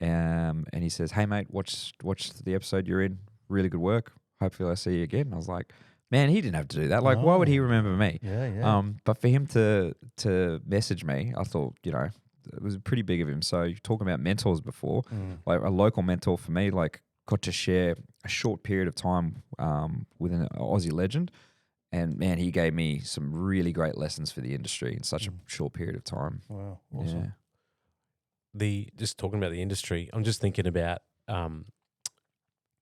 and he says, hey mate, watch the episode you're in. Really good work. Hopefully I see you again. And I was like, man, he didn't have to do that. Like, why would he No. remember me? Yeah. But for him to message me, I thought, it was pretty big of him. So you're talking about mentors before, like a local mentor for me, like got to share a short period of time with an Aussie legend. And man, he gave me some really great lessons for the industry in such a short period of time. Wow, awesome. Yeah. Just talking about the industry, I'm just thinking about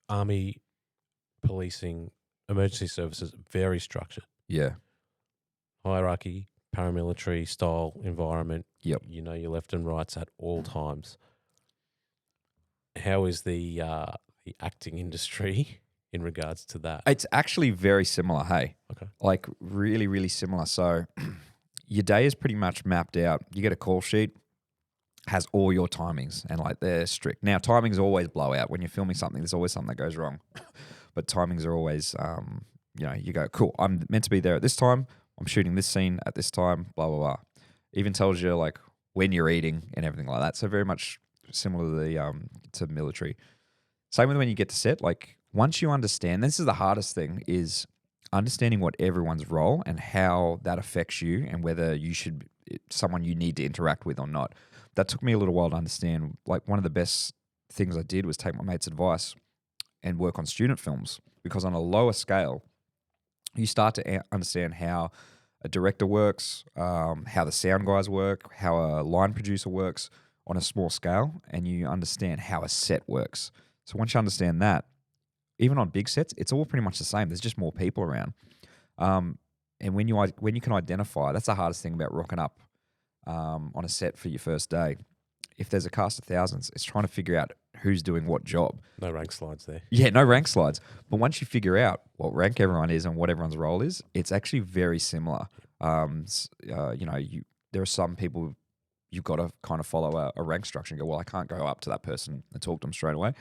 army policing, emergency services, very structured. Yeah. Hierarchy, paramilitary style environment. Yep. You know your left and rights at all times. How is the acting industry in regards to that? It's actually very similar, hey? Okay. Like really, really similar. So your day is pretty much mapped out. You get a call sheet, has all your timings, and like they're strict. Now, timings always blow out. When you're filming something, there's always something that goes wrong. But timings are always, you go, cool, I'm meant to be there at this time. I'm shooting this scene at this time, blah, blah, blah. Even tells you like when you're eating and everything like that. So very much similar to the to military. Same with when you get to set. Like once you understand, this is the hardest thing, is understanding what everyone's role and how that affects you and whether you should someone you need to interact with or not. That took me a little while to understand. Like one of the best things I did was take my mate's advice and work on student films, because on a lower scale, you start to understand how a director works, how the sound guys work, how a line producer works on a small scale, and you understand how a set works. So once you understand that, even on big sets, it's all pretty much the same. There's just more people around. And when you can identify, that's the hardest thing about rocking up on a set for your first day. If there's a cast of thousands, it's trying to figure out who's doing what job. No rank slides there. Yeah, no rank slides. But once you figure out what rank everyone is and what everyone's role is, it's actually very similar. There are some people you've got to kind of follow a rank structure and go, well, I can't go up to that person and talk to them straight away.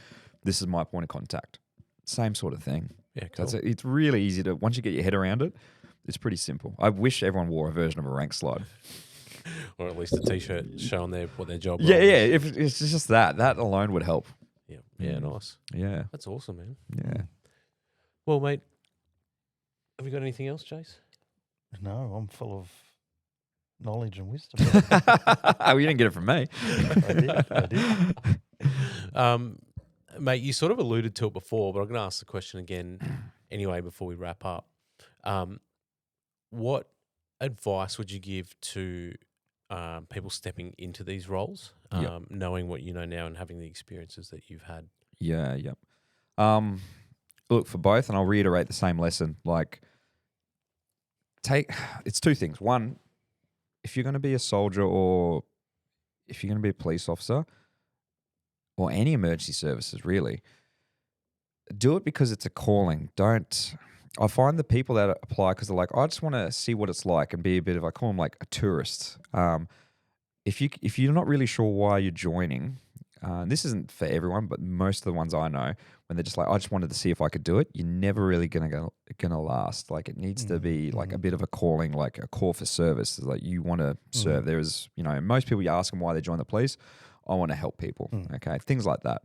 This is my point of contact. Same sort of thing. Yeah, cool. So it's really easy to, once you get your head around it, it's pretty simple. I wish everyone wore a version of a rank slide. Or at least a T-shirt showing what their job Yeah, role yeah. is. If it's just that alone would help. Yeah, nice. Yeah, That's awesome, man. yeah. Well, mate, have you got anything else, Chase? No, I'm full of knowledge and wisdom. Oh, you didn't get it from me. I did. Mate, you sort of alluded to it before, but I'm going to ask the question again anyway before we wrap up. What advice would you give to people stepping into these roles, knowing what you know now and having the experiences that you've had? Yeah. Look, for both, and I'll reiterate the same lesson. Like, it's two things. One, if you're going to be a soldier or if you're going to be a police officer or any emergency services, really, do it because it's a calling. I find the people that apply because they're like, I just want to see what it's like and be a bit of, I call them like a tourist. If you're not really sure why you're joining, this isn't for everyone, but most of the ones I know, when they're just like, I just wanted to see if I could do it, you're never really gonna last. Like it needs to be like a bit of a calling, like a call for service. It's like you want to serve. There is, most people, you ask them why they join the police. I want to help people. Okay, things like that.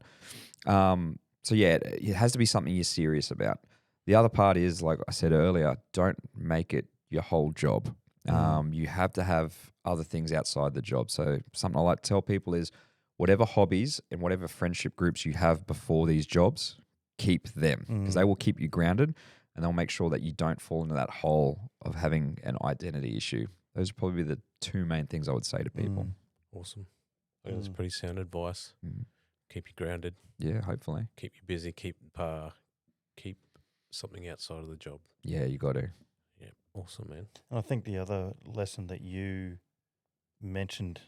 So yeah, it has to be something you're serious about. The other part is, like I said earlier, don't make it your whole job. You have to have other things outside the job. So something I like to tell people is, whatever hobbies and whatever friendship groups you have before these jobs, keep them, because they will keep you grounded and they'll make sure that you don't fall into that hole of having an identity issue. Those are probably the two main things I would say to people. Awesome. I think that's pretty sound advice. Keep you grounded. Yeah, hopefully. Keep you busy. Keep something outside of the job. Yeah, you got to. Yeah, awesome, man. And I think the other lesson that you mentioned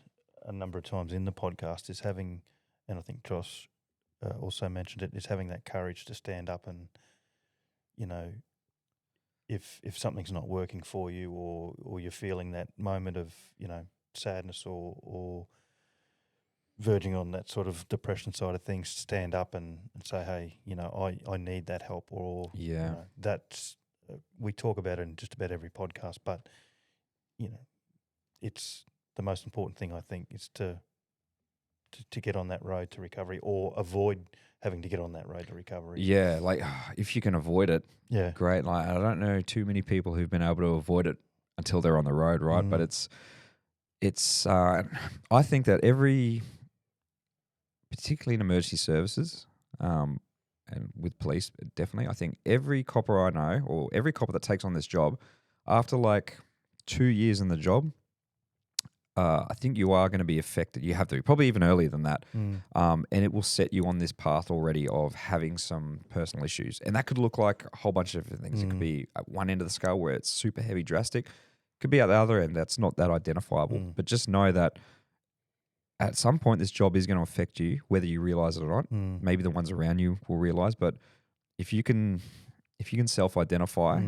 a number of times in the podcast is having, and I think Josh also mentioned it, is having that courage to stand up and, if something's not working for you or you're feeling that moment of, sadness or verging on that sort of depression side of things, stand up and say, hey, I need that help, or that's we talk about it in just about every podcast, but it's the most important thing, I think, is to to get on that road to recovery, or avoid having to get on that road to recovery. Yeah, like if you can avoid it, Yeah. great. Like I don't know too many people who've been able to avoid it until they're on the road, right? But it's I think that particularly in emergency services, and with police, definitely, I think every copper I know, or every copper that takes on this job, after like 2 years in the job, I think you are going to be affected. You have to, probably even earlier than that. And it will set you on this path already of having some personal issues. And that could look like a whole bunch of different things. It could be at one end of the scale where it's super heavy, drastic. It could be at the other end that's not that identifiable. But just know that at some point this job is going to affect you, whether you realize it or not. Maybe the ones around you will realize. But if you can self-identify,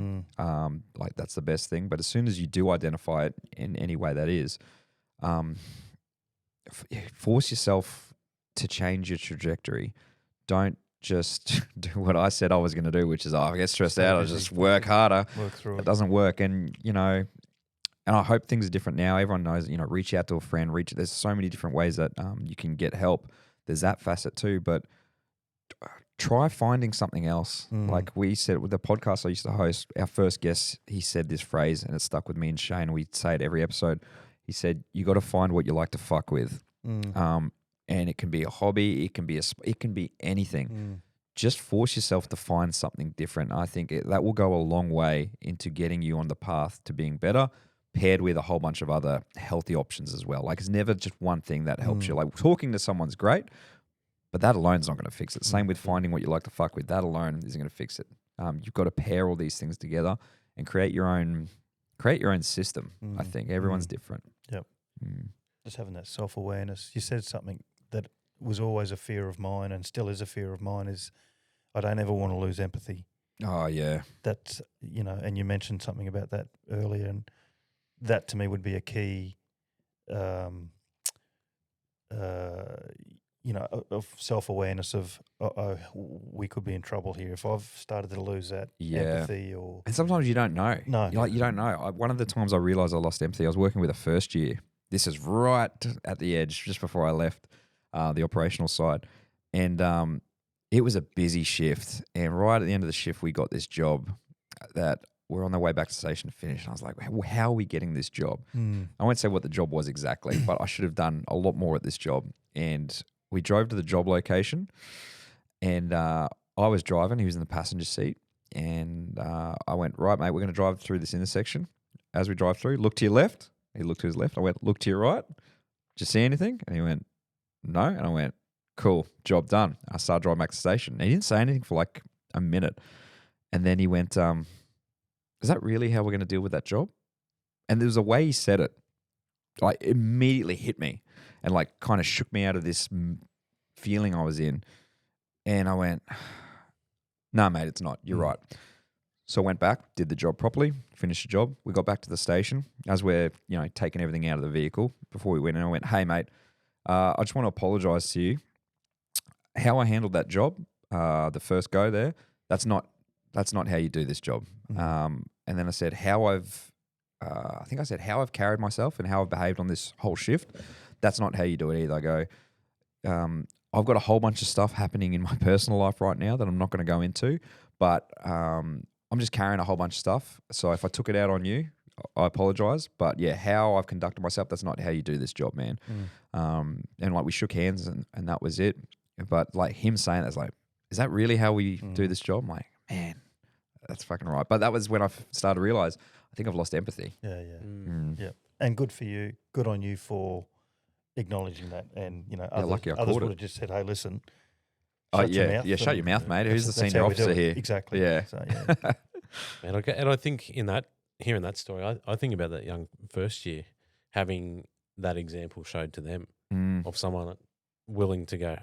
like that's the best thing. But as soon as you do identify it in any way that is, force yourself to change your trajectory. Don't just do what I said I was going to do, which is, I get stressed out, I just work harder. Work through it. It doesn't work. And, and I hope things are different now. Everyone knows, reach out to a friend, there's so many different ways that you can get help. There's that facet too, but try finding something else. Like we said with the podcast I used to host, our first guest, he said this phrase and it stuck with me and Shane. We say it every episode. He said, you got to find what you like to fuck with. And it can be a hobby. It can be anything. Just force yourself to find something different. I think that will go a long way into getting you on the path to being better, paired with a whole bunch of other healthy options as well. Like it's never just one thing that helps you. Like talking to someone's great, but that alone is not going to fix it. Same with finding what you like to fuck with. That alone isn't going to fix it. You've got to pair all these things together and create your own system. I think everyone's different. Yep. Just having that self-awareness. You said something that was always a fear of mine and still is a fear of mine, is I don't ever want to lose empathy. Oh, yeah. That's, and you mentioned something about that earlier, and that to me would be a key, of self-awareness of, we could be in trouble here if I've started to lose that empathy. And sometimes you don't know. No. You don't know. One of the times I realised I lost empathy, I was working with a first year. This is right at the edge, just before I left the operational side. And it was a busy shift. And right at the end of the shift, we got this job that we're on the way back to station to finish. And I was like, how are we getting this job? I won't say what the job was exactly, but I should have done a lot more at this job. And we drove to the job location, and I was driving. He was in the passenger seat. And I went, right, mate, we're going to drive through this intersection. As we drive through, look to your left. He looked to his left. I went, look to your right. Did you see anything? And he went, no. And I went, cool, job done. I started driving back to the station. And he didn't say anything for like a minute. And then he went, is that really how we're going to deal with that job? And there was a way he said it, like immediately hit me and like kind of shook me out of this feeling I was in. And I went, nah, mate, it's not. You're right. So I went back, did the job properly, finished the job. We got back to the station. As we're, taking everything out of the vehicle before we went in, I went, hey, mate, I just want to apologise to you. How I handled that job, the first go there, that's not how you do this job. And then I said how I've carried myself and how I've behaved on this whole shift. That's not how you do it either. I go, I've got a whole bunch of stuff happening in my personal life right now that I'm not going to go into, but I'm just carrying a whole bunch of stuff. So if I took it out on you, I apologise. But yeah, how I've conducted myself, that's not how you do this job, man. And like we shook hands and that was it. But like him saying that's like, is that really how we do this job? I'm like, man, that's fucking right. But that was when I started to realise I think I've lost empathy. Yeah. And good for you. Good on you for acknowledging that. And, others would have just said, hey, listen. Shut your mouth, mate. Who's the senior officer here? Exactly. Yeah. So, yeah. And I think hearing that story, I think about that young first year having that example showed to them of someone willing to go,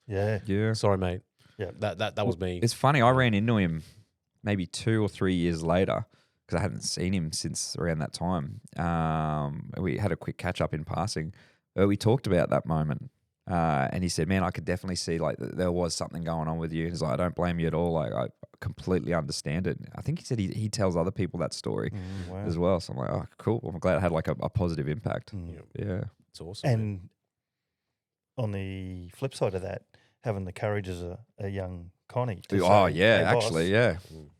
yeah. Sorry, mate. Yeah. That was me. It's funny. I ran into him maybe 2 or 3 years later because I hadn't seen him since around that time. We had a quick catch up in passing. We talked about that moment. And he said, man, I could definitely see like there was something going on with you. He's like, I don't blame you at all. Like I completely understand it. I think he said he tells other people that story as well. So I'm like, oh, cool. Well, I'm glad it had like a positive impact. Yeah. It's awesome. And on the flip side of that, having the courage as a young Connie. To Oh, say, yeah, "Hey, boss," actually, yeah.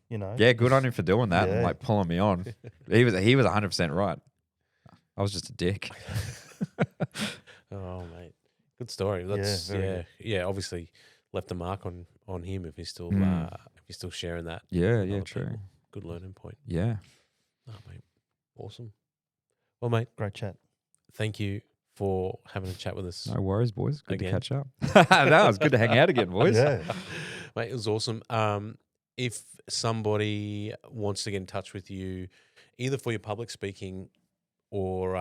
You know, Yeah, good on him for doing that and Yeah. like pulling me on. He was 100% right. I was just a dick. Oh, mate, good story. That's very yeah. Obviously, left a mark on him if he's still sharing that. Yeah, with yeah, other true. people. Good learning point. Yeah. Oh, mate, awesome. Well, mate, great chat. thank you for having a chat with us. No worries, boys. Good Again. to catch up. No, it's good to hang out again, boys. Yeah. Mate, it was awesome. If somebody wants to get in touch with you, either for your public speaking or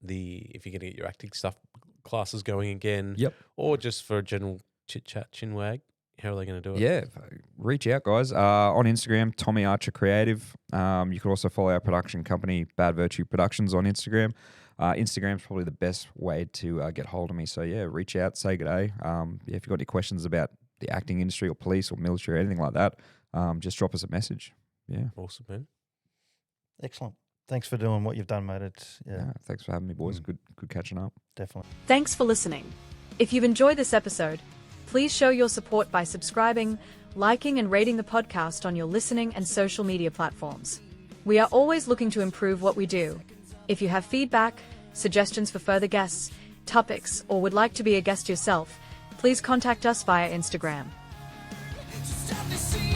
if you're going to get your acting stuff classes going again, Yep. or just for a general chit chat, chinwag, how are they going to do it? Yeah, reach out, guys. On Instagram, Tommy Archer Creative. You can also follow our production company, Bad Virtue Productions, on Instagram. Instagram's probably the best way to get hold of me. So yeah, reach out, say good day. If you've got any questions about the acting industry or police or military or anything like that, just drop us a message. Yeah. Awesome, man. Excellent. Thanks for doing what you've done, mate. It's Thanks for having me, boys. Good catching up. definitely. Thanks for listening. If you've enjoyed this episode, please show your support by subscribing, liking, and rating the podcast on your listening and social media platforms. We are always looking to improve what we do. If you have feedback, suggestions for further guests, topics, or would like to be a guest yourself, please contact us via Instagram. Just have to see